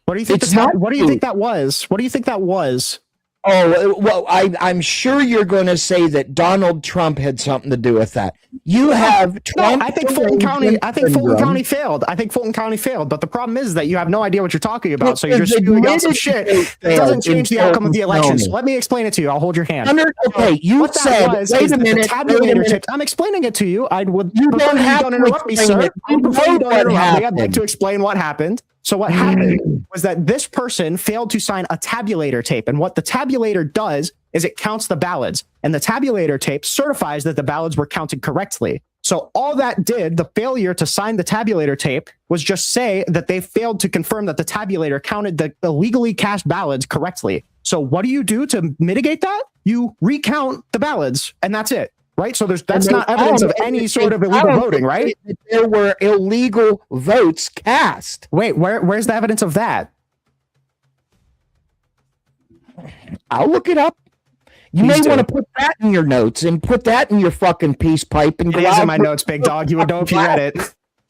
What do you think? It's not What do you cute. think that was? What do you think that was? Oh, well, I'm sure you're going to say that Donald Trump had something to do with that. You have Trump. No, I think Fulton County. I think Fulton County failed. I think Fulton County failed. But the problem is that you have no idea what you're talking about. So you're just spewing out some shit that doesn't change the outcome of the election. So let me explain it to you. I'll hold your hand. Okay, you What that said. was Wait is a that the minute. tabulator tapes. I'm explaining it to you. I would. You prefer don't you have don't to interrupt me, explain sir. it. I prefer you don't what interrupt me. I'd like happened. to explain what happened. So what happened was that this person failed to sign a tabulator tape. And what the tabulator does is it counts the ballots. And the tabulator tape certifies that the ballots were counted correctly. So all that did, the failure to sign the tabulator tape, was just say that they failed to confirm that the tabulator counted the illegally cast ballots correctly. So what do you do to mitigate that? You recount the ballots, and that's it. Right, so that's not evidence of any sort of illegal voting, right? There were illegal votes cast. Wait, where's the evidence of that? I'll look it up. You may want to put that in your notes and put that in your fucking peace pipe and It is in my notes, big dog. You would know if you read it.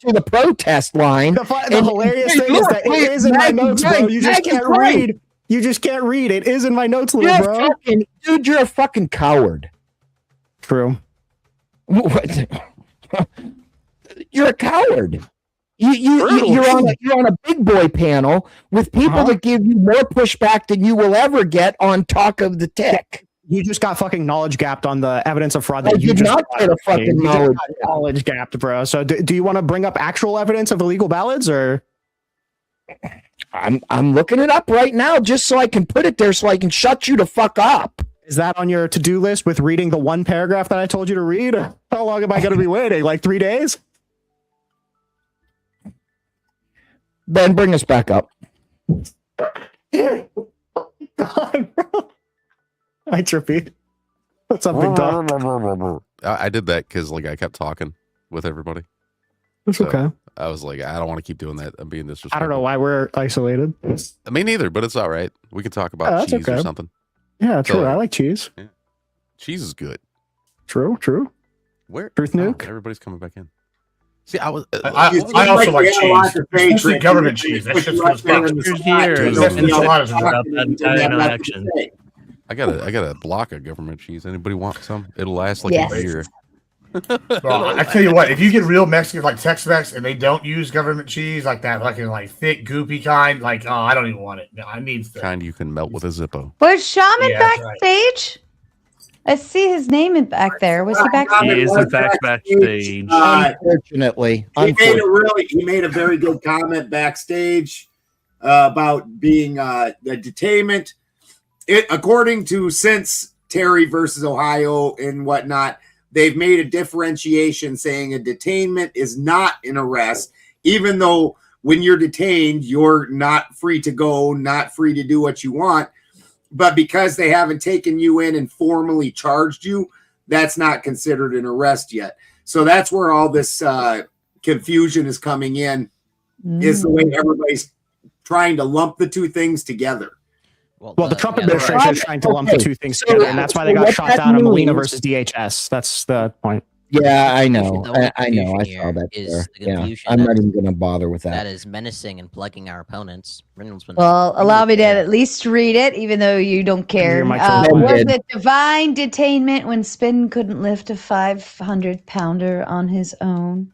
To the protest line. The hilarious thing is that it is in my notes, bro. You just can't read. You just can't read. It is in my notes, little bro. Dude, you're a fucking coward. True. What? You're a coward. You're on a big boy panel with people that give you more pushback than you will ever get on Talk of the Tech. You just got fucking knowledge gapped on the evidence of fraud that I did not get a fucking knowledge gapped, bro. So do you want to bring up actual evidence of illegal ballots, or? I'm looking it up right now just so I can put it there so I can shut you the fuck up. Is that on your to-do list with reading the one paragraph that I told you to read? How long am I going to be waiting? Like 3 days? Ben, bring us back up. God, bro. Hi, Trippy. What's up, big dog? I did that because I kept talking with everybody. It's okay. I was like, I don't want to keep doing that. I'm being disrespectful. I don't know why we're isolated. Me neither, but it's all right. We can talk about cheese or something. Yeah, true. I like cheese. Yeah. Cheese is good. True. Where? Truth nuke? Everybody's coming back in. See, I also like cheese. Especially government cheese. That shit's good stuff. Years. Enchiladas are about that entire interaction. I got a block of government cheese. Anybody want some? It'll last like Yes. a year. Well, I tell you what, if you get real Mexican like Tex-Mex and they don't use government cheese like that fucking thick goopy kind, I don't even want it. No, I need the Kind you can melt with a Zippo. Was Shaman Yeah, that's right. backstage? I see his name back there. Was he backstage? He is in fact backstage. Unfortunately. He made a very good comment backstage about being the detainment. According to since Terry versus Ohio and whatnot, they've made a differentiation saying a detainment is not an arrest, even though when you're detained, you're not free to go, not free to do what you want. But because they haven't taken you in and formally charged you, that's not considered an arrest yet. So that's where all this confusion is coming in, is the way everybody's trying to lump the two things together. Well, the Trump administration is trying to lump the two things together, and that's why they got shot down in Molina versus DHS. That's the point. Yeah, I know. The I know. I confusion saw that. is There. the Yeah, confusion I'm not that- even going to bother with That that. is menacing and plugging our opponents. Rinyald's been Well, allow me to at least read it, even though you don't care. You're my troll. Was it divine detainment when Spin couldn't lift a 500-pounder on his own?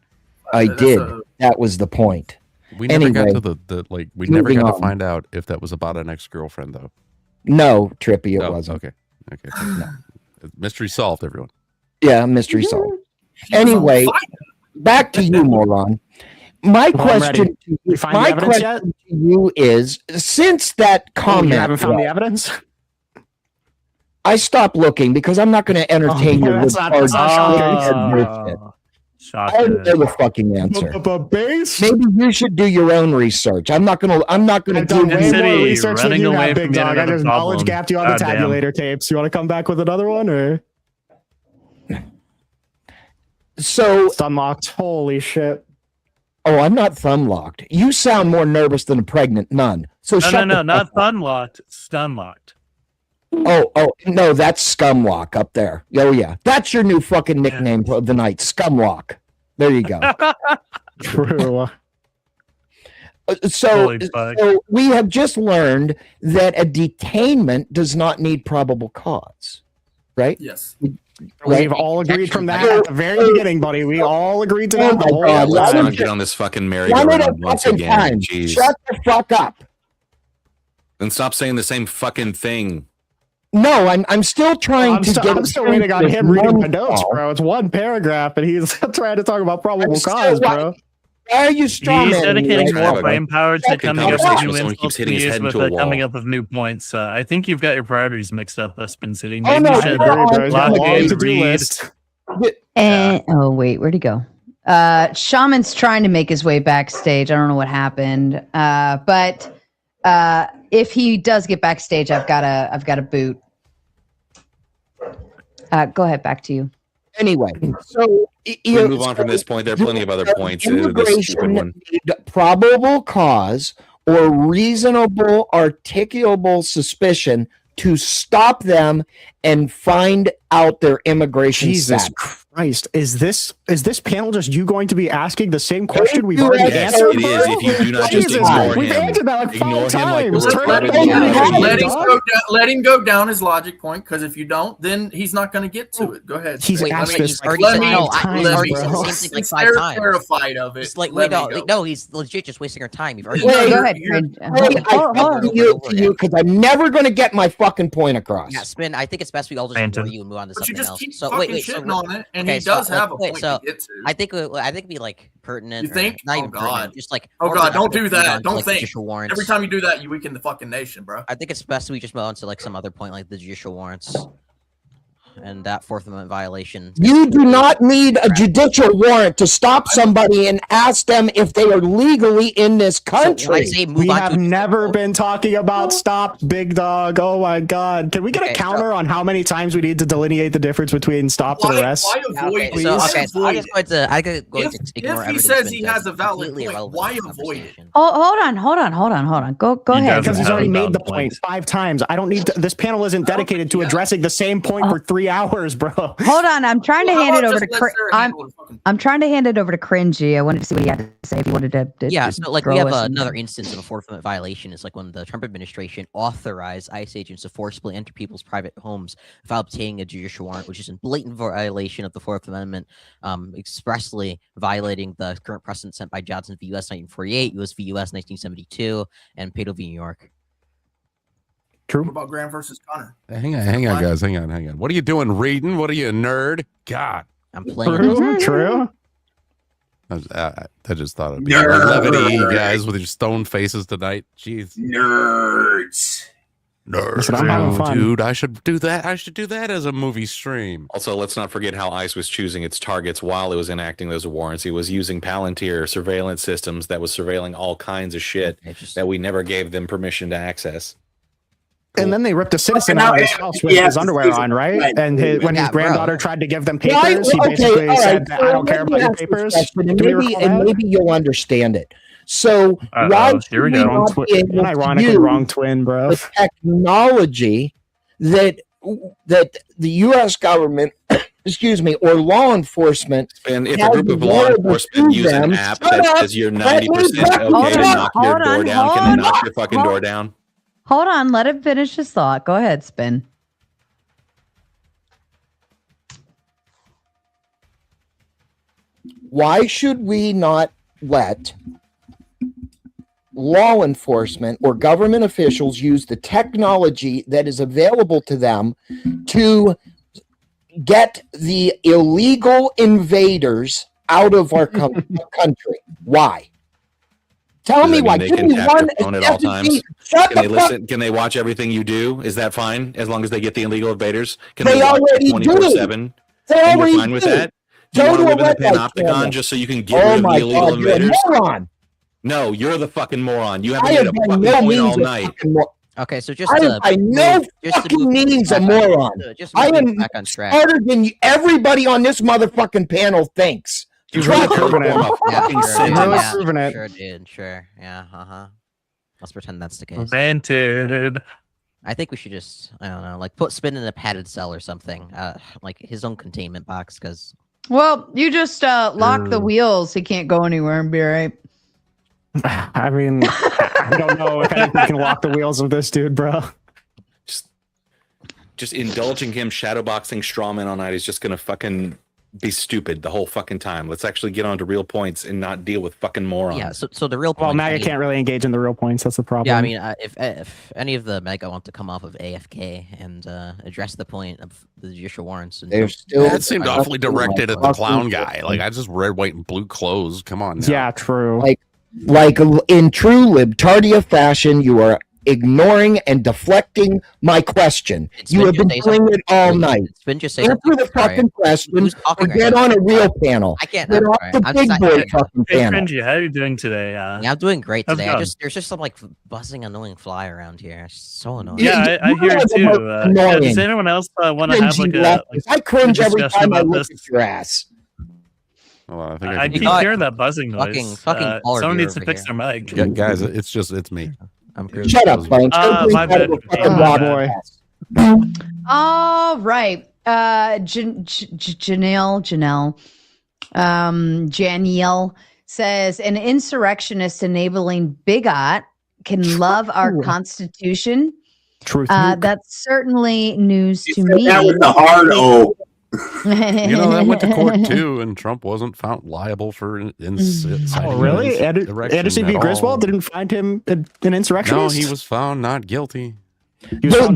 I did. That was the point. We never got Anyway, to the we never moving got to on. find out if that was about an ex-girlfriend though. No, Trippy, it Oh, wasn't. Okay. Mystery solved, everyone. Yeah, mystery solved. Anyway, back to you, moron. My Well, I'm question, ready. to You find the evidence yet? you is: since that comment, You haven't found the evidence? I stopped looking because I'm not going to entertain your that's not shocking. I know the fucking answer. Base? Maybe you should do your own research. I'm not gonna I've do done way City more research than running you away have, from big yet dog. I another just knowledge problem. gapped you on the Goddamn. tabulator tapes. You want to come back with another one, or? So Stun locked. Holy shit. Oh, I'm not thumb locked. You sound more nervous than a pregnant nun. So No, not fun locked, stun locked. Oh, no, that's Scumlock up there. Oh yeah, that's your new fucking nickname of the night, Scumlock. There you go. True. So we have just learned that a detainment does not need probable cause, right? Yes. We've all agreed from that at the very beginning, buddy. We all agreed to that. Oh my God, let's not get on this fucking merry-go-round once again. Jeez. Shut the fuck up. Then stop saying the same fucking thing. No, I'm still trying to get. I'm still waiting on him reading my notes, bro. It's one paragraph, and he's trying to talk about probable cause, bro. Why are you strong? He's dedicating more brain power to coming up with new insults hitting his to head use with into a wall. coming up with new points. I think you've got your priorities mixed up, Spin City. Oh, Maybe no, you should log in, read. And oh wait, where'd he go? Shaman's trying to make his way backstage. I don't know what happened. But if he does get backstage, I've got a boot. Go ahead, back to you. Anyway, so We move on from this point. There are plenty of other points. This immigration one. need probable cause or reasonable articulable suspicion to stop them and find out their immigration Jesus status. Christ. Is this panel just you going to be asking the same question we've already Yes, answered? it is. If you do not just ignore We've him, answered that like ignore 5 him like times. we're Turn part it of the on. Let him go down his logic point, because if you don't, then he's not going to get to it. Go ahead. He's asked this he's already like said no. 5 times, He's already bro. said the same thing like Since 5 they're times. terrified of it. It's like, let wait, me go. no, he's legit just wasting our time. You've already Wait, Go ahead. because I'm never going to get my fucking point across. Yeah, Spin. I think it's best we all just ignore you and move on to But you something just else. keep So fucking wait, shitting on it, and okay, he so, does have a wait, point so to get to. I think it'd be like pertinent. You think? Not Oh, even God. pertinent. Just like Oh more God, don't productive do to move that. on to, Don't like, think. judicial warrants. Every time you do that, you weaken the fucking nation, bro. I think it's best we just move on to like some other point, like the judicial warrants and that Fourth Amendment violation. You do not need a judicial warrant to stop somebody and ask them if they are legally in this country. So when I say move We on have to never been talking about stop, big dog. Oh my God. Can we get a Okay, counter on how many times we need to delineate the difference between stops and arrests? Why avoid Okay, it? so Why okay, so I'm avoid just going to If ignore he everything says that's he been has said. a valid Completely point, irrelevant why to the avoid it? conversation. Oh, hold on. Go He ahead. doesn't Because he's have already a made valid the point 5 times. I don't need to, this panel isn't dedicated to addressing the same point for 3 hours, bro. Hold on. I'm trying to Well, hand how it over about to just let Cr- Sarah handle the fucking- I'm trying to hand it over to Cringy. I wanted to see what he had to say. If he wanted to Yeah, so like we throw have us another instance of a Fourth Amendment violation is like when the Trump administration authorized ICE agents to forcibly enter people's private homes without obtaining a judicial warrant, which is in blatant violation of the Fourth Amendment, expressly violating the current precedent set by Johnson v. U.S. 1948, U.S. v. U.S. 1972, and Pato v. New York. True. What about Graham versus Connor? Hang on, guys. Hang on. What are you doing, reading? What are you, a nerd? God. I'm playing. True. I just thought it'd be levity, guys, with your stone faces tonight. Jeez. Nerds. Listen, I'm having fun. Dude, I should do that. I should do that as a movie stream. Also, let's not forget how ICE was choosing its targets while it was enacting those warrants. It was using Palantir surveillance systems that was surveilling all kinds of shit that we never gave them permission to access. And then they ripped a citizen out of his house with his underwear on, right? And when his granddaughter tried to give them papers, he basically said, I don't care about your papers. Maybe you'll understand it. So why Here we should go. not be able to Ironically, use wrong twin, bro. the technology that the U.S. government, excuse me, or law enforcement, And if a has group of law available enforcement to use an them- app Shut that up! says you're Let me 90% fucking okay to knock your hold door on, down, can hold they knock on. your fucking door down? Hold on. Let him finish his thought. Go ahead, Spin. Why should we not let law enforcement or government officials use the technology that is available to them to get the illegal invaders out of our country? Why? Tell Does me that why. mean they Give can me tap one. your phone at all times? Shut Can they the fuck. listen? Can they watch everything you do? Is that fine as long as they get the illegal invaders? Can They watch already do. 24/7? They And already you're fine with do. that? Do you Go want to to a live in the red light panopticon camera. just so you can get Oh rid of my the illegal God, you're a invaders? moron. No, you're the fucking moron. You I haven't have made a been fucking no point means all a night. fucking Okay, so just I am by no fucking means a moron. I am back on track. smarter than everybody on this motherfucking panel thinks. You've really proven it. Proven it. Sure did. Sure. Yeah. Let's pretend that's the case. Granted. I think we should just, I don't know, like put Spin in a padded cell or something, like his own containment box. Because well, you just lock the wheels. He can't go anywhere and be all right. I mean, I don't know if anything can lock the wheels of this dude, bro. Just indulging him shadowboxing Strawman all night is just gonna fucking be stupid the whole fucking time. Let's actually get on to real points and not deal with fucking morons. Yeah, so the real point. Well, Mega can't really engage in the real points. That's the problem. Yeah, I mean, if any of the Mega want to come off of AFK and address the point of the judicial warrants, and that seemed awfully directed at the clown guy. Like I just red, white, and blue clothes. Come on. Now. Yeah, true. Like in true libtardia fashion, you are ignoring and deflecting my question. You have been doing it all night. Answer the fucking question or get on a real panel. I can't. Get off the big boy fucking panel. Cringy, how are you doing today? Yeah, I'm doing great today. There's just some like buzzing, annoying fly around here. It's so annoying. Yeah, I hear it too. Does anyone else want to have like I cringe every time I look at your ass. Well, I keep hearing that buzzing noise. Someone needs to fix their mic. Yeah, guys, it's me. Shut up, Frank. My bad. Boy. All right. Janiel says an insurrectionist enabling bigot can love our Constitution. Truth. That's certainly news to me. That was the hard O. That went to court too, and Trump wasn't found liable for inciting. Oh, really? Anderson v. Griswold didn't find him an insurrectionist? No, he was found not guilty. Do we live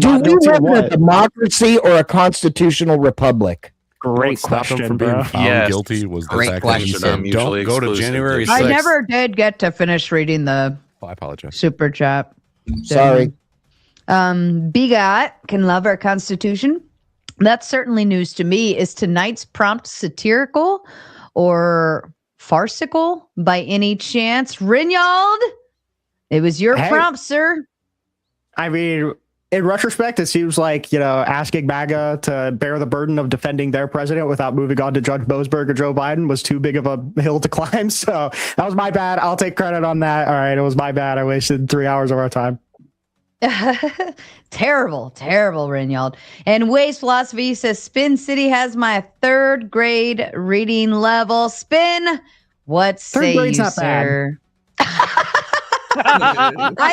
in a democracy or a constitutional republic? Great question, from being bro. found guilty was the fact that he said, "Don't go to January 6th." I never did get to finish reading the I apologize. super chat. Sorry. Bigot can love our Constitution. That's certainly news to me. Is tonight's prompt satirical or farcical by any chance? Rinyald, it was your prompt, sir. I mean, in retrospect, it seems like, asking MAGA to bear the burden of defending their president without moving on to Judge Boasberg or Joe Biden was too big of a hill to climb. So that was my bad. I'll take credit on that. All right, it was my bad. I wasted 3 hours of our time. Terrible, Rinyald. And Ways Philosophy says Spin City has my 3rd grade reading level. Spin, what say you, sir? I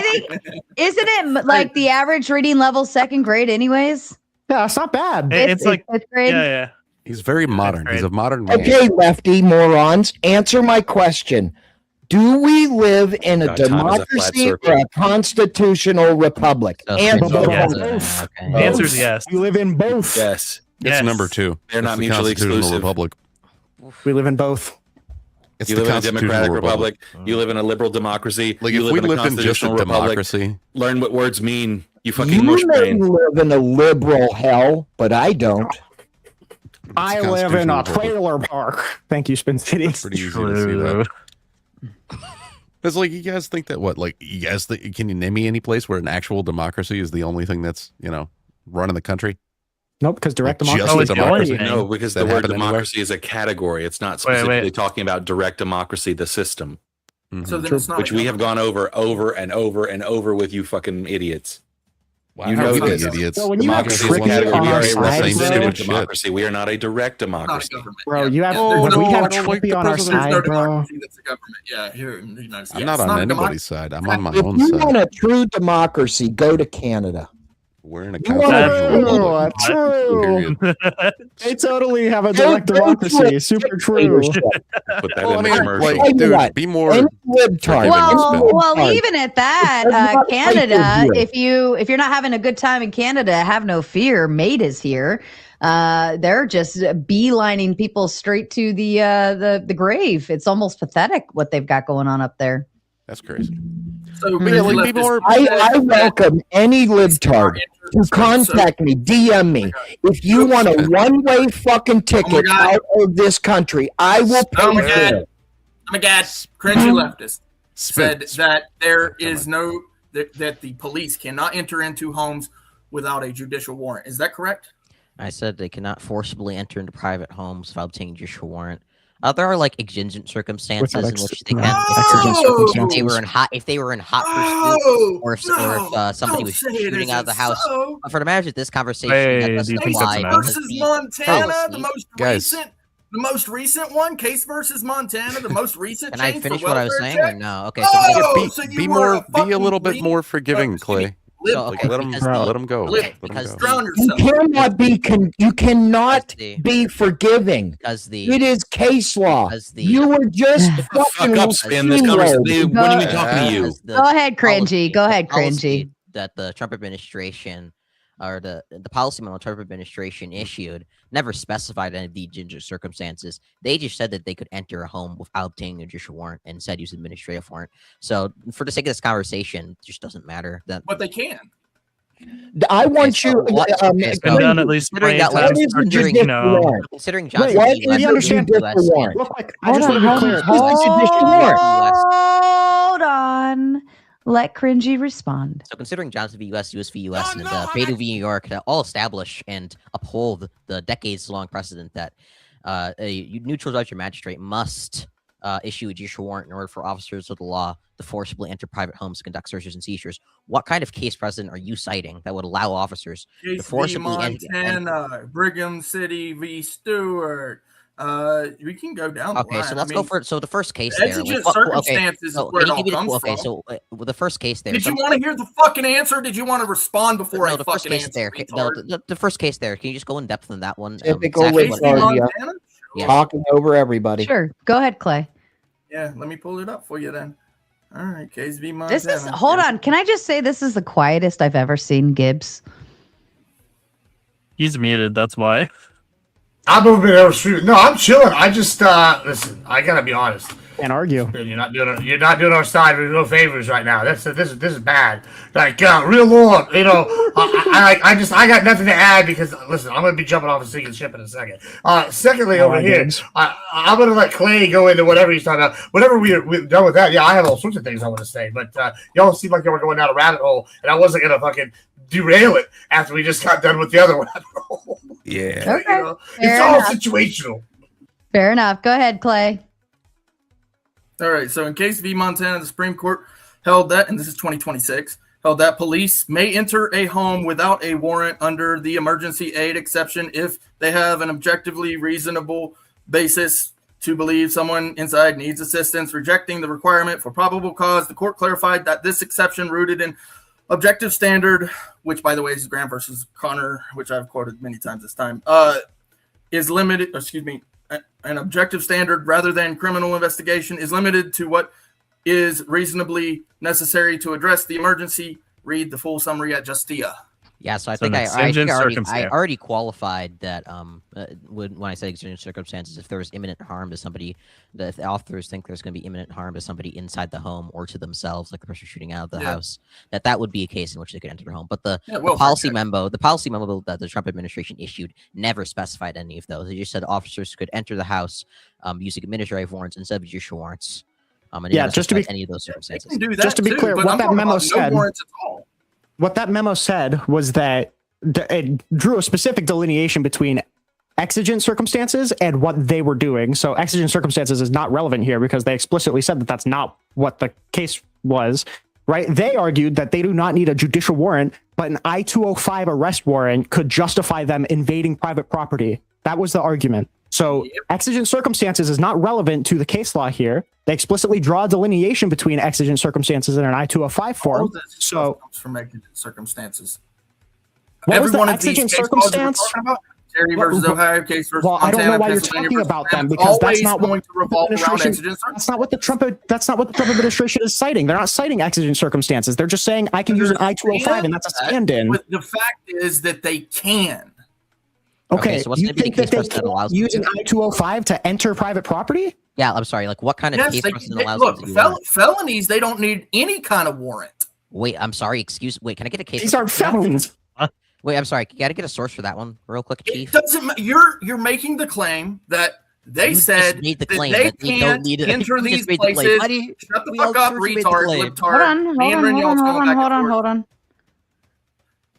think, isn't it like the average reading level 2nd grade anyways? Yeah, it's not bad. It's like 5th grade. Yeah. He's very modern. He's a modern man. Okay, lefty morons, answer my question. Do we live in a democracy or a constitutional republic? The answer is yes. We live in both. Yes. It's number 2. They're not mutually exclusive. Republic. We live in both. You live in a democratic republic. You live in a liberal democracy. Like you if we live in lived in just a democracy, learn what words mean. You fucking You mush may brain. live in a liberal hell, but I don't. I live in a trailer park. Thank you, Spin City. Pretty easy to see that. It's like, you guys think that can you name me any place where an actual democracy is the only thing that's, running the country? Nope, because direct democracy. No, because the word democracy is a category. It's not specifically talking about direct democracy, the system. Mm-hmm. So then it's not which we have gone over and over with you fucking idiots. Wow, you know this. Idiots. So when you have Democracy is a Tricky category. on We our are a side, representative bro. democracy. We are not a direct democracy. Bro, you have there's we have I don't like Trippy the on our president. side, no bro. democracy that's a government. Yeah, here in the United States. I'm not It's on a anybody's side. I'm on my If own you side. want a true democracy, go to Canada. We're in a True. They totally have a direct democracy. Super true. Put that in the commercial. Like, Dude, be more. Well, even at that, Canada, if you're not having a good time in Canada, have no fear. Mate is here. They're just beelining people straight to the grave. It's almost pathetic what they've got going on up there. That's crazy. So I welcome any libtard to contact me, DM me. If you want a one-way fucking ticket out of this country, I will pay for it. Oh my God, cringy leftist said that there is no that the police cannot enter into homes without a judicial warrant. Is that correct? I said they cannot forcibly enter into private homes without obtaining a judicial warrant. There are like exigent circumstances in which they can. If they were in hot pursuit, or if somebody was shooting out of the house. So. But for the matter of this conversation, Hey, do you think that's versus Montana, the most recent one, Case versus Montana, the most recent. Can I finish what I was saying or no? Okay, so be a little bit more forgiving, Clay. So, okay, let him go. You cannot be forgiving. Because it is case law. You were just fucking up in this conversation. When are we talking to you? Go ahead, Cringy. Go ahead, Cringy. That the Trump administration or the policy memo Trump administration issued never specified any of the exigent circumstances. They just said that they could enter a home without obtaining a judicial warrant and said use administrative warrant. So for the sake of this considering it just doesn't matter. But they can. I want you. Done at least considering that, considering Johnson, what is the understand warrant? I just want to be clear. Hold on. Let Cringy respond. So considering Johnson v. U.S., U.S. v. U.S., and Beto v. New York all establish and uphold the decades-long precedent that a neutral judge or magistrate must issue a judicial warrant in order for officers of the law to forcibly enter private homes to conduct searches and seizures. What kind of case precedent are you citing that would allow officers to forcibly enter? Brigham City v. Stewart. We can go down. Okay, so let's go for the first case there. Circumstances where it all comes from. So the first case there. Did you want to hear the fucking answer? Or did you want to respond before I the fucking first case answer? there. The first case there. Can you just go in depth on that one? Typical talking over everybody. Sure. Go ahead, Clay. Yeah, let me pull it up for you then. All right, Case v. Montana. Hold on. Can I just say this is the quietest I've ever seen Gibbs? He's muted. That's why. I'm a bit overshooting. No, I'm chilling. I just listen. I gotta be honest. Can't argue. You're not doing our side with no favors right now. This is bad. Like real long. I got nothing to add because listen, I'm gonna be jumping off a sinking ship in a second. Secondly, over here, I'm gonna let Clay go into whatever he's talking about. Whenever we're done with that, yeah, I have all sorts of things I want to say, but y'all seem like you were going down a rabbit hole, and I wasn't gonna fucking derail it after we just got done with the other rabbit hole. Yeah. Okay. It's all situational. Fair enough. Go ahead, Clay. All right. So in Case v. Montana, the Supreme Court held that, and this is 2026, held that police may enter a home without a warrant under the emergency aid exception if they have an objectively reasonable basis to believe someone inside needs assistance. Rejecting the requirement for probable cause, the court clarified that this exception rooted in objective standard, which by the way is Graham versus Connor, which I've quoted many times this time, is limited. An objective standard rather than criminal investigation is limited to what is reasonably necessary to address the emergency. Read the full summary at Justia. Yeah, so I think I already qualified that when I said exigent circumstances, if there was imminent harm to somebody, if the authors think there's going to be imminent harm to somebody inside the home or to themselves, like the person shooting out of the house, that would be a case in which they could enter their home. But the policy memo that the Trump administration issued never specified any of those. They just said officers could enter the house using administrative warrants instead of judicial warrants. Just to be any of those circumstances. Just to be clear, what that memo said. What that memo said was that it drew a specific delineation between exigent circumstances and what they were doing. So exigent circumstances is not relevant here because they explicitly said that that's not what the case was, right? They argued that they do not need a judicial warrant, but an I-205 arrest warrant could justify them invading private property. That was the argument. So exigent circumstances is not relevant to the case law here. They explicitly draw a delineation between exigent circumstances and an I-205 form. So comes from exigent circumstances. What was the exigent circumstance? Terry versus Ohio, Case versus Montana, I don't know why you're talking about them because that's not what the Trump administration is citing. They're not citing exigent circumstances. They're just saying I can use an I-205 and that's a stand-in. But the fact is that they can. Okay, so what's you going to be think the case that they precedent that allows can use an I-205 to enter private property? Yeah, I'm sorry. Like, what kind of case precedent allows them to do that? Felonies, they don't need any kind of warrant. Wait, I'm sorry. Wait, can I get a case? These aren't felons. Wait, I'm sorry. You got to get a source for that one real quick, Chief. It doesn't. You're making the claim that They You just said made the that claim they that they don't can't need it. enter You just these made the claim. places. Why do you- Shut the we fuck all up, sort of made the retard, claim. libtard. Me and Rinyald's going back and forth. Hold on.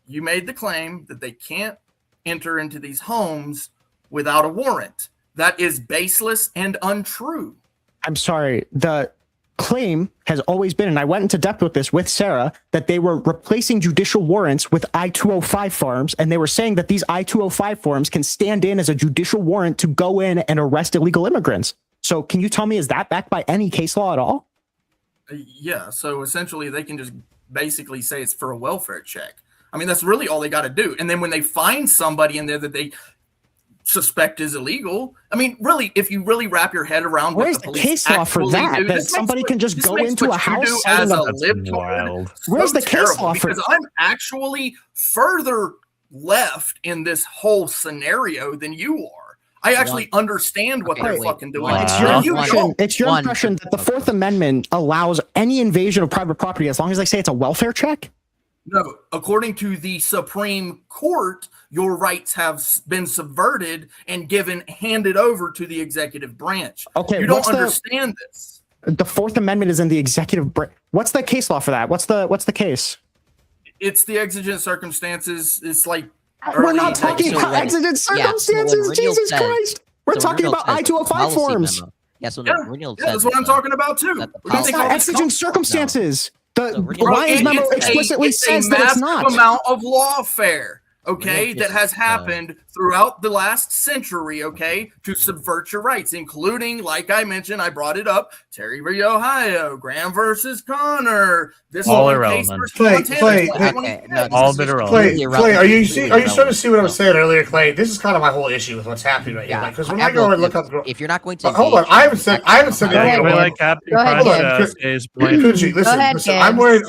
You made the claim that they can't enter into these homes without a warrant. That is baseless and untrue. I'm sorry. The claim has always been, and I went into depth with this with Sarah, that they were replacing judicial warrants with I-205 forms, and they were saying that these I-205 forms can stand in as a judicial warrant to go in and arrest illegal immigrants. So can you tell me, is that backed by any case law at all? Yeah, so essentially they can just basically say it's for a welfare check. I mean, that's really all they got to do. And then when they find somebody in there that they suspect is illegal, I mean, really, if you really wrap your head around where's what the police case law for actually that? do, That this somebody makes can just this go makes into what a house you do and as a that's libtard Where's so the case law terrible, for because I'm actually further left in this whole scenario than you are. I actually understand what they're fucking doing. It's your impression that the Fourth Amendment allows any invasion of private property as long as they say it's a welfare check? No, according to the Supreme Court, your rights have been subverted and handed over to the executive branch. Okay, you don't understand this. The Fourth Amendment is in the executive branch. What's the case law for that? What's the case? It's the exigent circumstances. It's like we're not talking about exigent circumstances. Jesus Christ, we're talking about I-205 forms. That's what that's what I'm talking about too. That's not exigent circumstances. The Lyons memo explicitly says that it's not. Amount of lawfare, okay, that has happened throughout the last century, okay, to subvert your rights, including, like I mentioned, I brought it up, Terry v. Ohio, Graham versus Connor, this all one irrelevant. case versus Clay, all bit irrelevant. Clay, are you starting to see what I was saying earlier, Clay? This is kind of my whole issue with what's happening right here. Because when I go and look up, if you're not going to, hold on, I haven't said anything. Kunji, listen, I'm worried.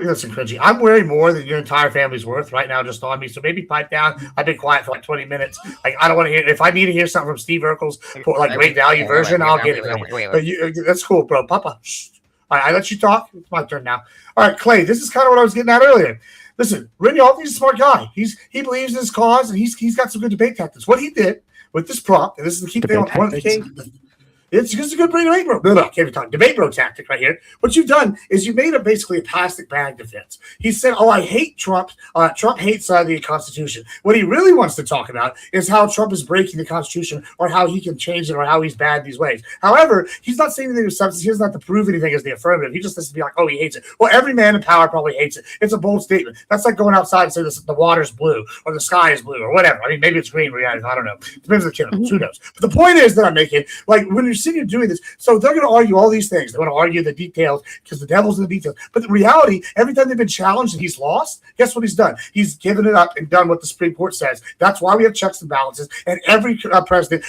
Listen, Kunji, I'm wearing more than your entire family's worth right now, just on me. So maybe pipe down. I've been quiet for like 20 minutes. Like I don't want to hear. If I need to hear something from Steve Urkel's like great value version, I'll get it. But that's cool, bro. Papa. Shh. All right, I let you talk. It's my turn now. All right, Clay. This is kind of what I was getting at earlier. Listen, Rinyald, he's a smart guy. He believes in his cause, and he's got some good debate tactics. What he did with this prompt, and this is the key thing. One of the key. It's a good debate bro. No, I can't talk debate bro tactic right here. What you've done is you made basically a plastic bag defense. He said, "Oh, I hate Trump. Trump hates the Constitution." What he really wants to talk about is how Trump is breaking the Constitution, or how he can change it, or how he's bad these ways. However, he's not saying anything with substance. He doesn't have to prove anything as the affirmative. He just has to be like, "Oh, he hates it." Well, every man in power probably hates it. It's a bold statement. That's like going outside and saying the water's blue or the sky is blue or whatever. I mean, maybe it's green. I don't know. Depends on the chemicals. Who knows? But the point is that I'm making, like, when you're sitting here doing this. So they're going to argue all these things. They want to argue the details because the devil's in the details. But the reality, every time they've been challenged and he's lost, guess what he's done? He's given it up and done what the Supreme Court says. That's why we have checks and balances. And every president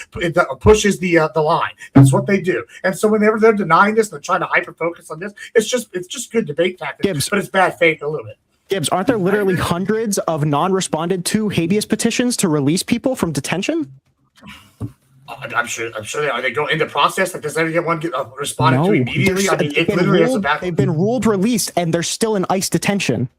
pushes the line. That's what they do. And so whenever they're denying this, they're trying to hyper focus on this. It's just good debate tactics, but it's bad faith a little bit. Gibbs, aren't there literally hundreds of non-responded to habeas petitions to release people from detention? I'm sure they are. They go in the process. Like, does anyone get responded to immediately? I mean, it literally is a battle. They've been ruled released, and they're still in ICE detention.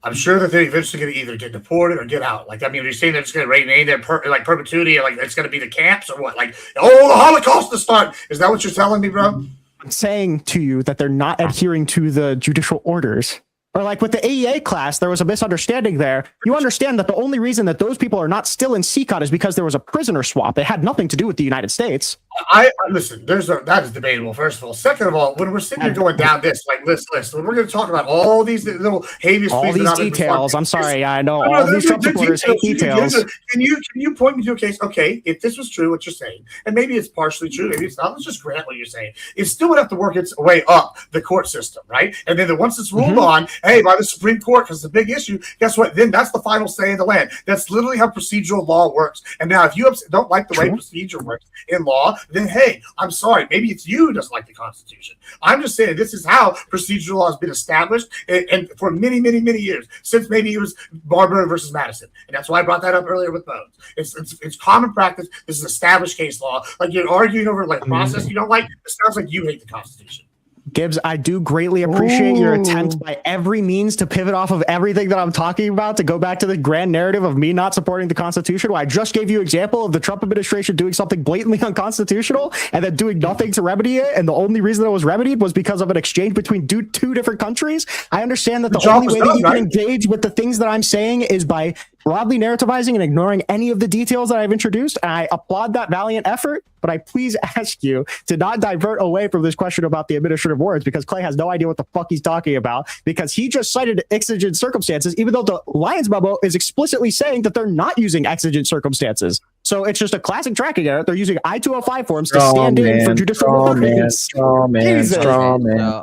I'm sure that they're eventually going to either get deported or get out. Like, I mean, you're saying they're just going to remain there like perpetuity, like it's going to be the camps or what? Like, oh, the Holocaust to start. Is that what you're telling me, bro? I'm saying to you that they're not adhering to the judicial orders. Or like with the AEA class, there was a misunderstanding there. You understand that the only reason that those people are not still in CCOT is because there was a prisoner swap. It had nothing to do with the United States. I listen, that is debatable, first of all. Second of all, when we're sitting here going down this like list, when we're going to talk about all these little habeas, all these details. I'm sorry, I know all these Trump supporters hate details. Can you point me to a case? Okay, if this was true, what you're saying, and maybe it's partially true, maybe it's not. Let's just grant what you're saying. It still would have to work its way up the court system, right? And then once it's ruled on, hey, by the Supreme Court, because it's a big issue, guess what? Then that's the final say in the land. That's literally how procedural law works. And now, if you don't like the way procedure works in law, then hey, I'm sorry, maybe it's you who doesn't like the Constitution. I'm just saying this is how procedural law has been established and for many, many, many years, since maybe it was Marbury versus Madison. And that's why I brought that up earlier with Bones. It's common practice. This is established case law. Like, you're arguing over like process you don't like. It sounds like you hate the Constitution. Gibbs, I do greatly appreciate your attempt by every means to pivot off of everything that I'm talking about to go back to the grand narrative of me not supporting the Constitution. Where I just gave you an example of the Trump administration doing something blatantly unconstitutional and then doing nothing to remedy it. And the only reason that it was remedied was because of an exchange between two different countries. I understand that the only way that you can engage with the things that I'm saying is by broadly narrativizing and ignoring any of the details that I've introduced. And I applaud that valiant effort, but I please ask you to not divert away from this question about the administrative warrants, because Clay has no idea what the fuck he's talking about, because he just cited exigent circumstances, even though the Lyons memo is explicitly saying that they're not using exigent circumstances. So it's just a classic tracking error. They're using I-205 forms to stand in for judicial warrants. So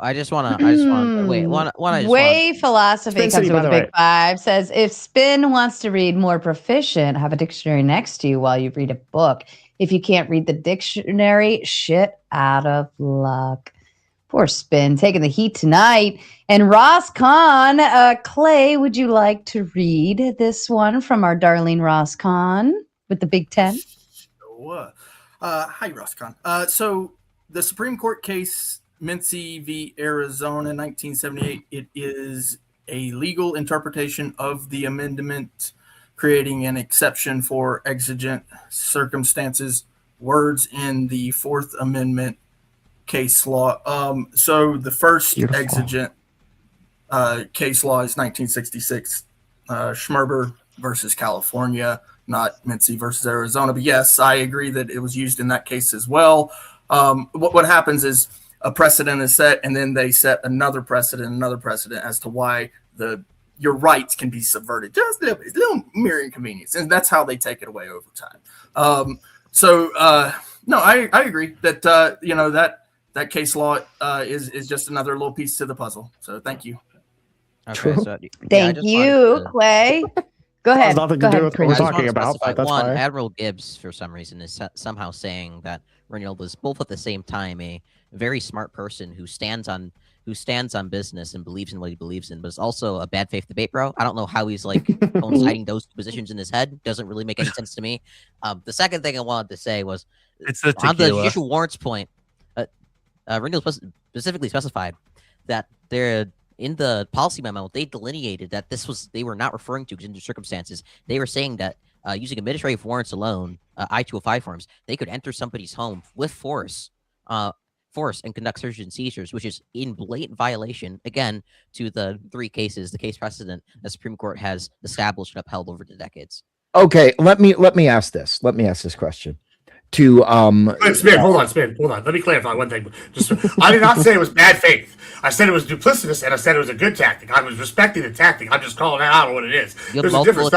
I just want to wait. Way philosophy comes with a big five. Says if Spin wants to read more proficient, have a dictionary next to you while you read a book. If you can't read the dictionary, shit out of luck. Poor Spin taking the heat tonight. And Ross Kahn, Clay, would you like to read this one from our darling Ross Kahn with the Big Ten? Hi, Ross Kahn. So the Supreme Court case Mincy v. Arizona, 1978, it is a legal interpretation of the amendment creating an exception for exigent circumstances, words in the Fourth Amendment case law. So the first exigent case law is 1966, Schmerber versus California, not Mincy versus Arizona. But yes, I agree that it was used in that case as well. What happens is a precedent is set, and then they set another precedent as to why your rights can be subverted. Just a little mere inconvenience, and that's how they take it away over time. No, I agree that that case law is just another little piece to the puzzle. So thank you. Okay, so, thank you, Clay. Go ahead. Nothing to do with what we're talking about. But that's one, fine. Admiral Gibbs, for some reason, is somehow saying that Rinyald is both at the same time a very smart person who stands on business and believes in what he believes in, but is also a bad faith debate bro. I don't know how he's like coinciding those two positions in his head. Doesn't really make any sense to me. The second thing I wanted to say was on the judicial warrants point. Rinyald specifically specified that they're in the policy memo. They delineated that they were not referring to exigent circumstances. They were saying that using administrative warrants alone, I-205 forms, they could enter somebody's home with force and conduct searches and seizures, which is in blatant violation, again, to the the case precedent the Supreme Court has established and upheld over the decades. Okay, let me ask this. Let me ask this question. To Spin, hold on. Let me clarify one thing. I did not say it was bad faith. I said it was duplicitous, and I said it was a good tactic. I was respecting the tactic. I'm just calling that out on what it is. There's a difference.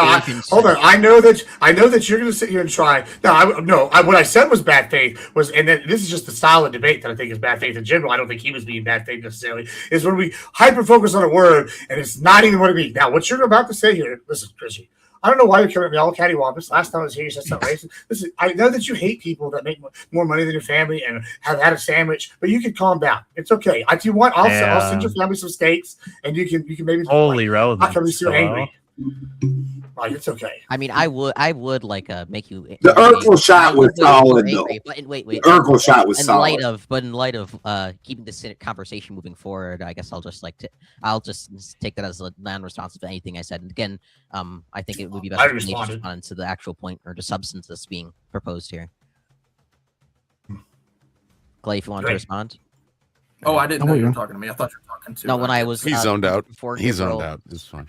Hold on. I know that you're going to sit here and try. What I said was bad faith and then this is just the style of debate that I think is bad faith in general. I don't think he was being bad faith necessarily. Is when we hyper focus on a word and it's not even what it means. Now, what you're about to say here, listen, Chrissy. I don't know why you're coming at me all cattywampus. Last time I was here, you said something racist. Listen, I know that you hate people that make more money than your family and have had a sandwich, but you can calm down. It's okay. If you want, I'll send your family some steaks, and you can maybe. Holy relevant. Not come so angry. Like, it's okay. I mean, I would like make you. The Urkel shot was solid, though. Wait. The Urkel shot was solid. In light of keeping this conversation moving forward, I guess I'll just take that as a non-responsive to anything I said. And again, I think it would be best to respond to the actual point or the substance that's being proposed here. Clay, if you want to respond. Oh, I didn't know you were talking to me. I thought you were talking to. No, when I was. He's zoned out. He's zoned out. It's fine.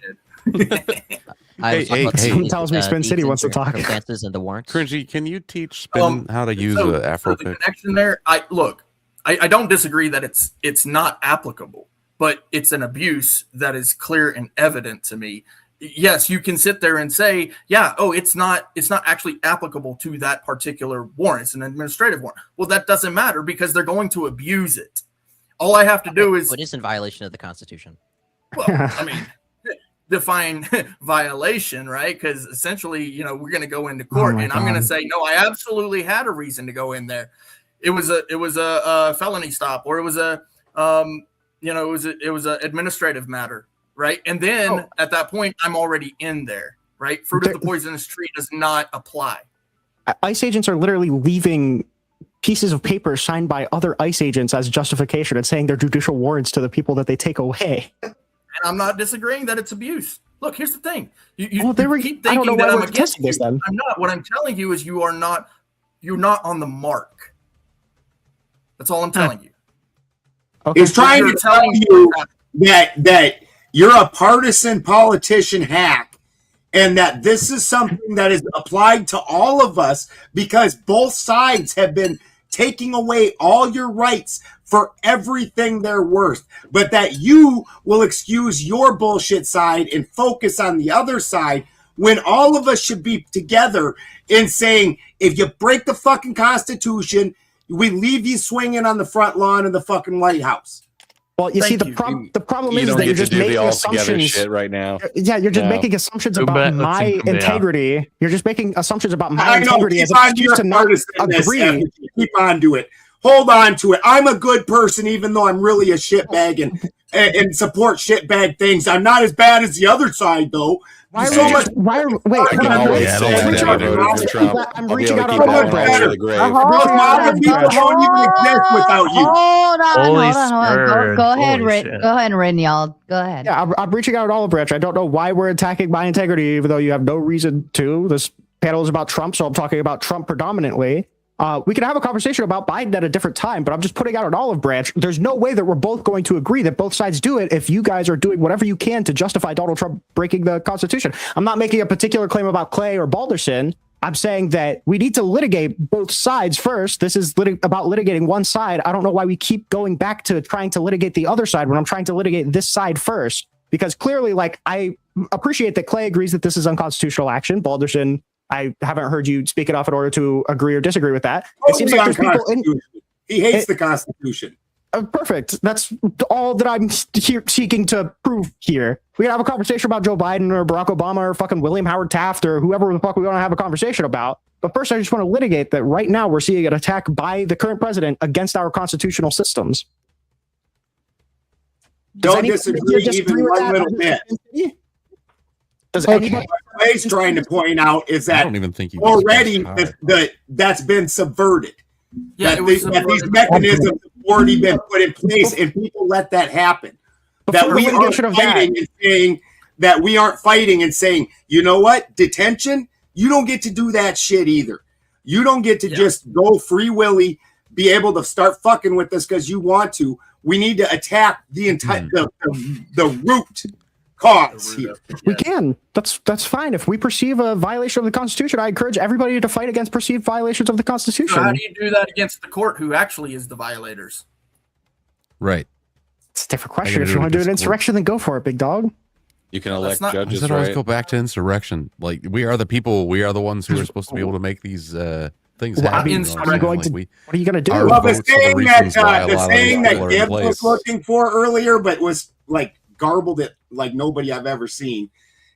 Someone tells me Spin City wants to talk. Circumstances and the warrants. Cringy, can you teach Spin how to use an Afro the connection there? I don't disagree that it's not applicable, but it's an abuse that is clear and evident to me. Yes, you can sit there and say, it's not actually applicable to that particular warrant. It's an administrative warrant. Well, that doesn't matter because they're going to abuse it. All I have to do is. It is in violation of the Constitution. Well, I mean, define violation, right? Because essentially, we're going to go into court, and I'm going to say, no, I absolutely had a reason to go in there. It was a felony stop, or it was a administrative matter, right? And then at that point, I'm already in there, right? Fruit of the poisonous tree does not apply. ICE agents are literally leaving pieces of paper signed by other ICE agents as justification and saying they're judicial warrants to the people that they take away. And I'm not disagreeing that it's abuse. Look, here's the thing. You keep I don't know thinking why that I'm we're against testing you. this then. I'm not. What I'm telling you is you're not on the mark. That's all I'm telling you. Okay. Is trying to tell you that you're a partisan politician hack, and that this is something that is applied to all of us because both sides have been taking away all your rights for everything they're worth, but that you will excuse your bullshit side and focus on the other side when all of us should be together in saying, if you break the fucking Constitution, we leave you swinging on the front lawn of the fucking White House. Well, you see, the problem is that you're just making assumptions. Shit right now. Yeah, you're just making assumptions about my integrity. You're just making assumptions about my integrity as an excuse to not agree. Keep on to it. Hold on to it. I'm a good person, even though I'm really a shitbag and support shitbag things. I'm not as bad as the other side, though. I'm reaching out all of Brad. Hold on. Go ahead, Rinyald. Go ahead. Yeah, I'm reaching out all of Branch. I don't know why we're attacking my integrity, even though you have no reason to. This panel is about Trump, so I'm talking about Trump predominantly. We can have a conversation about Biden at a different time, but I'm just putting out an olive branch. There's no way that we're both going to agree that both sides do it if you guys are doing whatever you can to justify Donald Trump breaking the Constitution. I'm not making a particular claim about Clay or Balderson. I'm saying that we need to litigate both sides first. This is about litigating one side. I don't know why we keep going back to trying to litigate the other side when I'm trying to litigate this side first, because clearly, like, I appreciate that Clay agrees that this is unconstitutional action. Balderson, I haven't heard you speak enough in order to agree or disagree with that. It seems like there's people he hates the Constitution. Perfect. That's all that I'm seeking to prove here. We can have a conversation about Joe Biden or Barack Obama or fucking William Howard Taft or whoever the fuck we want to have a conversation about. But first, I just want to litigate that right now we're seeing an attack by the current president against our constitutional systems. Don't disagree even one little bit. Does anybody? What Clay's trying to point out is that I don't even think you already that's been subverted. Yeah, that these mechanisms have already been put in place, and people let that happen. That we aren't fighting and saying that we aren't fighting and saying, you know what, detention, you don't get to do that shit either. You don't get to just go free willy, be able to start fucking with us because you want to. We need to attack the entire the root cause here. We can. That's fine. If we perceive a violation of the Constitution, I encourage everybody to fight against perceived violations of the Constitution. So how do you do that against the court, who actually is the violators? Right. It's a different question. If you want to do an insurrection, then go for it, big dog. You can elect judges, I always right? go back to insurrection. Like, we are the people. We are the ones who are supposed to be able to make these things happen. What are you going to do? Well, the saying that Gibbs was looking for earlier, but was like garbled it like nobody I've ever seen,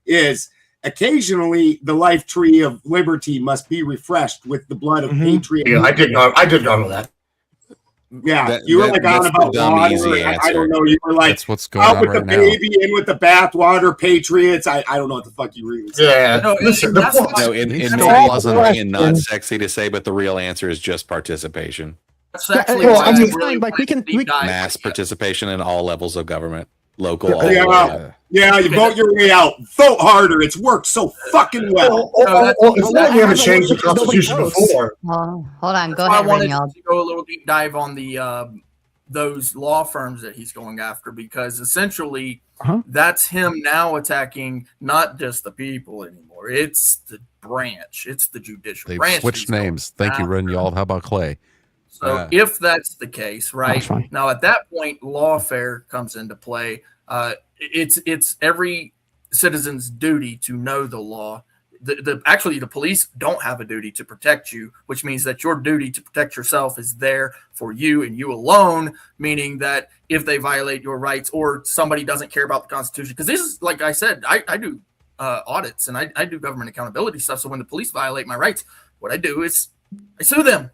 is occasionally the life tree of liberty must be refreshed with the blood of patriots. Yeah, I did know that. Yeah, you were like on about water. I don't know. You were like, that's what's going out on with right the baby, in with the bathwater, patriots. I don't know what the fuck you really said. Yeah, no, listen, and not sexy to say, but the real answer is just participation. That's actually mass participation in all levels of government, local. Yeah, you vote your way out. Vote harder. It's worked so fucking well. It's not like we haven't changed the Constitution before. Hold on. Go I ahead, wanted Rinyald. to go a little deep dive on the those law firms that he's going after, because essentially that's him now attacking not just the people anymore. It's the branch. It's the judicial branch. They've switched names. Thank you, Rinyald. How about Clay? So if that's the case, right now, at that point, lawfare comes into play. It's every citizen's duty to know the law. Actually, the police don't have a duty to protect you, which means that your duty to protect yourself is there for you and you alone, meaning that if they violate your rights or somebody doesn't care about the Constitution, because this is, like I said, I do audits and I do government accountability stuff. So when the police violate my rights, what I do is I sue them.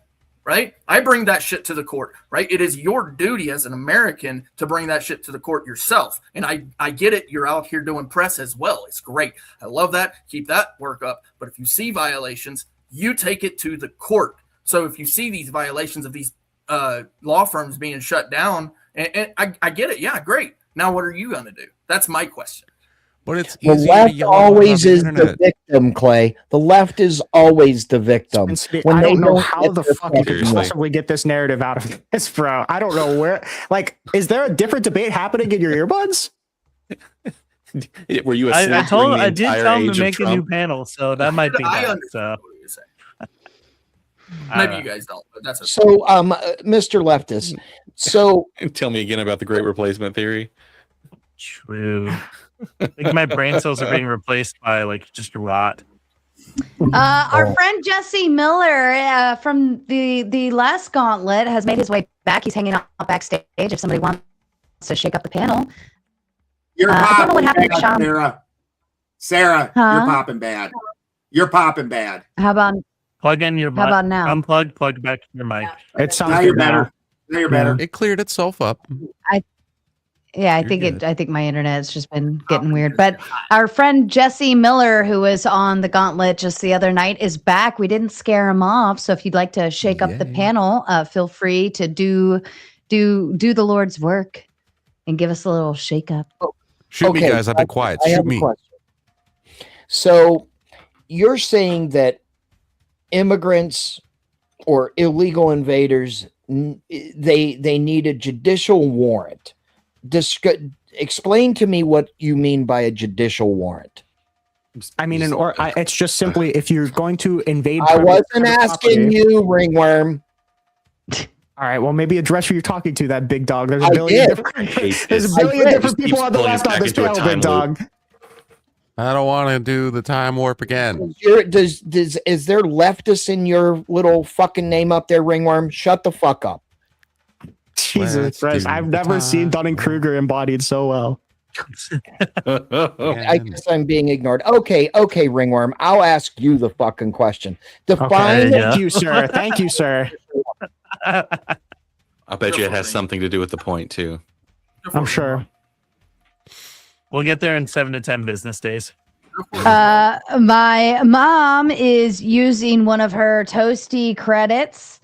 Right? I bring that shit to the court, right? It is your duty as an American to bring that shit to the court yourself. And I get it. You're out here doing press as well. It's great. I love that. Keep that work up. But if you see violations, you take it to the court. So if you see these violations of these law firms being shut down, and I get it. Yeah, great. Now what are you going to do? That's my question. But it's the easier left to yell at always the is the internet. victim, Clay. The left is always the victim. I don't know don't how get the their fuck you could fucking way. possibly get this narrative out of this, bro. I don't know where. Like, is there a different debate happening in your earbuds? Were you I asleep told during the I did entire tell him age to of make a new Trump? panel, so that might be I that. understand So what you're saying. Maybe you guys don't, but that's okay. So, Mr. Leftist, so Tell me again about the great replacement theory. true. I think my brain cells are being replaced by like just a lot. Our friend Jesse Miller from the last gauntlet has made his way back. He's hanging out backstage. If somebody wants to shake up the panel, You're I don't know what popping happened to bad, Sean. Sarah. Sarah, Huh? you're popping bad. You're popping bad. How about Plug in your How mic. about now? Unplug, plug back your mic. It sounds Now good you're now. better. Now you're better. It cleared itself up. I You're think good. I think my internet's just been getting weird. But our friend Jesse Miller, who was on the gauntlet just the other night, is back. We didn't scare him off. So if you'd like to shake up the Yay. panel, feel free to do the Lord's work and give us a little shake up. Shoot me, Okay, guys. I've been quiet. I Shoot have a me. question. So, you're saying that immigrants or illegal invaders they need a judicial warrant. Explain to me what you mean by a judicial warrant. I mean, it's just simply if you're going to invade. I private wasn't asking property- you, ringworm. All right, well, maybe address who you're talking to, that big dog. There's a I billion did. different, there's a I billion did. different Just people keeps on the pulling us left on back this into a panel, time big dog. I don't want to do the time warp again. Is there leftists in your little fucking name up there, ringworm? Shut the fuck up. Jesus Let's Christ, do I've the never seen time Dunning Kruger embodied so well. I guess I'm being ignored. Okay, ringworm. I'll ask you the fucking question. Define. yeah. Thank you, sir. Thank you, sir. I bet you it has something to do with the point too. I'm sure. We'll get there in 7 to 10 business days. My mom is using one of her Toasty credits.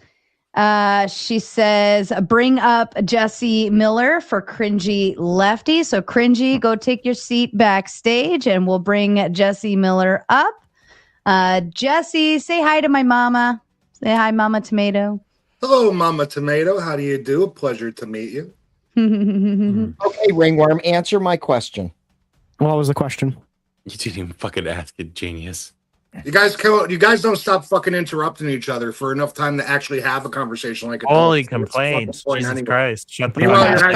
She says, bring up Jesse Miller for Cringy Lefty. So Cringy, go take your seat backstage and we'll bring Jesse Miller up. Jesse, say hi to my mama. Say hi, Mama Tomato. Hello, Mama Tomato. How do you do? A pleasure to meet you. Okay, ringworm, answer my question. What was the question? You didn't even fucking ask it, genius. You guys don't stop fucking interrupting each other for enough time to actually have a conversation like a Holy dog. What's the complaints. fucking point Jesus anyway? Christ. Shut the Meanwhile, fuck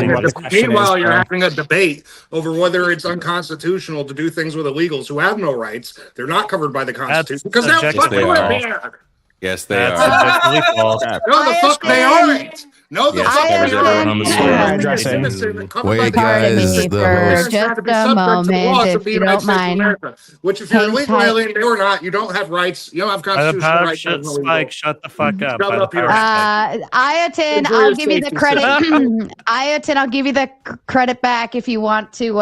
up. you're having a debate over whether it's unconstitutional to do things with illegals who have no rights. They're not covered by the Constitution because they're objectively fucking false. live here. Yes, they That's are. objectively false. No, the fuck they aren't. No, the Yes, fuck covers they everyone aren't. on the square. Wait, Pardon guys, me the for host- just a moment, if you don't mind. Which, if you're an Hang illegal tight. alien or not, you don't have rights. You don't have By the constitutional power of rights. shit, as an Spike, illegal. shut the fuck up. Shut By the up, power you're- of Spike. Ayatin, Enjoy I'll your give you the safety, credit. sir. Ayatin, I'll give you the credit back if you want to,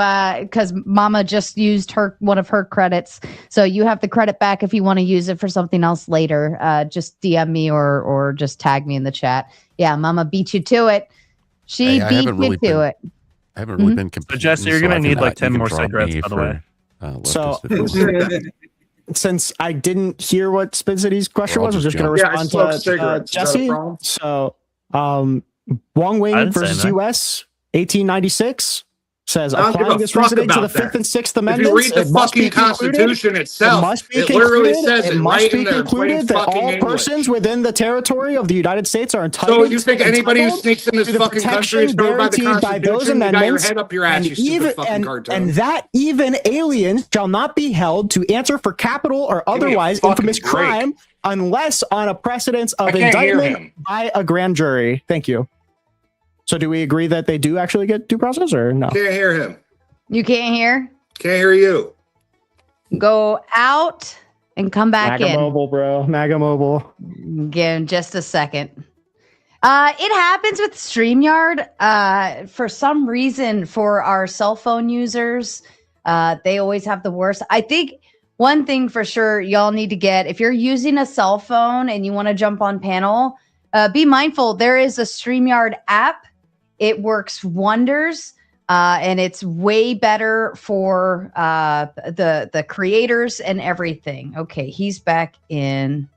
because Mama just used one of her credits. So you have the credit back if you want to use it for something else later. Just DM me or just tag me in the chat. Yeah, Mama beat you to it. She Hey, I beat haven't you really to been- it. I haven't really Mhm. been competing. Jesse, you're so gonna I need can- like 10 you can more drop cigarettes, me by the for, way. So- leftist if you want. Since I didn't hear what Spin City's question Well, I'll was, I was just just going to jump. Yeah, I respond smoke to cigarettes. Is that a Jesse. problem? So, Wong I Wing didn't say versus that. U.S. 1896 says I don't give applying a this fuck reasoning to the about that. Fifth and Sixth If Amendments. you read the it must be fucking concluded- Constitution itself, must be it literally concluded- says it must right be in there, plain concluded that fucking all English. persons within the territory of the United States are So entitled. you think anybody who sneaks in this to the fucking country protection is covered by the guaranteed by those Constitution? You got your amendments, head up your ass, and you stupid fucking cartoon. and that even aliens shall not be held to answer for capital or Give me a otherwise fucking infamous break. crime unless on a precedence of I can't hear indictment him. by a grand jury. Thank you. So do we agree that they do actually get due process or no? Can't hear him. You can't hear? Can't hear you. Go out and come back MAGA in. Mobile, bro. MAGA Mobile. Give him just a second. It happens with StreamYard. For some reason, for our cell phone users, they always have the worst. I think one thing for sure, y'all need to get, if you're using a cell phone and you want to jump on panel, be mindful. There is a StreamYard app. It works wonders. And it's way better for the creators and everything. Okay, he's back in.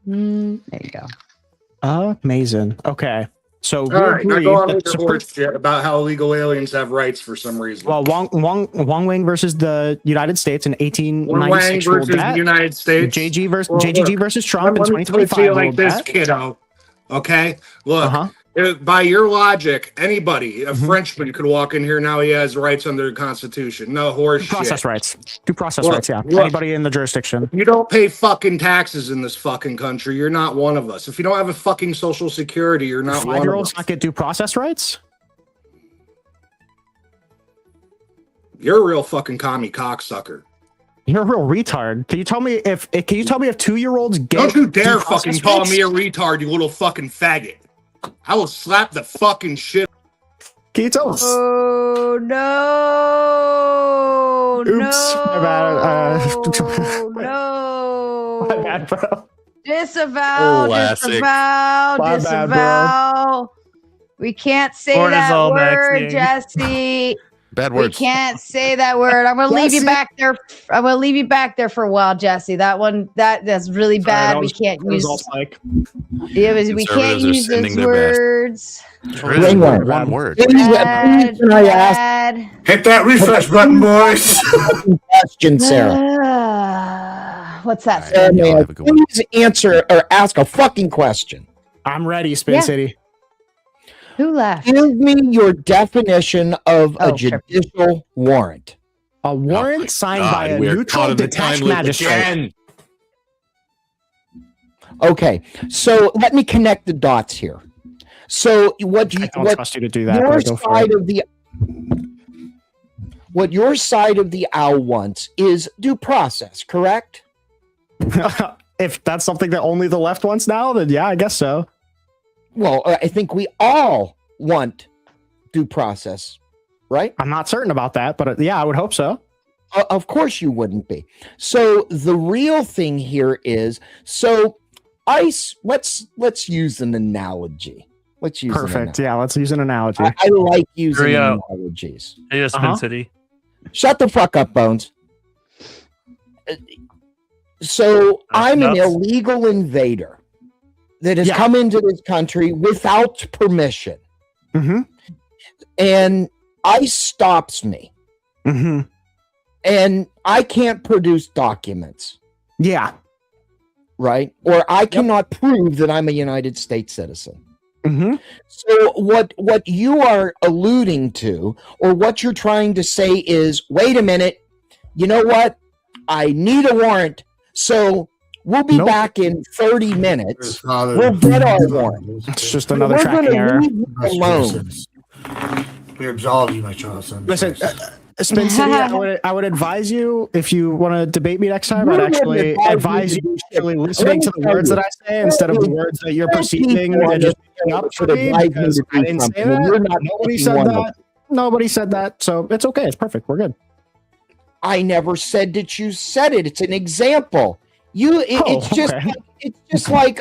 There you go. Amazing. Okay. So All we right, now agree go on that with your horse shit about how illegal aliens have rights for some reason. Well, Wong Wang versus the United States in Wang 1896 versus ruled that. the United States. JGG versus Trump in Let me put it 2025 to you like ruled this, that. kiddo. Okay, look. By your logic, anybody, a Frenchman, could walk in here now. He has rights under the Constitution. No horse Due process shit. rights. Due process Look, rights. Yeah. look. Anybody in the jurisdiction. You don't pay fucking taxes in this fucking country. You're not one of us. If you don't have a fucking social security, you're not one of us. 5-year-olds not get due process rights. You're a real fucking commie cocksucker. You're a real retard. Can you tell me if 2-year-olds get? Don't you dare due process fucking call rights? me a retard, you little fucking faggot. I will slap the fucking shit. Can you tell us? Oh no! Oops, my bad. No! My bad, bro. Disavow! Classic. Disavow! My bad, Disavow! We can't say that Cortisol word, vaccine. Jesse. Bad We words. can't say that word. I'm gonna leave you Jesse. back there. I'm gonna leave you back there for a while, Jesse. That's really bad. We can't use. Yeah, we can't Conservatives are use sending those their best. words. Ringwald. Bad word. Please, Bad, can I ask bad. Hit that refresh button, boys. a question, Sarah? What's that? All Sarah, right, may y'all I have a good one. please answer or ask a fucking question? I'm ready, Spin Yeah. City. Who left? Give me your definition of Oh, a judicial warrant. A warrant my signed God, by a we are neutral caught in the detached time loop magistrate. again. Okay, so let me connect the dots here. So what I don't trust you to do that. your But go for side it. of the what your side of the owl wants is due process, correct? If that's something that only the left wants now, then yeah, I guess so. Well, I think we all want due process, right? I'm not certain about that, but yeah, I would hope so. Of course you wouldn't be. So the real thing here is, so ICE, let's use an analogy. Let's use Perfect. Yeah, let's use an analogy. I like using Hurry up. analogies. Hey, Spin City. Shut the fuck up, Bones. So I'm an nuts. illegal invader that has Yeah. come into this country without permission, Mm-hmm. and ICE stops me, Mm-hmm. and I can't produce documents, Yeah. right? Or I cannot prove that I'm a United States citizen. Mm-hmm. So what you are alluding to, or what you're trying to say is, wait a minute, you know what? I need a warrant, so we'll be Nope. back in 30 minutes. We'll get our warrant. It's just another We're tracking gonna error. leave you alone. We absolve you, my child. Listen, Spin City, I would advise you, if you want to debate me next time, I'd actually advise you actually listening to the words that I say instead of the words that you're perceiving and just picking up for me, because I didn't say that. Nobody said that. Nobody said that. So it's okay. It's perfect. We're good. I never said that you said it. It's an example. It's just okay. it's just like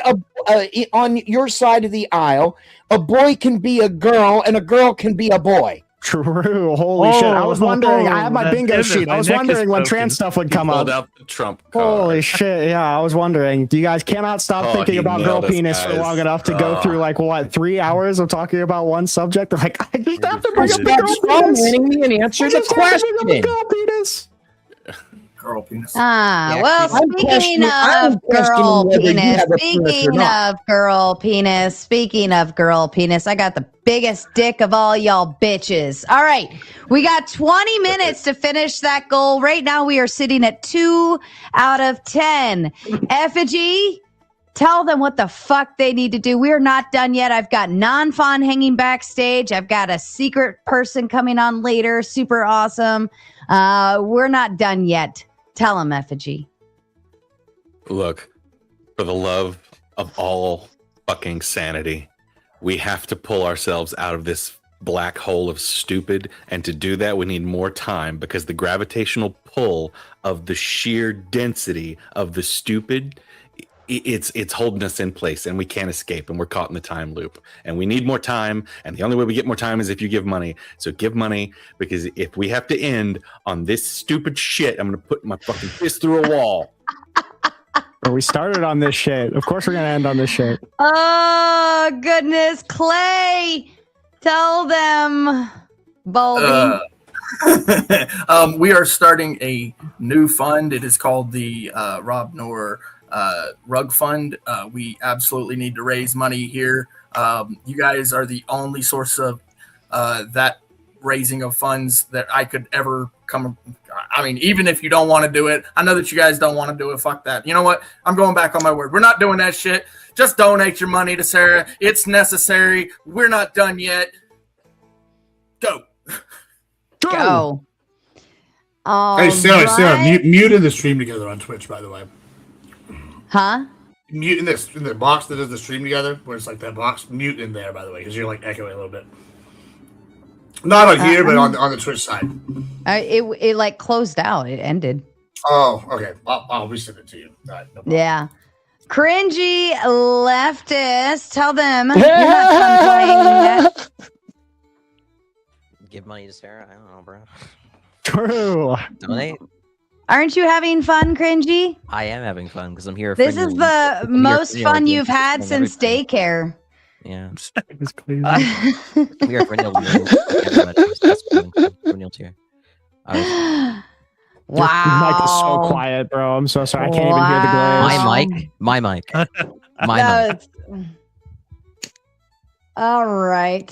on your side of the aisle, a boy can be a girl and a girl can be a boy. True. Holy shit. I was wondering. I had my bingo sheet. I was wondering when trans stuff would come up. Pulled out the Trump card. Holy shit. Yeah, I was wondering. You guys cannot stop Oh, thinking you about girl nailed us, penis for guys. long enough to go Oh. through, like, what, 3 hours of talking about one subject? I'm like, I just have to bring up the That's girl penis. letting me and answer I the just have to bring up the question. girl penis. Girl penis. Well, I'm speaking I'm of questioning girl whether you penis, have a penis or speaking not. of girl penis, speaking of girl penis, I got the biggest dick of all y'all bitches. All right, we got 20 minutes to finish that goal. Right now, we are sitting at 2 out of 10. Effigy, tell them what the fuck they need to do. We are not done yet. I've got non-fawn hanging backstage. I've got a secret person coming on later. Super awesome. We're not done yet. Tell them, Effigy. Look, for the love of all fucking sanity, we have to pull ourselves out of this black hole of stupid, and to do that we need more time, because the gravitational pull of the sheer density of the stupid, it's holding us in place, and we can't escape, and we're caught in the time loop, and we need more time, and the only way we get more time is if you give money. So give money, because if we have to end on this stupid shit, I'm gonna put my fucking fist through a wall. We started on this shit. Of course we're gonna end on this shit. Oh goodness, Clay, tell them, Baldy. We are starting a new fund. It is called the Rob Noor Rug Fund. We absolutely need to raise money here. You guys are the only source of that raising of funds that I could ever come. I mean, even if you don't want to do it, I know that you guys don't want to do it. Fuck that. You know what? I'm going back on my word. We're not doing that shit. Just donate your money to Sarah. It's necessary. We're not done yet. Go. Go. Hey, Sarah, muted the stream together on Twitch, by the way. Huh? Mute in the box that does the stream together, where it's like that box. Mute in there, by the way, because you're like echoing a little bit. Not on here, but on the Twitch side. It like closed out. It ended. Oh, okay. I'll resend it to you. All right, no problem. Yeah. Cringy leftist. Tell them you're not done playing yet. Give money to Sarah? I don't know, bro. True. Donate? Aren't you having fun, Cringy? I am having fun because I'm here. This is the most fun you've had since daycare. Yeah. It's crazy. We are Rinyald. Rinyald's here. Wow. Your mic is so quiet, bro. I'm so sorry. I can't even hear the glaze. My mic. My mic. All right.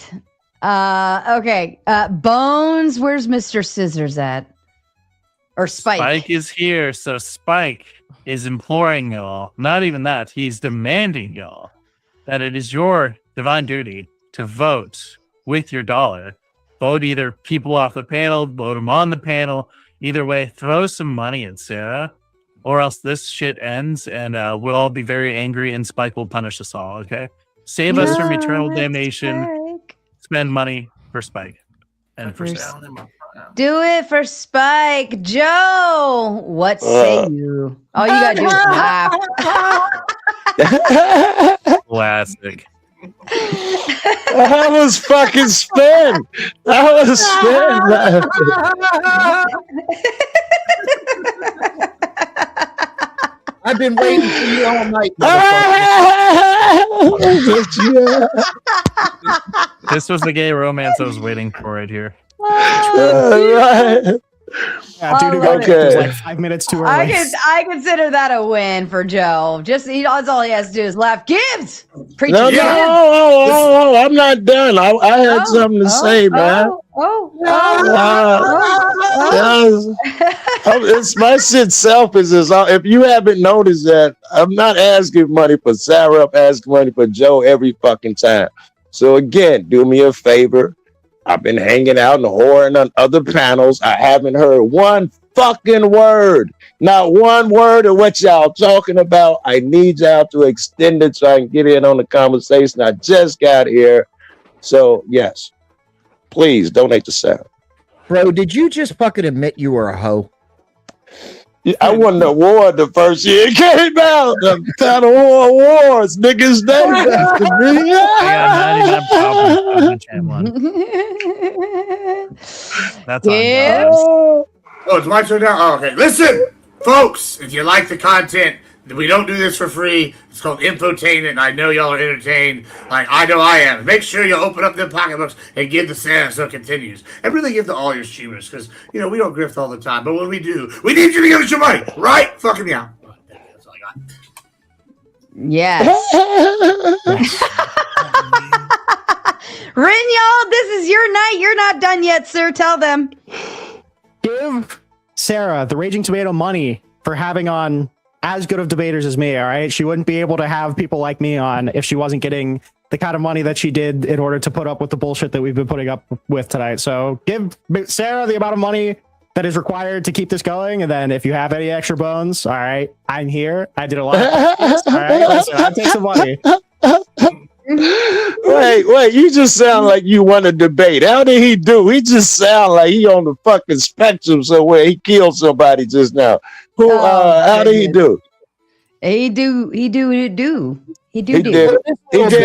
Okay. Bones, where's Mr. Scissors at? Or Spike? Spike is here. So Spike is imploring y'all. Not even that. He's demanding y'all that it is your divine duty to vote with your dollar. Vote either people off the panel, vote them on the panel. Either way, throw some money at Sarah, or else this shit ends and we'll all be very angry and Spike will punish us all, okay? Save us from eternal damnation. Spike. Spend money for Spike and for Sarah. Do it for Spike. Joe, what say you? All you gotta do is laugh. Classic. That was fucking spin. That was spin. I've been waiting for you all night. This was the gay romance I was waiting for right here. Yeah, dude, was like 5 minutes too early. I consider that a win for Joe. Just that's all he has to do is laugh. Gibbs, preach. No, I'm not done. I had something to say, man. It's my shit selfish. If you haven't noticed that, I'm not asking money for Sarah. I'm asking money for Joe every fucking time. So again, do me a favor. I've been hanging out and whoring on other panels. I haven't heard one fucking word. Not one word of what y'all talking about. I need y'all to extend it so I can get in on the conversation. I just got here. So, yes. Please donate to Sarah. Bro, did you just fucking admit you were a hoe? I won the award the first year it came out. The Title War Awards. Niggas named after me. That's yeah. Oh, it's my turn now? Oh, okay. Listen, folks, if you like the content, we don't do this for free. It's called infotainment, and I know y'all are entertained. Like, I know I am. Make sure you open up the pocketbooks and give to Sarah so it continues. And really give to all your streamers, because, you know, we don't grift all the time. But when we do, we need you to give us your money, right? Fucking me out. That's all I got. Yes. Rinyald, this is your night. You're not done yet, sir. Tell them. Give Sarah the Raging Tomato money for having on as good of debaters as me, all right? She wouldn't be able to have people like me on if she wasn't getting the kind of money that she did in order to put up with the bullshit that we've been putting up with tonight. So give Sarah the amount of money that is required to keep this going. And then if you have any extra bones, all right, I'm here. I did a lot. All right, listen, I'll take some money. Wait, Wait. You just sound like you want to debate. How did he do? He just sound like he on the fucking spectrum somewhere. He killed somebody just now. Who? How did he do? He do. He did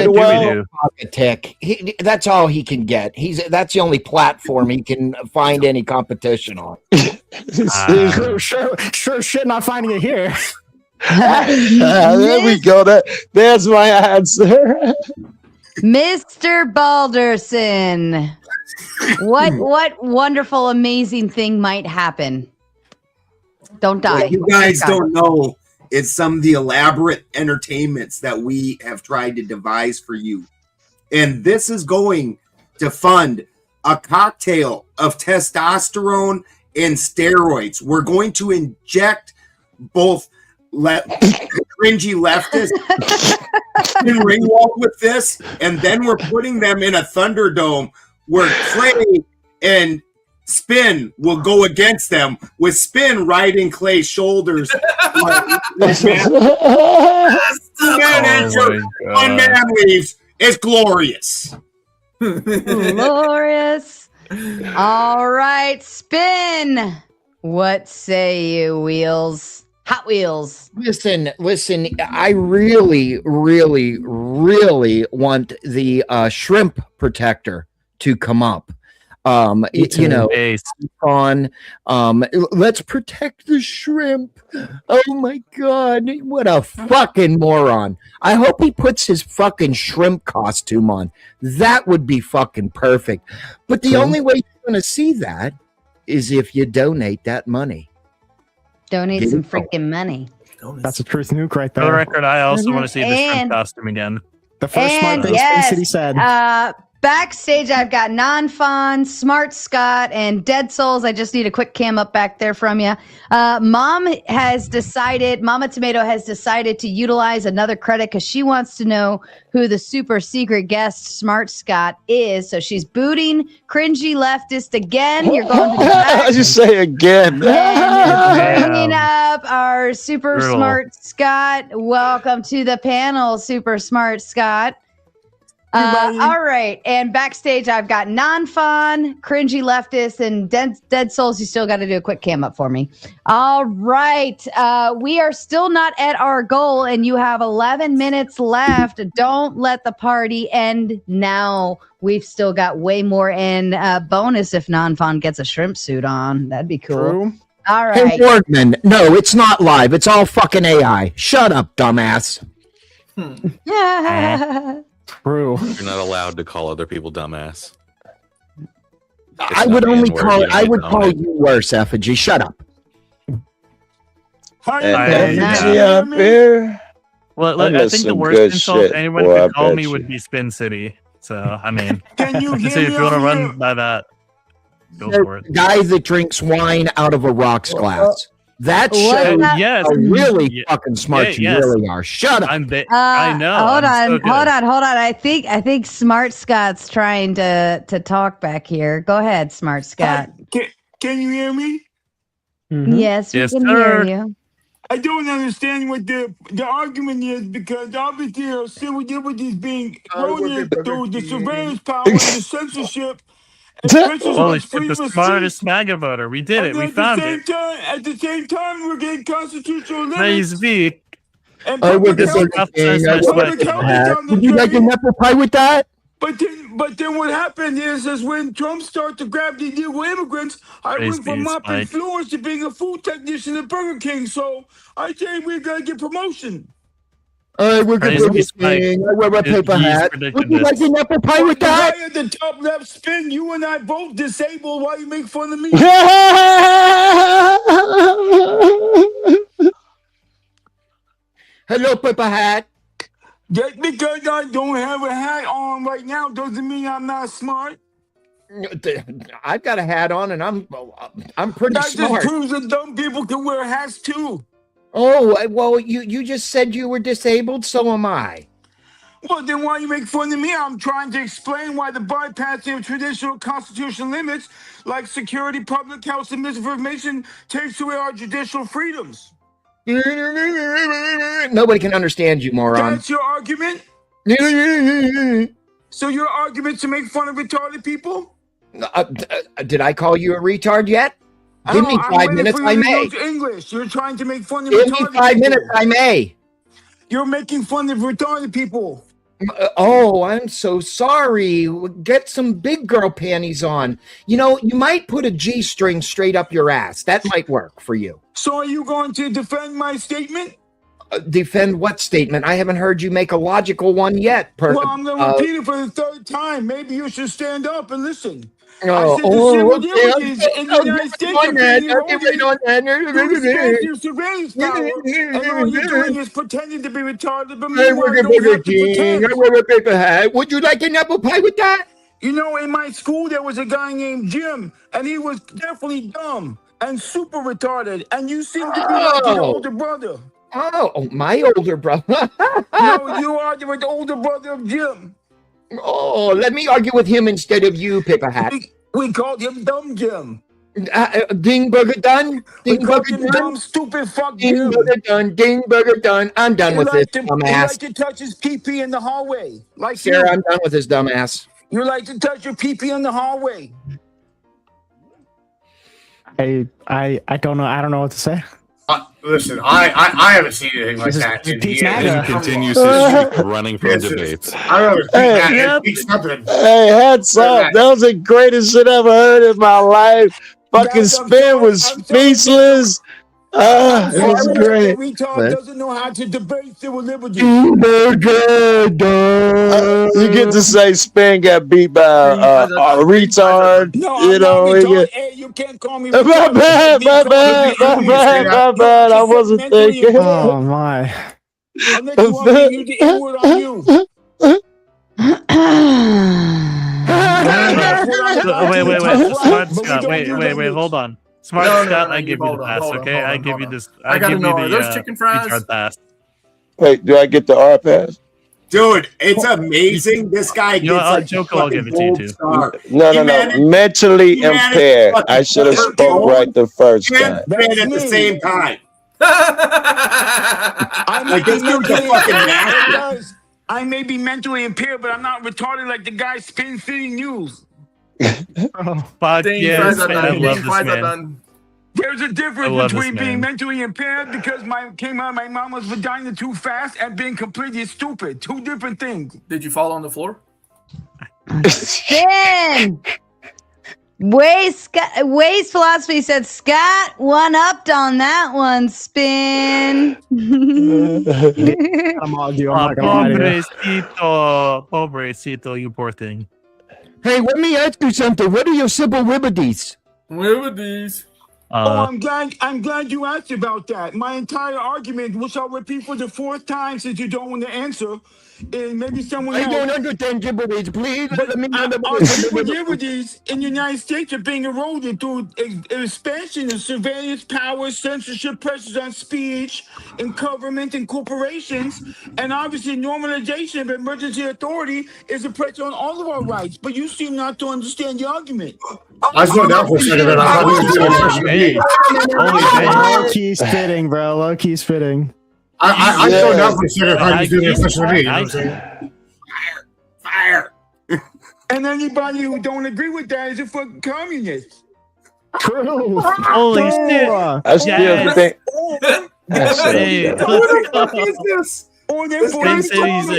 well. Tick. That's all he can get. That's the only platform he can find any competition on. Sure shit not finding it here. There we go. There's my answer. Mr. Balderson. What wonderful, amazing thing might happen? Don't die. What you guys don't know is some of the elaborate entertainments that we have tried to devise for you. And this is going to fund a cocktail of testosterone and steroids. We're going to inject both cringy leftists in Rinyald with this, and then we're putting them in a Thunderdome where Clay and Spin will go against them, with Spin riding Clay's shoulders. One man leaves. It's glorious. Glorious. All right, Spin. What say you, Wheels? Hot Wheels. Listen. I really want the shrimp protector to come up. Let's protect the shrimp. Oh my god, what a fucking moron. I hope he puts his fucking shrimp costume on. That would be fucking perfect. But the only way you're going to see that is if you donate that money. Donate some freaking money. That's a truth nuke right there. For the record, I also want to see the shrimp costume again. The first smart thing Space City said. Backstage, I've got Non-Fun, Smart Scott, and Dead Souls. I just need a quick cam up back there from you. Mama Tomato has decided to utilize another credit because she wants to know who the super secret guest Smart Scott is. So she's booting cringy leftist again. You're going to the back. I just say again. Bringing up our super smart Scott. Welcome to the panel, super smart Scott. All right, and backstage I've got Non-Fun, cringy leftist, and dead souls. You still got to do a quick cam up for me. All right, we are still not at our goal, and you have 11 minutes left. Don't let the party end now. We've still got way more in bonus if Non-Fun gets a shrimp suit on. That'd be cool. True. All right. Hey, Wardman, no, it's not live. It's all fucking AI. Shut up, dumbass. True. You're not allowed to call other people dumbass. I would only call it. I would call you worse, Effigy. Shut up. Effigy up here. Well, look, I think the worst insult anyone could call me would be Spin City. So, I mean, can you hear if you want to run by that, go for it. Guy that drinks wine out of a rocks glass. That shows yes. how really fucking smart you really are. Shut up. I know. Hold on. I think Smart Scott's trying to talk back here. Go ahead, Smart Scott. Can you hear me? Mm-hmm. Yes, we can hear you. I don't understand what the argument is, because obviously civil is being thrown in through the surveillance power and the censorship. Holy shit, the smartest MAGA voter. We did it. We found it. At the same time, we're getting constitutional limits. Nice V. And would you like an apple pie with that? But then what happened is when Trump started to grab the illegal immigrants, I went from mopping floors to being a food technician at Burger King. So I think we've got to get promotion. We're going to be King. I wear a paper hat. Would you like an apple pie with that? At the top left spin, you and I both disabled while you make fun of me. Hello, paper hat. Just because I don't have a hat on right now doesn't mean I'm not smart. I've got a hat on, and I'm pretty smart. That just proves that dumb people can wear hats too. Oh, well, you just said you were disabled, so am I. Well, then why you make fun of me? I'm trying to explain why the bypassing of traditional constitutional limits like security, public health, and misinformation takes away our judicial freedoms. Nobody can understand you, moron. That's your argument? So your argument to make fun of retarded people? Did I call you a retard yet? Give me 5 minutes, I may. English. You're trying to make fun of Give me retarded 5 people. minutes, I may. You're making fun of retarded people. Oh, I'm so sorry. Get some big girl panties on. You know, you might put a G-string straight up your ass. That might work for you. So are you going to defend my statement? Defend what statement? I haven't heard you make a logical one yet. Well, I'm going to repeat it for the third time. Maybe you should stand up and listen. I said Oh, the okay. civil liberties in the United States are being eroded through expansive surveillance power. And all you're doing is pretending to be retarded, but meanwhile you don't have to pretend. Would you like an apple pie with that? You know, in my school, there was a guy named Jim, and he was definitely dumb and super retarded, and you seem to be like his older brother. Oh, my older brother. No, you are the older brother of Jim. Oh, let me argue with him instead of you, Paper Hat. We called him Dumb Jim. Ding burger done. Ding burger done. Dumb stupid fuck Ding Jim. burger done. Ding burger done. I'm done with this You dumbass. like to touch his pee-pee in the hallway. Like Sarah, you. I'm done with this dumbass. You like to touch your pee-pee in the hallway. I don't know. I don't know what to say. Listen, I haven't seen anything like that in years. He continues his streak of running from debates. I remember something. Hey, hats up. That was the greatest shit I ever heard in my life. Fucking Spin was speechless. It was great. Retard doesn't know how to debate civil liberties. You get to say Spin got beat by a retard. No, you know, retard. Hey, you can't call me my bad. I wasn't thinking. Oh my. I'll let you want me to use the N-word on you. Wait. Smart Scott. Wait. Hold on. Smart Scott, I give you the pass, okay? I give you this. I give you the those chicken fries. pass. Wait, do I get the R pass? Dude, it's amazing. This guy gets like Joker, I'll give it to you too. No. Mentally impaired. I should have spoke right the first time. And at the same time. Like this dude's a fucking master. I may be mentally impaired, but I'm not retarded like the guy Spin City News. Fuck yes, man, I love this man. There's a difference between being mentally impaired because came out of my mama's vagina too fast and being completely stupid. Two different things. Did you fall on the floor? Spin. Way's philosophy said Scott one-upped on that one. Spin. Pobrecito, you poor thing. Hey, let me ask you something. What are your simple liberties? Liberties. I'm glad you asked about that. My entire argument, which I'll repeat for the fourth time since you don't want to answer, is maybe someone else. I don't understand gibberish. Please let me know. Our civil liberties in the United States are being eroded through expansion of surveillance powers, censorship, pressures on speech, and government and corporations, and obviously normalization of emergency authority is a pressure on all of our rights. But you seem not to understand the argument. I was going down for a second. I thought we were doing Low key spitting, bro. Low key spitting. I was going down for a second. I thought he was doing a special to me. You know what I'm saying? Fire. And anybody who don't agree with that is a fucking communist. True. Holy shit. I still think.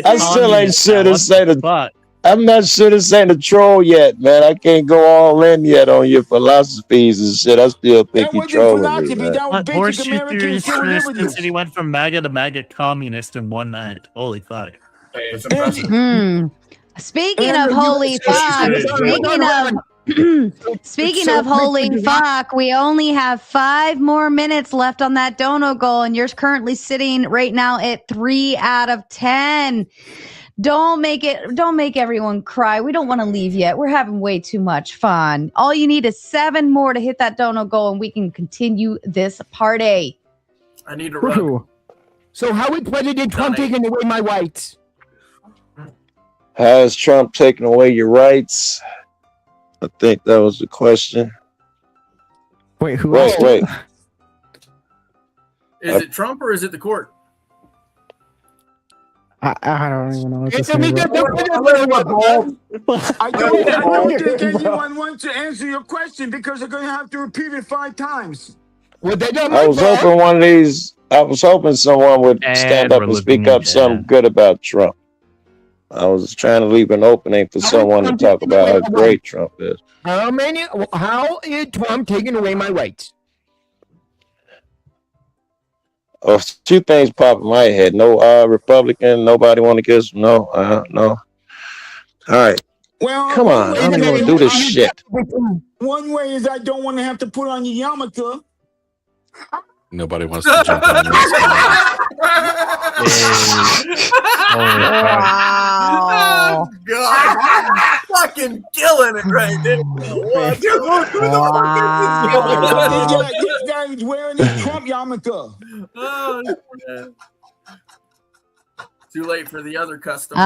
I still ain't sure to say the. I'm not sure to say the troll yet, man. I can't go all in yet on your philosophies and shit. I still think you're trolling me, man. Horseshoe theory is and he went from MAGA to MAGA communist in one night. Holy fuck. It's impressive. Speaking of holy fuck, speaking of holy fuck, we only have 5 more minutes left on that dono goal, and you're currently sitting right now at 3 out of 10. Don't make everyone cry. We don't want to leave yet. We're having way too much fun. All you need is 7 more to hit that dono goal, and we can continue this party. I need a rug. So how is President Trump taking away my rights? How is Trump taking away your rights? I think that was the question. Wait, who? Wait. Is it Trump or is it the court? I don't even know what to It's say. me bro. I don't think anyone wants to answer your question because they're going to have to repeat it 5 times. I was hoping someone would stand up and speak up something good about Trump. I was trying to leave an opening for someone to talk about how great Trump is. How is Trump taking away my rights? Oh, 2 things pop in my head. No Republican, nobody want to get us. No. All right. Well, Come on, I don't even want to do this shit. One way is I don't want to have to put on the yarmulke. Nobody wants to jump in. Oh, God. Fucking killing it right there. What? This guy is wearing his Trump yarmulke. Oh, shit. Too late for the other custom.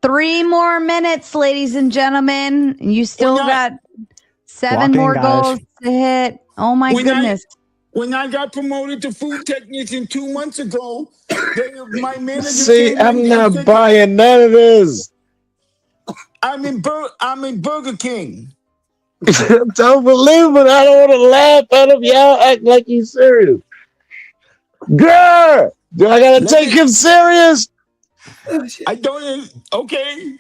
3 more minutes, ladies and gentlemen. You still got 7 more goals to hit. Oh my goodness. When I got promoted to food technician 2 months ago, my manager See, came in I'm and not said, buying none of this. I'm in Burger King. Don't believe it. I don't want to laugh at him. Y'all act like he's serious. Girl, do I gotta take him serious? I don't. Okay.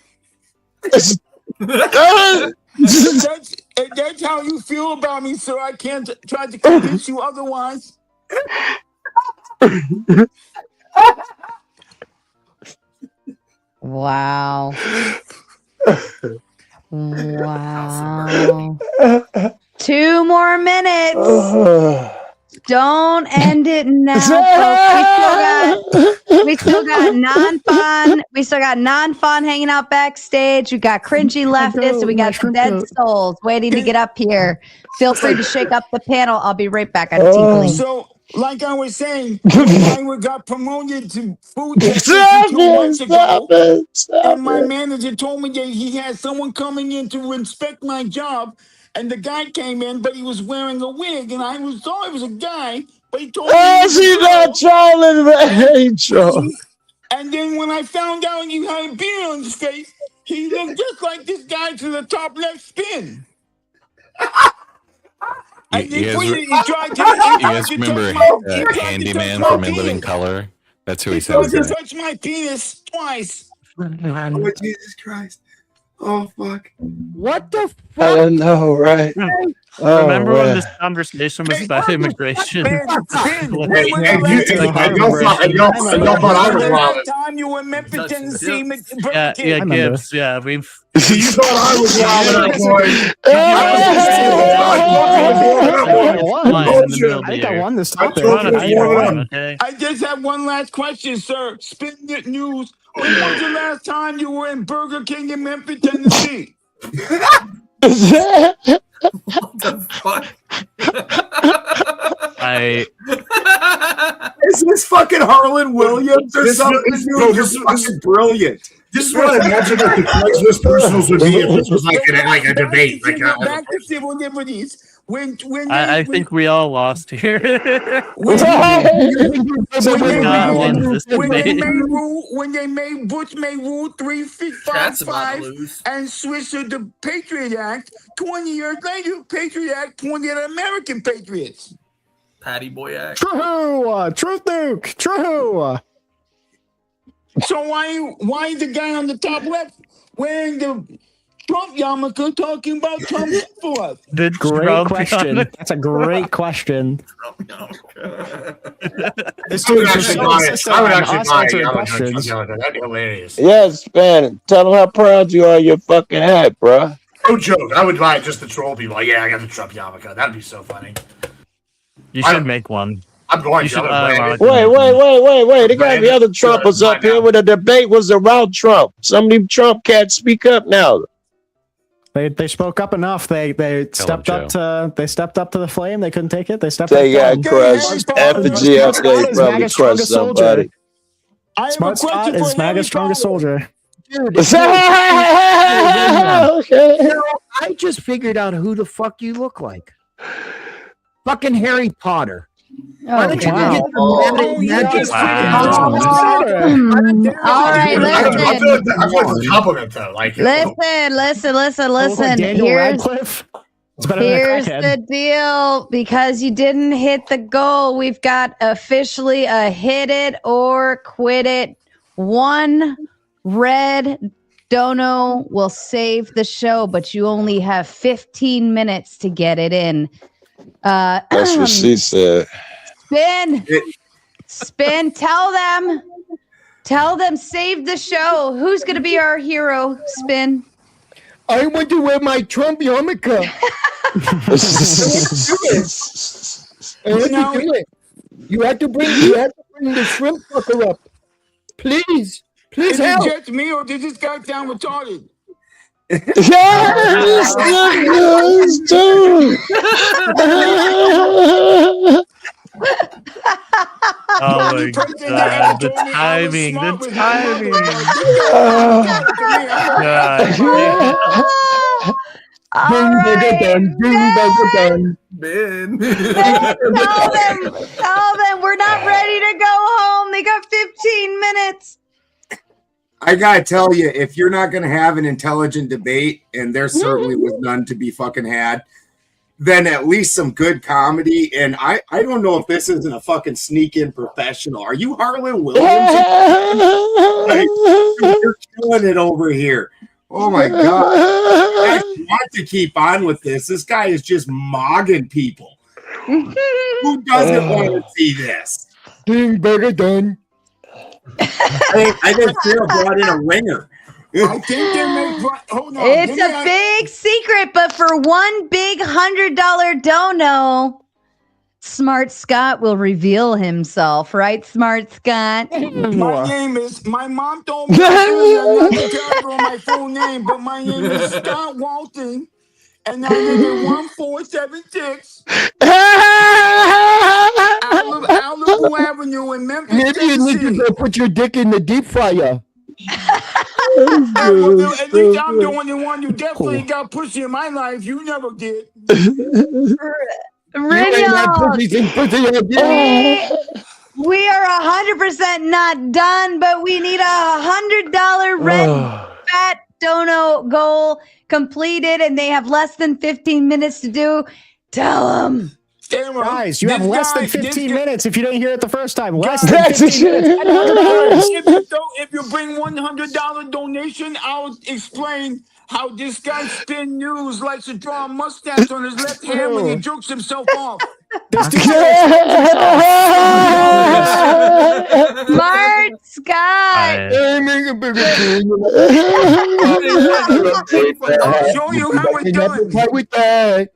That's how you feel about me, sir. I can't try to convince you otherwise. Wow. Wow. 2 more minutes. Don't end it now, folks. We still got non-fun. We still got non-fun hanging out backstage. We got cringy leftists. And we got some dead souls waiting to get up here. Feel free to shake up the panel. I'll be right back on Team So, like I was saying, I got promoted to food technician 2 months ago, and my manager told me that he had someone coming in to inspect my job. And the guy came in, but he was wearing a wig, and I thought it was a guy, but he told me. Oh, she's not trolling, man. And then when I found out he had a beard on his face, he looked just like this guy to the top left spin. You guys remember Handyman from In Living Color? That's who he sounds He like. touched my penis twice. Oh, Jesus Christ. Oh, fuck. What the fuck? I don't know, right? Remember when this conversation was about immigration? Time you were in Memphis, Tennessee, Yeah, Gibbs. Yeah, we've. You thought I was I think I won this topic. I just have one last question, sir. Spin the news. When was the last time you were in Burger King in Memphis, Tennessee? What the fuck? Is this fucking Harlan Williams or something? This is brilliant. This is what I imagine that the Craigslist personals would be if this was like a debate. Back to civil liberties. When I think we all lost here. when Bush made Rule 3555 and switched to the Patriot Act, 20 years later, Patriot Act pointed at American patriots. Patty Boy Act. True. Truth Nuke. True. So why the guy on the top left wearing the Trump yarmulke talking about Trump for us? Great question. That's a great question. This dude actually buy it. I would actually buy it. That'd be hilarious. Yes, man. Tell them how proud you are of your fucking hat, bro. No joke. I would buy it just to troll people. Like, yeah, I got the Trump yarmulke. That'd be so funny. You should make one. I'm going to. Wait. There got to be other Trumpers up here where the debate was around Trump. Some of them Trump cats speak up now. They spoke up enough. They stepped up to the flame. They couldn't take it. They stepped They up. got crushed. Effigy up there probably crushed somebody. Smart Scott is MAGA's strongest soldier. Dude, Okay. I just figured out who the fuck you look like. Fucking Harry Potter. Why don't you get the All right, I feel like listen. that's a compliment, though. Like, Listen. Daniel Radcliffe. It's better than a Here's crackhead. the deal. Because you didn't hit the goal, we've got officially a hit it or quit it. One red dono will save the show, but you only have 15 minutes to get it in. That's what she said. Spin. Tell them, save the show. Who's going to be our hero, Spin? I want to wear my Trump yarmulke. You have to bring the shrimp fucker up. Please Is it help. just me or did this guy sound retarded? Yes, Oh my god, the timing. Ben. Tell them we're not ready to go home. They got 15 minutes. I gotta tell you, if you're not gonna have an intelligent debate, and there certainly was none to be fucking had, then at least some good comedy. And I don't know if this isn't a fucking sneak-in professional. Are you Harlan Williams? Like, you're killing it over here. Oh my god! I want to keep on with this. This guy is just mogging people. Who doesn't want to see this? Ding, burger done. I think Sarah brought in a ringer. I think they make. Hold on. It's a big secret, but for one big $100 dono, Smart Scott will reveal himself, right, Smart Scott? My name is. My mom told me not to tell her my full name, but my name is Scott Walton, and I live in 1476 Alibu Avenue in Memphis, Maybe you need Tennessee. to go put your dick in the deep fryer. At least I'm the only one who definitely got pussy in my life. You never did. Rinyald, we are 100% not done, but we need a $100 red fat dono goal completed, and they have less than 15 minutes to do. Tell them. Guys, you have less than 15 minutes if you didn't hear it the first time. Less than 15 minutes. If you bring $100 donation, I'll explain how this guy Spin News likes to draw a mustache on his left hand when he jerks himself off. Smart Scott. I'll show you how it's done.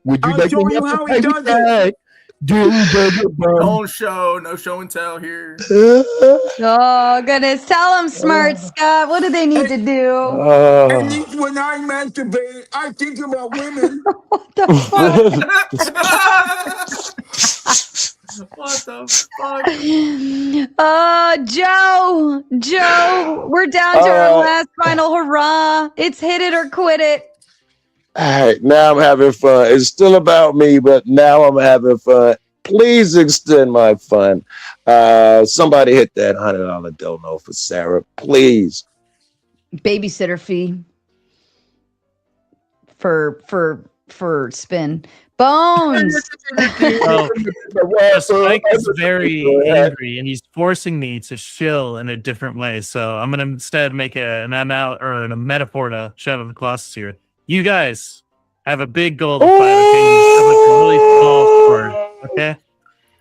Would you I'll like show to you how have he to does pay it. No show and tell here. Oh, goodness. Tell them, Smart Scott. What do they need to do? At least when I masturbate, I think about women. What the fuck? Joe, we're down to our last final hurrah. It's hit it or quit it. All right, now I'm having fun. It's still about me, but now I'm having fun. Please extend my fun. Somebody hit that $100 dono for Sarah, please. Babysitter fee for Spin. Bones. Spike is very angry, and he's forcing me to shill in a different way. So I'm gonna instead make a metaphor to shove the Colossus here. You guys have a big goal to fight. Okay, you have like a really small sword. Okay,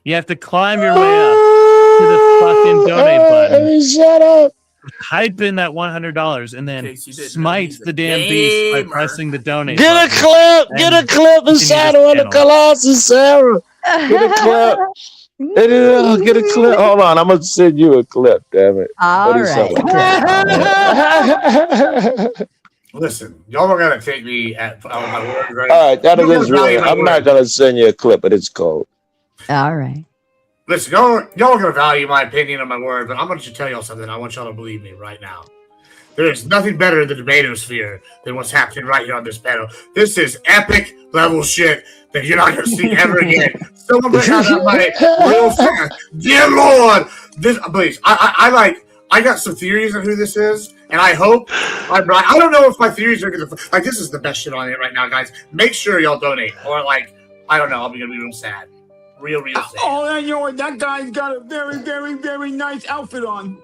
you have to climb your way up to the fucking donate button. Shut up. Type in that $100 and then smite the damn beast by pressing the donate. Get a clip. Get a clip and shadow on the Colossus, Sarah. Get a clip. Get a clip. Hold on, I'm gonna send you a clip. Damn it. All right. Listen, y'all are gonna take me at my word, right? All right, that is real. I'm not gonna send you a clip, but it's cold. All right. Listen, y'all are gonna value my opinion and my word, but I'm gonna just tell y'all something. I want y'all to believe me right now. There's nothing better in the Debatosphere than what's happening right here on this panel. This is epic level shit that you're not going to see ever again. Someone bring out that money real fast. Dear Lord, this please. I got some theories on who this is, and I hope I'm right. I don't know if my theories are going to like. This is the best shit on it right now, guys. Make sure y'all donate, or like I don't know. I'm going to be real sad, real sad. Oh, I know it. That guy's got a very, very, very nice outfit on.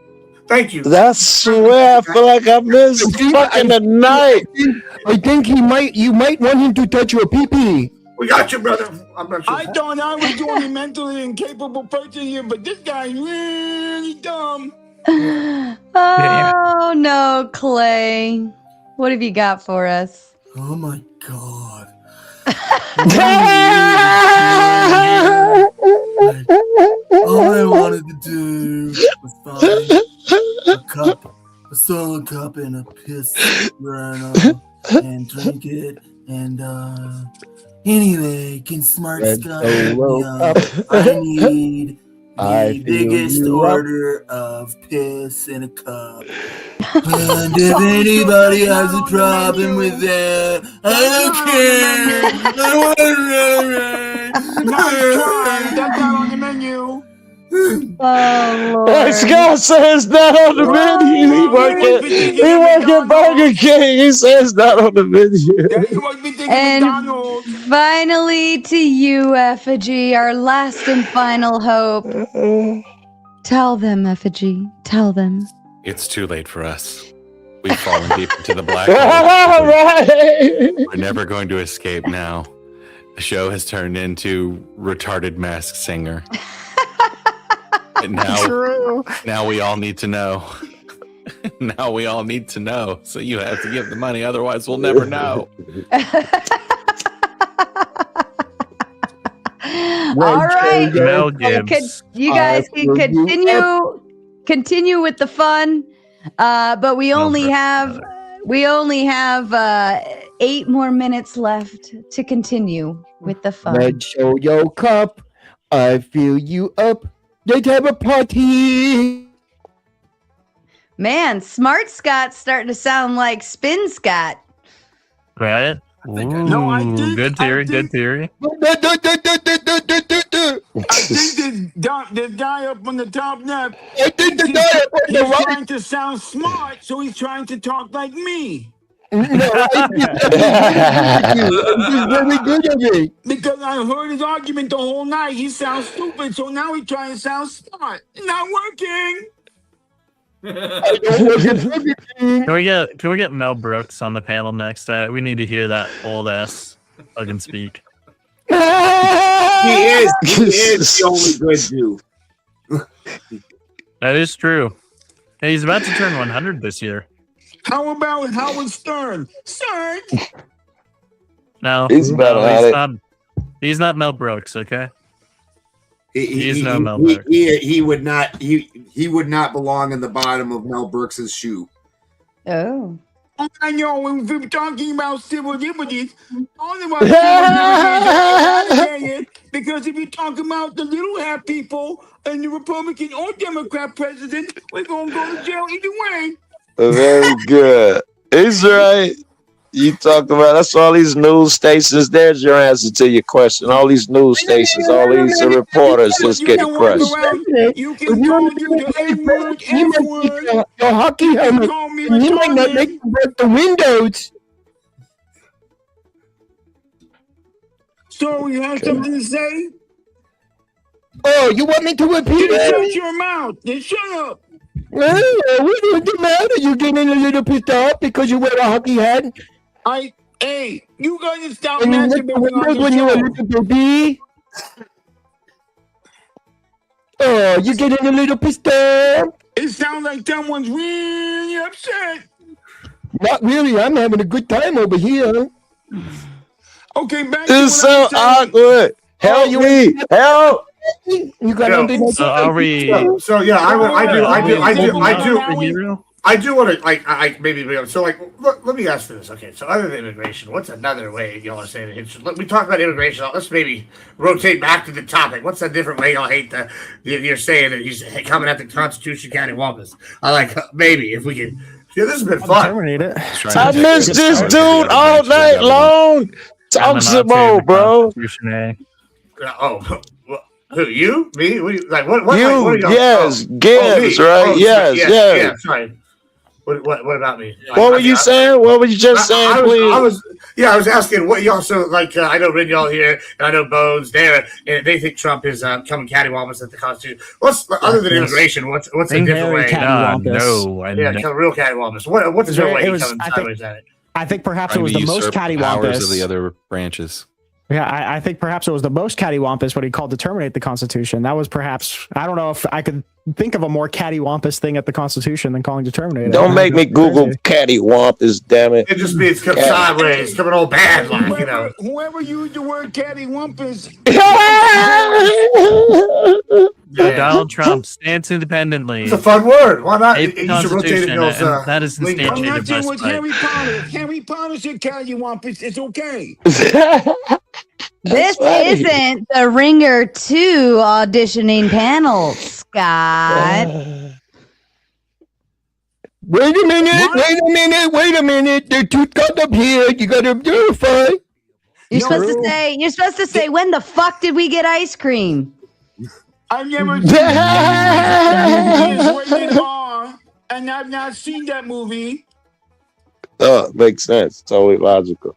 Thank you. That's swear. I feel like I missed fucking the night. I think you might want him to touch your pee-pee. We got you, brother. I thought I was the only mentally incapable person here, but this guy's really dumb. Oh no, Clay. What have you got for us? Oh my god. All I wanted to do was find a cup, a solo cup, and a piss journal and drink it. And anyway, can Smart Scott help me out? I need the biggest order of piss in a cup. And if anybody has a problem with that, I don't care. I want to That's not on the menu. Oh, Lord. Scott says not on the menu. He work at Burger King. He says not on the menu. And finally to you, Effigy, our last and final hope. Tell them, Effigy. Tell them. It's too late for us. We've fallen deep into the black hole. Right. We're never going to escape now. The show has turned into retarded Masked Singer. And now we all need to know. Now we all need to know. So you have to give the money, otherwise we'll never know. All right. You Uh, guys can continue with the fun. But we only have 8 more minutes left to continue with the fun. Let's show your cup. I fill you up. Let's have a party. Man, Smart Scott's starting to sound like Spin Scott. Right? No, I did. Good theory. Good theory. I think this guy up on the top left. He's trying to sound smart, so he's trying to talk like me. Very good at it. Because I heard his argument the whole night. He sounds stupid, so now he's trying to sound smart. Not working. Can we get Mel Brooks on the panel next? We need to hear that old ass fucking speak. He is the only good dude. That is true. Hey, he's about to turn 100 this year. How about Howard Stern? Stern? No, He's not Mel Brooks, okay? He would not. He would not belong in the bottom of Mel Brooks's shoe. Oh. I know. If we're talking about civil liberties, all about civil liberties, because if you talk about the little hat people and the Republican or Democrat president, we're gonna go to jail either way. Very good. He's right. You talk about that's all these news stations. There's your answer to your question. All these news stations, all these reporters just get crushed. You can call you the N-word, F-word. Your hockey helmet. You might not make the windows. So you have something to say? Oh, you want me to repeat Then it? shut your mouth. Then shut up. What's the matter? You getting a little pissed off because you wear a hockey hat? Hey, you gotta stop And you look masturbating the windows on when the you're a show. little baby? Oh, you getting a little pissed off? It sounds like someone's really upset. Not really. I'm having a good time over here. Okay, back to It's what I so was saying. awkward. Help me. Help. You got underneath. So are we? So yeah, I do want to like maybe so like let me ask for this. Okay, so other than immigration, what's another way y'all are saying it? We talk about immigration. Let's maybe rotate back to the topic. What's a different way y'all hate you're saying that he's coming at the Constitution cattywampus? I like maybe if we could Yeah, this has been fun. Terminate it. I missed this dude all night long. Talk some more, bro. Oh, who? You? Me? What? You? What Yes, me. Gibbs, right? Oh, Yes. Yeah. Sorry. What about me? What were you saying? What were you just saying, please? I was asking what y'all. So, I know Rinyald here, and I know Bones there, and they think Trump is coming cattywampus at the Constitution. What's other than immigration? What's a different way? Real cattywampus. What's a different way he's coming sideways at it? I think perhaps it was the most powers of the cattywampus. other branches. Yeah, I think perhaps it was the most cattywampus what he called to terminate the Constitution. That was perhaps, I don't know if I could think of a more cattywampus thing at the Constitution than calling to terminate it. Don't make me Google cattywampus, damn it. It just means coming sideways, coming all bad, Whoever used the word cattywampus. Donald Trump stands independently. It's a fun word. Why not? You should rotate it. That is I'm not instantiated saying by with Spike. Harry Potter. If Harry Potter said cattywampus, it's okay. This isn't the Ringer 2 auditioning panel, Scott. Wait a minute. The tooth got up here. You gotta verify. You're supposed to say, when the fuck did we get ice cream? I've never seen it's rated R, and I've not seen that movie. Oh, makes sense. Totally logical.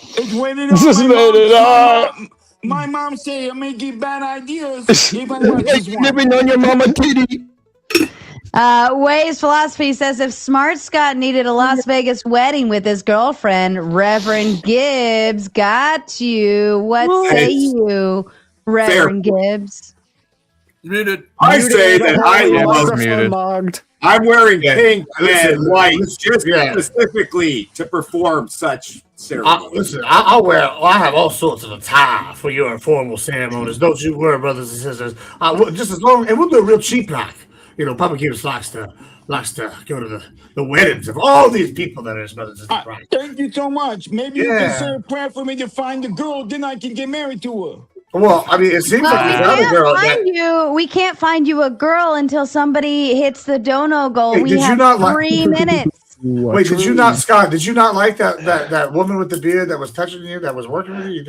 It's rated This is rated R. My mom say I may give bad ideas if I watch this one. Living on your mama titty. Ways Philosophy says if Smart Scott needed a Las Vegas wedding with his girlfriend, Reverend Gibbs got you. What say you, Reverend Gibbs? Muted. I say that I love mugged. I'm wearing pink and white just Yeah. specifically to perform such ceremonies. Listen, I have all sorts of attire for your informal ceremonies. Don't you worry, brothers and sisters. Just as long, and we'll do a real cheap like. Papa Gibbs likes to go to the weddings of all these people that are his brothers and sisters. Thank you so much. Maybe you can say a prayer for me to find a girl, then I can get married to her. Well, I mean, it seems like there's another girl. We can't find you a girl until somebody hits the dono goal. Hey, we did you have not 3 minutes. Wait, did you not, Scott? Did you not like that woman with the beard that was touching you, that was working with you?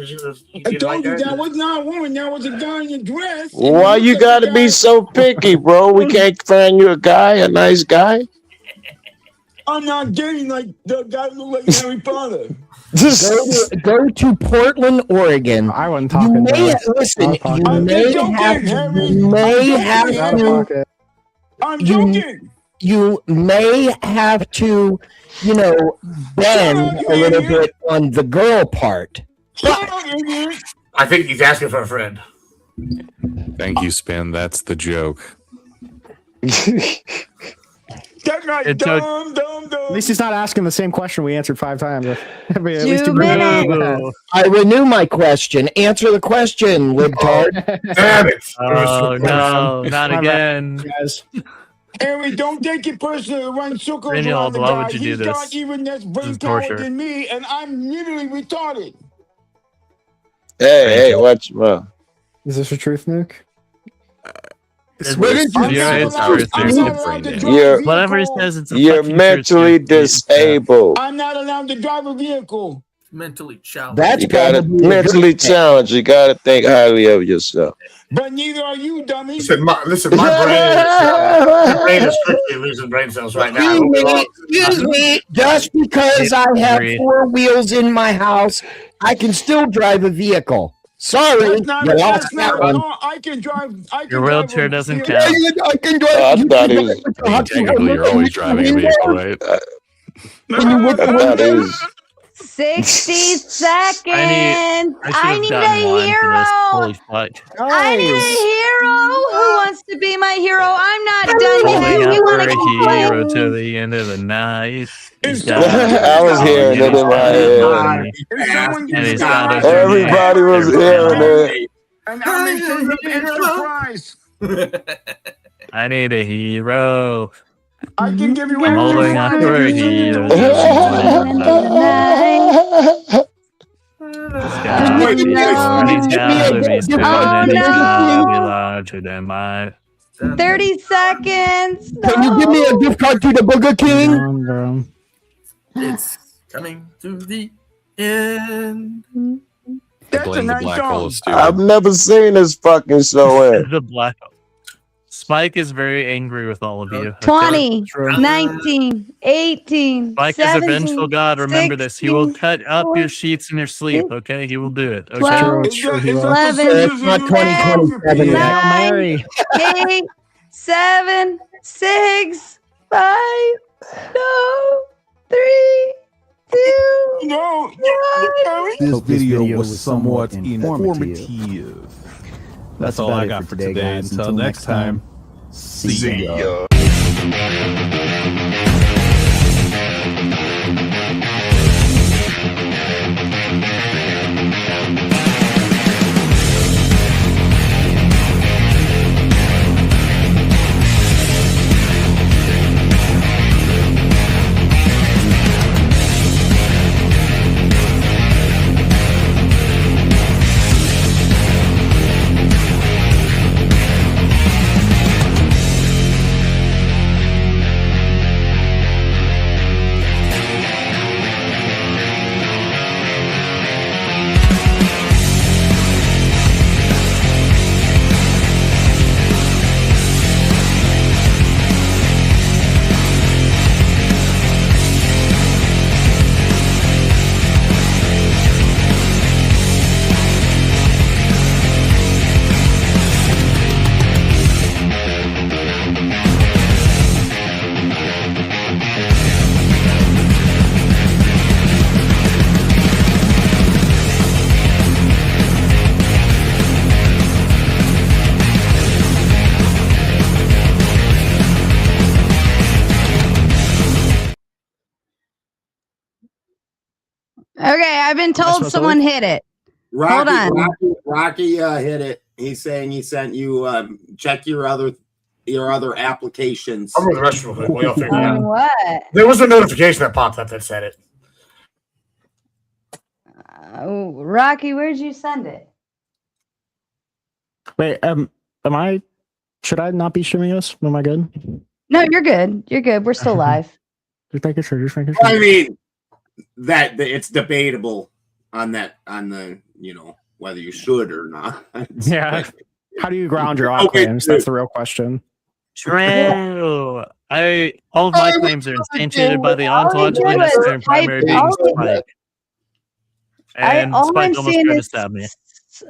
I told you that was not a woman. That was a guy in a dress. Why you gotta be so picky, bro? We can't find you a guy, a nice guy. I'm not getting like the guy who looked like Harry Potter. Go to Portland, Oregon. I wasn't talking. You may have to, bend a little bit on the girl part. I think he's asking for a friend. Thank you, Spin. That's the joke. That guy, dumb. At least he's not asking the same question we answered 5 times. At least I renew my question. Answer the question, libtard. Damn it. Oh, no, not again. Harry, don't take it personally. Run circles Rinyald, around the why guy. would you do He's this? got even less brain power than me, and I'm literally retarded. Hey, watch well. Is this a truth, Nuke? Whatever he says, it's a You're mentally disabled. I'm not allowed to drive a vehicle. Mentally challenged. You gotta mentally challenged. You gotta think highly of yourself. But neither are you, dummy. Listen, my brain is quickly losing brain cells right now. Excuse me. Just because I have 4 wheels in my house, I can still drive a vehicle. Sorry, you lost that one. I can drive. Your wheelchair doesn't count. I can drive. I thought it was. Technically, you're always driving a vehicle, right? I thought it was. 60 seconds. I need a hero. Holy fuck. I need a hero. Who wants to be my hero? I'm not done Holding yet. You out want for to a complain? hero to the end of the night. I was hearing it in my head. Everybody was hearing it. And I make sure you get extra prize. I need a hero. I can give you I'm holding out for a hero. Larger than mine. 30 seconds. Can you give me a gift card to the Burger King? It's coming to the end. That's a nice song. I've never seen this fucking show. The black hole. Spike is very angry with all of you. 20, 19, 18, Spike is a 17, vengeful god. Remember this. He will cut up your sheets in your sleep. Okay, he will do it. Okay. 12, 11, It's not 2027 yet. 9, 8, 7, 6, 5, 3, 2, No. 1. This video was somewhat informative. That's all I got for today. Until next time, see ya. Okay, I've been told someone hit it. Hold on. Rocky hit it. He's saying he sent you. Check your other applications. I'll go to the restroom real quick. We'll figure it out. What? There was a notification that popped up that said it. Rocky, where'd you send it? Wait, should I not be streaming this? Am I good? No, you're good. You're good. We're still live. Just making sure. I mean, that it's debatable on the whether you should or not. Yeah. How do you ground your claims? That's the real question. True. All of my claims are instantiated by the ontologically necessary and primary being Spike. And Spike almost tried to stab me.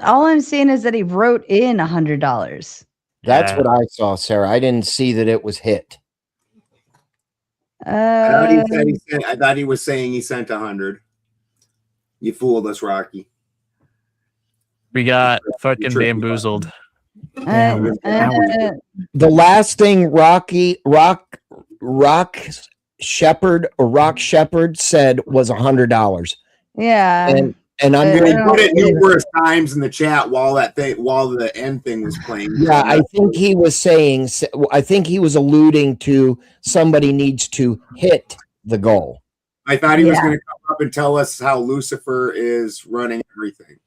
All I'm seeing is that he wrote in $100. That's what I saw, Sarah. I didn't see that it was hit. I thought he was saying he sent 100. You fooled us, Rocky. We got fucking bamboozled. The last thing Rock Shepherd said was $100. Yeah. And I'm going to put it numerous times in the chat while the end thing was playing. Yeah, I think he was alluding to somebody needs to hit the goal. I thought he was going to come up and tell us how Lucifer is running everything.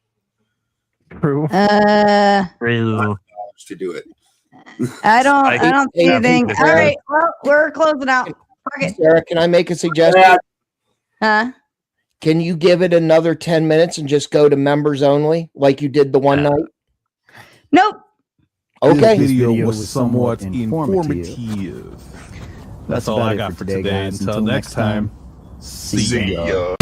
True. To do it. I don't see anything. All right, well, we're closing out. Sarah, can I make a suggestion? Huh? Can you give it another 10 minutes and just go to members only like you did the one night? Nope. Okay. This video was somewhat informative. That's all I got for today. Until next time, see ya.